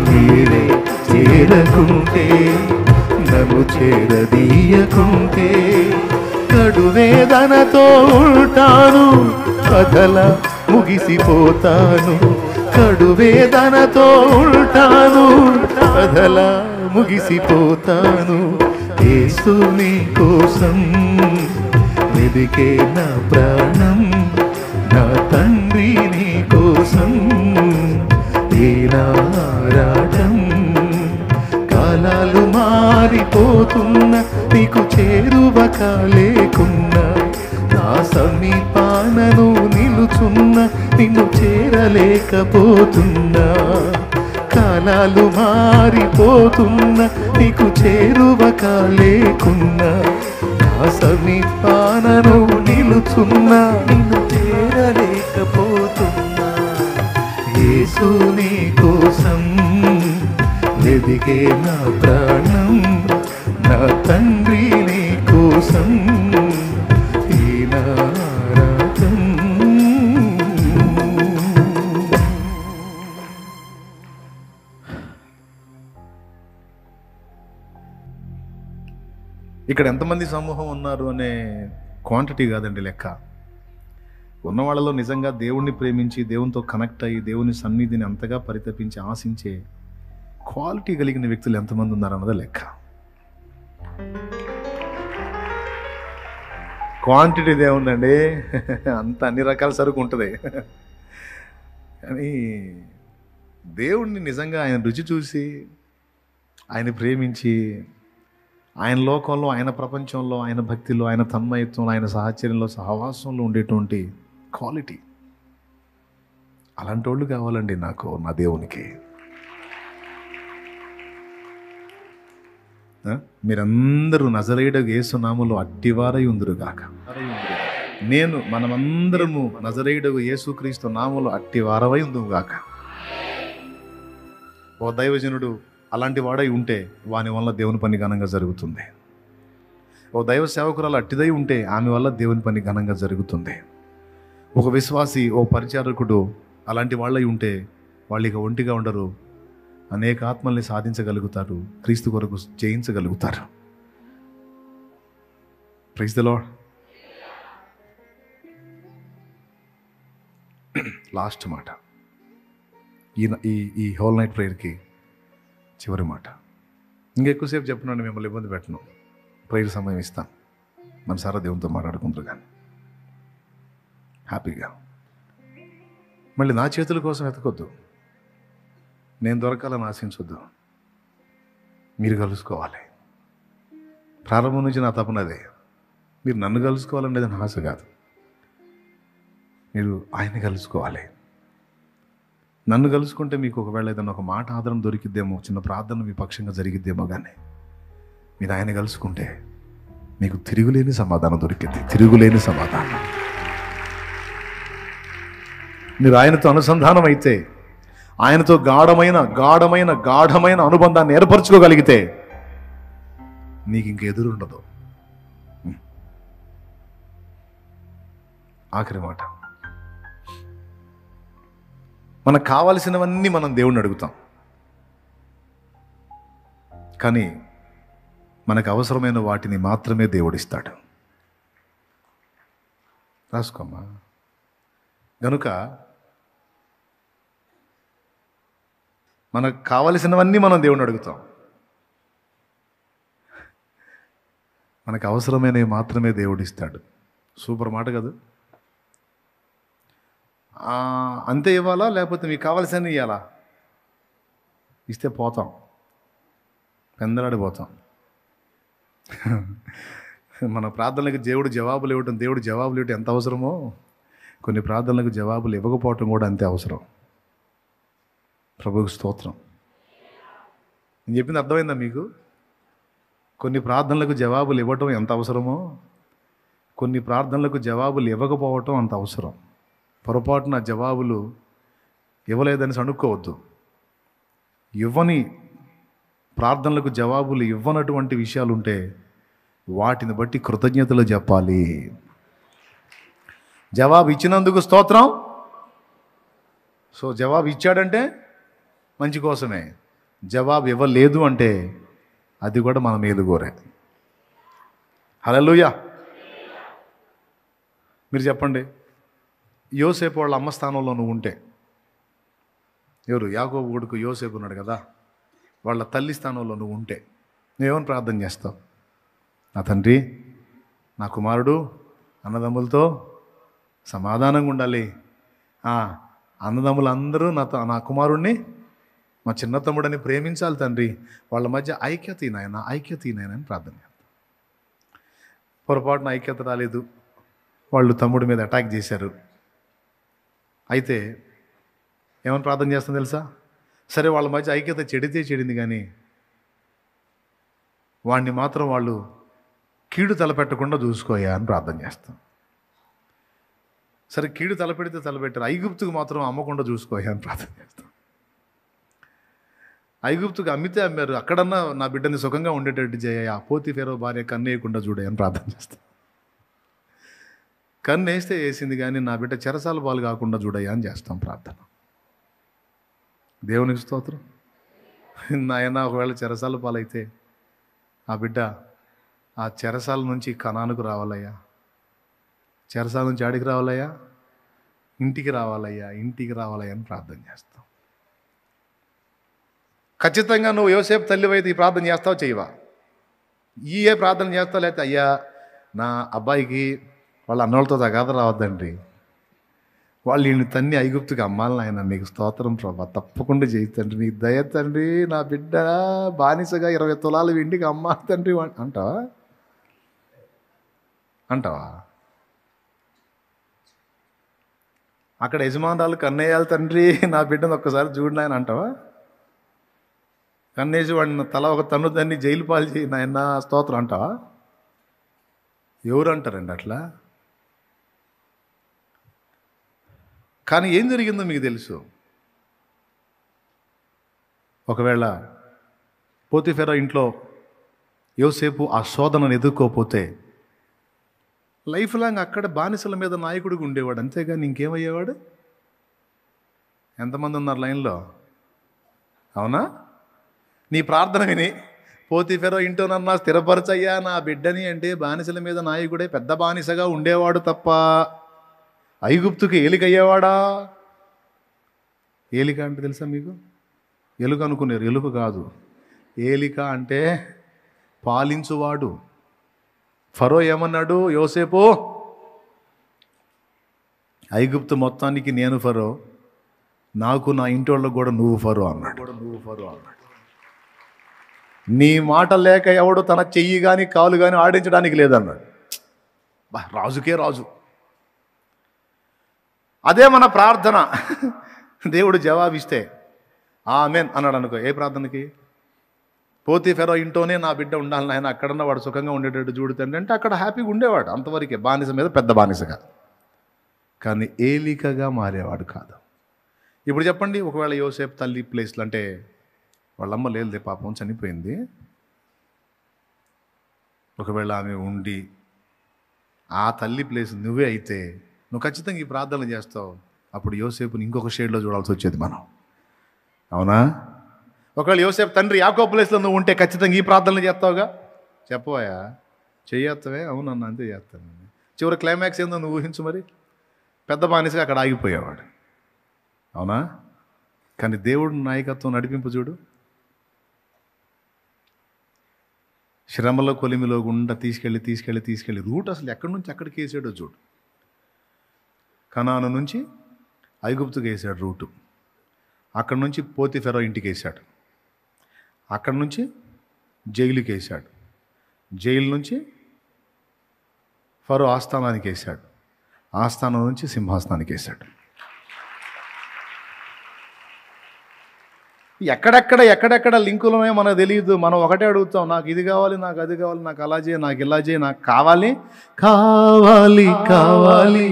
[SPEAKER 3] గీరే చేరకుంటే నన్ను చేరదీయకుంటే, కడు వేదనతో ఉంటాను కథలా ముగిసిపోతాను. కడు వేదనతో ఉంటాను కథలా ముగిసిపోతాను. యేసు నీ కోసం వెదికే నా ప్రాణం, నా తండ్రి నీ కోసం ఈ నారాటం. కాలాలు మారిపోతున్నా నీకు చేరువ కాలేకున్నా, నా సమీపానను నిలుచున్నా నిన్ను చేరలేకపోతున్నా. కాలాలు మారిపోతున్నా నీకు చేరువ కాలేకున్నా, నా సమీపానను నిలుచున్నా నిన్ను చేరలేకపోతున్నా. యేసు నీ కోసం వెదికే నా ప్రాణం, నా తండ్రి నీ కోసం ఈ నారాటం.
[SPEAKER 1] ఇక్కడ ఎంతమంది సమూహం ఉన్నారు అనే క్వాంటిటీ కాదండి లెక్క. ఉన్న వాళ్ళలో నిజంగా దేవుణ్ణి ప్రేమించి దేవునితో కనెక్ట్ అయ్యి దేవుని సన్నిధిని అంతగా పరితపించి ఆశించే క్వాలిటీ కలిగిన వ్యక్తులు ఎంతమంది ఉన్నారన్నదే లెక్క. క్వాంటిటీ దేవుందండి, అంత అన్ని రకాల సరుకు ఉంటుంది. కానీ దేవుణ్ణి నిజంగా ఆయన రుచి చూసి ఆయన ప్రేమించి ఆయన లోకంలో, ఆయన ప్రపంచంలో, ఆయన భక్తిలో, ఆయన తన్మయత్వంలో, ఆయన సహచర్యంలో, సహవాసంలో ఉండేటువంటి క్వాలిటీ, అలాంటి వాళ్ళు కావాలండి నాకు, నా దేవునికి. మీరందరూ నజరేయుడగు యేసు నామములో అట్టివారై ఉందురుగాక. మనమందరము నజరేయుడగు యేసుక్రీస్తు నామములో అట్టివారవై ఉందురుగాక. ఓ దైవజనుడు అలాంటి వాడై ఉంటే వాని వల్ల దేవుని పని ఘనంగా జరుగుతుంది. ఓ దైవ సేవకురాలు అట్టిదై ఉంటే ఆమె వల్ల దేవుని పని ఘనంగా జరుగుతుంది. ఒక విశ్వాసి, ఓ పరిచారకుడు అలాంటి వాళ్ళై ఉంటే వాళ్ళు ఇక ఒంటిగా ఉండరు, అనేక ఆత్మల్ని సాధించగలుగుతారు, క్రీస్తు కొరకు జయించగలుగుతారు. Praise the lord. లాస్ట్ మాట, ఈ హోల్ నైట్ ప్రేయర్కి చివరి మాట. ఇంకెక్కువసేపు చెప్పినాను, మిమ్మల్ని ఇబ్బంది పెట్టను. ప్రేయర్ సమయం ఇస్తాను, మనసారా దేవునితో మాట్లాడుకుంటారు. కానీ హ్యాపీగా మళ్ళీ నా చేతుల కోసం వెతకొద్దు, నేను దొరకాలని ఆశించొద్దు. మీరు కలుసుకోవాలి. ప్రారంభం నుంచి నా తపనదే. మీరు నన్ను కలుసుకోవాలనేది నా ఆశ కాదు, మీరు ఆయన్ని కలుసుకోవాలి. నన్ను కలుసుకుంటే మీకు ఒకవేళ ఏదైనా ఒక మాట ఆదరణ దొరికిద్దేమో, చిన్న ప్రార్థన మీ పక్షంగా జరిగిద్దేమో, కానీ మీరు ఆయన కలుసుకుంటే నీకు తిరుగులేని సమాధానం దొరికింది, తిరుగులేని సమాధానం. మీరు ఆయనతో అనుసంధానం అయితే, ఆయనతో గాఢమైన అనుబంధాన్ని ఏర్పరచుకోగలిగితే నీకు ఇంక ఎదురుండదు. ఆఖరి మాట, మనకు కావలసినవన్నీ మనం దేవుణ్ణి అడుగుతాం, కానీ మనకు అవసరమైన వాటిని మాత్రమే దేవుడిస్తాడు. రాసుకోమ్మా. గనుక మనకు కావలసినవన్నీ మనం దేవుణ్ణి అడుగుతాం, మనకు అవసరమైనవి మాత్రమే దేవుడిస్తాడు. సూపర్ మాట కదా. అంతే ఇవ్వాలా, లేకపోతే మీకు కావాల్సిన ఇవ్వాలా? ఇస్తే పోతాం, పెందలాడిపోతాం. మన ప్రార్థనలకు దేవుడు జవాబులు ఇవ్వటం ఎంత అవసరమో, కొన్ని ప్రార్థనలకు జవాబులు ఇవ్వకపోవటం కూడా అంతే అవసరం. ప్రభువుకి స్తోత్రం. నేను చెప్పింది అర్థమైందా మీకు? కొన్ని ప్రార్థనలకు జవాబులు ఇవ్వటం ఎంత అవసరమో, కొన్ని ప్రార్థనలకు జవాబులు ఇవ్వకపోవటం అంత అవసరం. పొరపాటున జవాబులు ఇవ్వలేదని అనుకోవద్దు. ఇవ్వని ప్రార్థనలకు జవాబులు ఇవ్వనటువంటి విషయాలు ఉంటే వాటిని బట్టి కృతజ్ఞతలు చెప్పాలి. జవాబు ఇచ్చినందుకు స్తోత్రం. సో జవాబు ఇచ్చాడంటే మంచి కోసమే, జవాబు ఇవ్వలేదు అంటే అది కూడా మన మేలు కోరే. హల్లెలూయా. మీరు చెప్పండి, యోసేపు వాళ్ళ అమ్మ స్థానంలో నువ్వు ఉంటే, ఎవరు యాకోబు కొడుకు యోసేపు ఉన్నాడు కదా, వాళ్ళ తల్లి స్థానంలో నువ్వు ఉంటే నువ్వేమని ప్రార్థన చేస్తావు? నా తండ్రి, నా కుమారుడు అన్నదమ్ములతో సమాధానంగా ఉండాలి, అన్నదమ్ములందరూ నా కుమారుణ్ణి మా చిన్న తమ్ముడని ప్రేమించాలి తండ్రి, వాళ్ళ మధ్య ఐక్యత నాయన అని ప్రార్థన చేస్తాం. పొరపాటున ఐక్యత రాలేదు, వాళ్ళు తమ్ముడి మీద అటాక్ చేశారు. అయితే ఏమని ప్రార్థన చేస్తాం తెలుసా? సరే వాళ్ళ మధ్య ఐక్యత చెడింది, కానీ వాడిని మాత్రం వాళ్ళు కీడు తలపెట్టకుండా చూసుకోయా అని ప్రార్థన చేస్తాం. సరే కీడు తలపెడితే తలపెట్టారు, ఐగుప్తుకు మాత్రం అమ్మకుండా చూసుకోయా అని ప్రార్థన చేస్తాం. ఐగుప్తుకు అమ్మితే అమ్మారు, అక్కడన్నా నా బిడ్డని సుఖంగా ఉండేటట్టు చేయ, పోతీఫెరో భార్య కన్నేయకుండా చూడే అని ప్రార్థన చేస్తాం. కన్ను వేస్తే వేసింది, కానీ నా బిడ్డ చెరసాల పాలు కాకుండా చూడయ్యా అని చేస్తాం ప్రార్థన. దేవునికి స్తోత్రం. నాయన ఒకవేళ చెరసాల పాలైతే ఆ బిడ్డ ఆ చెరసాల నుంచి కనానుకు రావాలయ్యా, చెరసాల నుంచి ఆడికి రావాలయ్యా, ఇంటికి రావాలయ్యా అని ప్రార్థన చేస్తాం. ఖచ్చితంగా నువ్వు యోసేపు తల్లివైతే ఈ ప్రార్థన చేస్తావు చేయవా? ఏ ప్రార్థన చేస్తావు? లేకపోతే అయ్యా నా అబ్బాయికి వాళ్ళ అన్నోళ్ళతో తగాద రావద్దండి, వాళ్ళు ఈయన తన్ని ఐగుప్తుకి అమ్మాలని ఆయన, నీకు స్తోత్రం ప్రభా, తప్పకుండా చేయి తండ్రి, నీ దయ తండ్రి, నా బిడ్డ బానిసగా 20 తులాలు ఇంటికి అమ్మాలి తండ్రి అంటావా? అక్కడ యజమానురాలు కన్నేయాలి తండ్రి, నా బిడ్డను ఒక్కసారి చూడు నాయన అంటావా? కన్నేసి వాడిని తల ఒక తన్ను దాన్ని జైలు పాలు చేయి నాయన స్తోత్రం అంటావా? ఎవరు అంటారండి అట్లా? కానీ ఏం జరిగిందో మీకు తెలుసు. ఒకవేళ పోతీఫెరా ఇంట్లో యోసేపు ఆ శోధనను ఎదుర్కోపోతే లైఫ్ లాంగ్ అక్కడ బానిసల మీద నాయకుడిగా ఉండేవాడు, అంతేగాని ఇంకేమయ్యేవాడు? ఎంతమంది ఉన్నారు లైన్లో? అవునా? నీ ప్రార్థన విని పోతీఫెరా ఇంటోనన్నా స్థిరపరచయ్యా నా బిడ్డని అంటే బానిసల మీద నాయకుడే పెద్ద బానిసగా ఉండేవాడు తప్ప ఐగుప్తుకి ఏలిక అయ్యేవాడా? ఏలిక అంటే తెలుసా మీకు? ఎలుక అనుకున్నారు, ఎలుక కాదు. ఏలిక అంటే పాలించువాడు. ఫరో ఏమన్నాడు? యోసేపు, ఐగుప్తు మొత్తానికి నేను ఫరో, నాకు నా ఇంటోళ్ళకు కూడా నువ్వు ఫరో అన్నాడు. నీ మాట లేక ఎవడు తన చెయ్యి కానీ కాలు కానీ ఆడించడానికి లేదన్నాడు. రాజుకే రాజు. అదే మన ప్రార్థన. దేవుడు జవాబిస్తే ఆమెన్ అన్నాడు అనుకో, ఏ ప్రార్థనకి? పోతీఫెరో ఇంట్లోనే నా బిడ్డ ఉండాలి నాయన, అక్కడన్నా వాడు సుఖంగా ఉండేటట్టు చూడు తండ్రి అంటే అక్కడ హ్యాపీగా ఉండేవాడు. అంతవరకే, బానిస మీద పెద్ద బానిసగా. కానీ ఏలికగా మారేవాడు కాదు. ఇప్పుడు చెప్పండి, ఒకవేళ యోసేపు తల్లి ప్లేస్లో, అంటే వాళ్ళమ్మ లేదే పాపం, చనిపోయింది. ఒకవేళ ఆమె ఉండి ఆ తల్లి ప్లేస్ నువ్వే అయితే నువ్వు ఖచ్చితంగా ఈ ప్రార్థనలు చేస్తావు. అప్పుడు యోసేపుని ఇంకొక షేడ్లో చూడాల్సి వచ్చేది మనం. అవునా? ఒకవేళ యోసేపు తండ్రి యాకోబు ప్లేస్లో నువ్వు ఉంటే ఖచ్చితంగా ఈ ప్రార్థనలు చేస్తావుగా. చెప్పవా? చేయత్తవే? అవునన్నా, అంతే చేస్తాను. చివరి క్లైమాక్స్ ఏందో నువ్వు ఊహించు. మరి పెద్ద బానిసగా అక్కడ ఆగిపోయేవాడు. అవునా? కానీ దేవుడు నాయకత్వం నడిపింపు చూడు. శ్రమలో కొలిమిలో గుండా తీసుకెళ్ళి రూట్ అసలు ఎక్కడి నుంచి ఎక్కడికి వేసాడో చూడు. కనాను నుంచి ఐగుప్తుకి వేసాడు రూటు. అక్కడి నుంచి పోతీఫెరో ఇంటికి వేసాడు. అక్కడి నుంచి జైలుకి వేసాడు. జైలు నుంచి ఫరో ఆస్థానానికి వేసాడు. ఆస్థానం నుంచి సింహాసనానికి వేసాడు. ఎక్కడెక్కడ లింకులు ఉన్నాయో మనకు తెలియదు. మనం ఒకటే అడుగుతాం, నాకు ఇది కావాలి, నాకు అది కావాలి, నాకు అలా చేయి, నాకు ఇలా చేయి, నాకు కావాలి కావాలి కావాలి,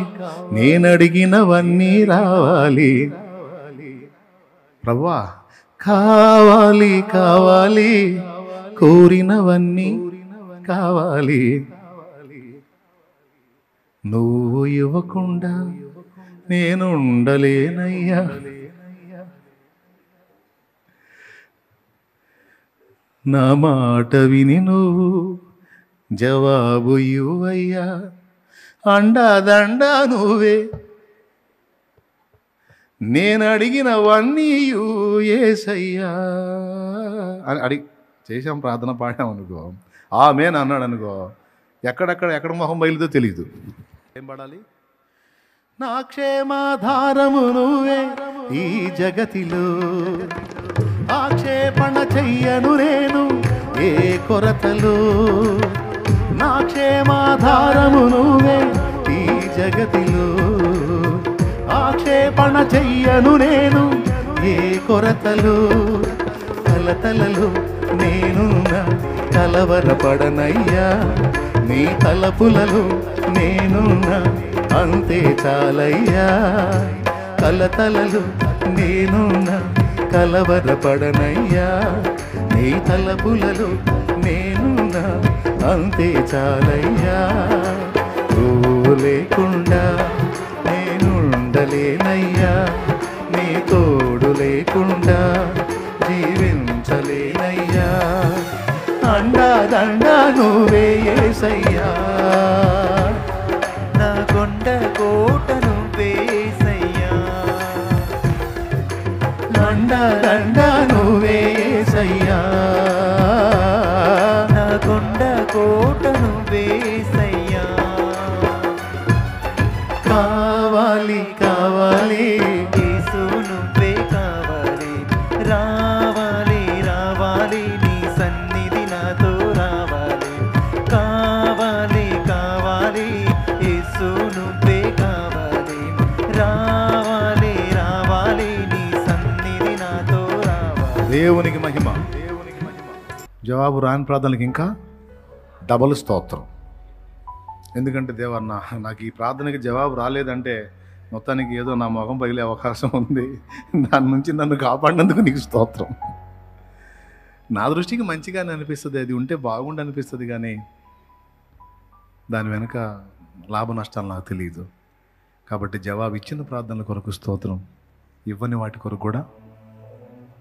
[SPEAKER 1] నేను అడిగినవన్నీ రావాలి. ప్రభువా కావాలి కావాలి, కోరినవన్నీ కావాలి. నువ్వు ఇవ్వకుండా నేను ఉండలేనయ్యా. నా మాట విని నువ్వు జవాబు ఇవ్వయ్యా. అండాదండా నువ్వే, నేను అడిగినవన్నీ యేసయ్యా అని అడిగి చేసాం, ప్రార్థన పాడామనుకో, ఆమేన్ అన్నాడు అనుకో, ఎక్కడ మొహం బయలుదో తెలియదు. ఏం పడాలి? నా క్షేమాధారము నువ్వే ఈ జగతిలో, ఆక్షేపణ చెయ్యను నేను ఏ కొరతలో. నా క్షేమాధారము నువ్వే ఈ జగతిలో, ఆక్షేపణ చెయ్యను నేను ఏ కొరతలో. కలతలలో నేనున్నా కలవరపడనయ్యా, నీ తలపులలో నేనున్నా అంతే చాలయ్యా. కలతలలో నేనున్నా కలవరపడనయ్యా, నీ తలపులలో నేనున్నా అంతే చాలయ్యా. నువ్వు లేకుండా నేనుండలేనయ్యా, నీ తోడు లేకుండా జీవించలేనయ్యా. అండాదండా నువ్వే యేసయ్యా,
[SPEAKER 4] నా కొండ కోట నువ్వే యేసయ్యా.
[SPEAKER 1] అండాదండా నువ్వే యేసయ్యా,
[SPEAKER 4] నా కొండ కోట నువ్వే యేసయ్యా.
[SPEAKER 1] కావాలి కావాలి
[SPEAKER 4] యేసు నువ్వే కావాలి, రావాలి రావాలి నీ సన్నిధి నాతో రావాలి. కావాలి కావాలి యేసు నువ్వే కావాలి, రావాలి రావాలి నీ సన్నిధి నాతో రావాలి.
[SPEAKER 1] దేవునికి మహిమ. జవాబు రాని ప్రార్థనలకు ఇంకా డబల్ స్తోత్రం. ఎందుకంటే దేవన్నా, నాకు ఈ ప్రార్థనకి జవాబు రాలేదంటే మొత్తానికి ఏదో నా మొహం పగిలే అవకాశం ఉంది, దాని నుంచి నన్ను కాపాడినందుకు నీకు స్తోత్రం. నా దృష్టికి మంచిగానే అనిపిస్తుంది, అది ఉంటే బాగుండి అనిపిస్తుంది, కానీ దాని వెనుక లాభ నష్టాలు నాకు తెలియదు. కాబట్టి జవాబు ఇచ్చిన ప్రార్థనల కొరకు స్తోత్రం, ఇవ్వని వాటి కొరకు కూడా.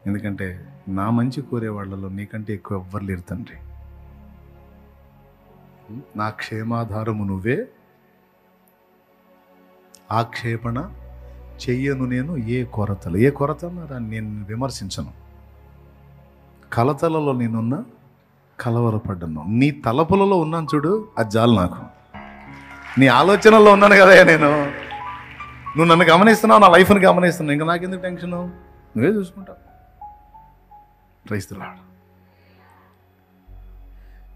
[SPEAKER 1] ఎందుకంటే నా మంచి కోరే వాళ్ళలో నీకంటే ఎక్కువ ఎవ్వరు లేరు తండ్రి. నా క్షేమాధారము నువ్వే, ఆక్షేపణ చెయ్యను నేను ఏ కొరతలు. ఏ కొరత దాన్ని నేను విమర్శించను. కలతలలో నేనున్నా కలవరపడ్డాను. నీ తలపులలో ఉన్నాను చూడు, అది చాలు నాకు. నీ ఆలోచనల్లో ఉన్నాను కదా నేను. నువ్వు నన్ను గమనిస్తున్నావు, నా లైఫ్ని గమనిస్తున్నావు, ఇంకా నాకెందుకు టెన్షను? నువ్వే చూసుకుంటావు. క్రైస్తవులారా,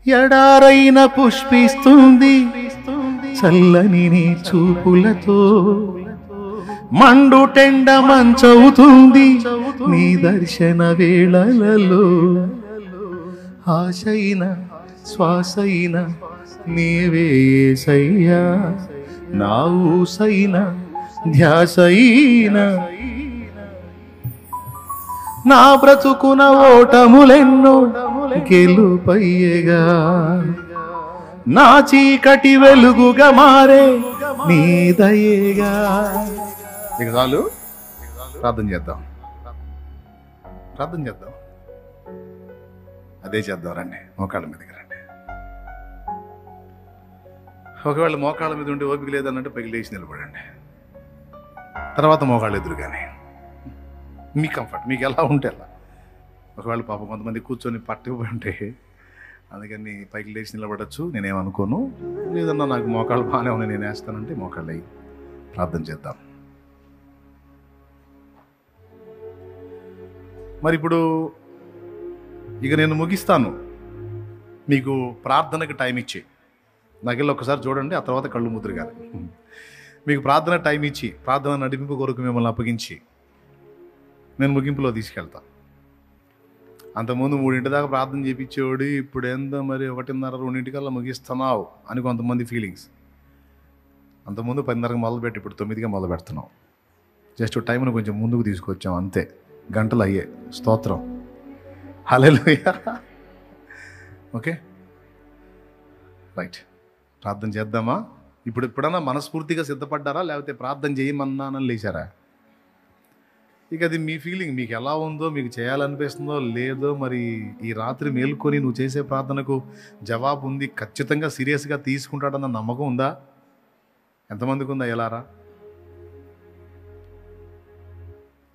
[SPEAKER 1] ఎడారైన పుష్పిస్తుంది చల్లని నీ చూపులతో, మండు టెండ మంచవుతుంది నీ దర్శన వేళలలో.
[SPEAKER 3] ఆశైన శ్వాసైన నీవే యేసయ్యా, నా ఊసైన ధ్యాసైన నా బ్రతుకున ఓటములెన్నో గెలుపయ్యేగా, నా చీకటి వెలుగుగా మారే నీ దయేగా.
[SPEAKER 1] ఇక చాలు, ప్రార్థన చేద్దాం, ప్రార్థన చేద్దాం. అదే చేద్దాం. రండి, మోకాళ్ళ మీదకి రండి. ఒకవేళ మోకాళ్ళ మీద ఉండి ఓపిక లేదన్నట్టు పైకి లేచి నిలబడండి. తర్వాత మోకాళ్ళు ఎదురుగానే మీ కంఫర్ట్, మీకు ఎలా ఉంటే అలా. ఒకవేళ పాప కొంతమంది కూర్చొని పట్టుకుపోయి ఉంటే అందుకని పైకి లేచి నిలబడచ్చు, నేనేమనుకోను. లేదన్నా నాకు మోకాళ్ళు బాగానే ఉన్నాయి, నేను వేస్తానంటే మోకాళ్ళు అయ్యి ప్రార్థన చేద్దాం. మరి ఇప్పుడు ఇక నేను ముగిస్తాను. మీకు ప్రార్థనకు టైం ఇచ్చి నాకెళ్ళి ఒకసారి చూడండి, ఆ తర్వాత కళ్ళు ముద్రగాలి. మీకు ప్రార్థన టైం ఇచ్చి ప్రార్థన నడిపింపు కొరకు మిమ్మల్ని అప్పగించి నేను ముగింపులో తీసుకెళ్తా. అంతకుముందు 3 దాకా ప్రార్థన చేయించేవాడు, ఇప్పుడు ఏందో మరి 1:30, 2 ముగిస్తున్నావు అని కొంతమంది ఫీలింగ్స్. అంతకుముందు 10:30 మొదలుపెట్టి ఇప్పుడు 9గా మొదలు పెడుతున్నాం. జస్ట్ టైంను కొంచెం ముందుకు తీసుకొచ్చాం అంతే. గంటలు అయ్యే. స్తోత్రం, హల్లెలూయా. Okay, right. ప్రార్థన చేద్దామా? ఎప్పుడన్నా మనస్ఫూర్తిగా సిద్ధపడ్డారా, లేకపోతే ప్రార్థన చేయమన్నానని లేచారా? ఇక అది మీ ఫీలింగ్, మీకు ఎలా ఉందో, మీకు చేయాలనిపిస్తుందో లేదో. మరి ఈ రాత్రి మేల్కొని నువ్వు చేసే ప్రార్థనకు జవాబు ఉంది, ఖచ్చితంగా సీరియస్గా తీసుకుంటాడన్న నమ్మకం ఉందా? ఎంతమందికి ఉందా? ఎలారా?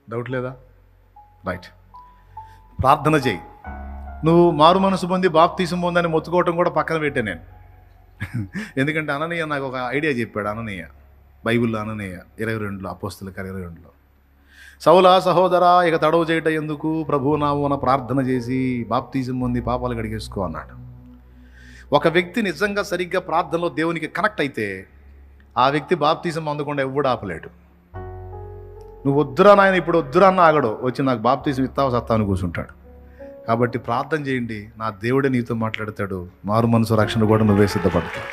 [SPEAKER 1] డౌట్ లేదా? రైట్, ప్రార్థన చేయి. నువ్వు మారు మనసు పొంది బాప్తీసం పొందని మొత్తుకోవటం కూడా పక్కన పెట్టా నేను. ఎందుకంటే అననీయ నాకు ఒక ఐడియా చెప్పాడు. అననీయ బైబిల్లో, అననీయ 22 అపోస్తలుల 22లో, సౌలా సహోదరా ఇక తడవు చేయట ఎందుకు, ప్రభువు నామమున ప్రార్థన చేసి బాప్తీసం పొంది పాపాలు కడిగేసుకో అన్నాడు. ఒక వ్యక్తి నిజంగా సరిగ్గా ప్రార్థనలో దేవునికి కనెక్ట్ అయితే ఆ వ్యక్తి బాప్తీసం అందకుండా ఎవ్వడు ఆపలేడు. నువ్వు వద్దురా నాయన, ఇప్పుడు వద్దురా అన్న ఆగడు, వచ్చి నాకు బాప్తీసం ఇస్తావు సత్తా అని కూర్చుంటాడు. కాబట్టి ప్రార్థన చేయండి, నా దేవుడే నీతో మాట్లాడతాడు. మారు మనసు రక్షణ కూడా నువ్వే సిద్ధపడతావు.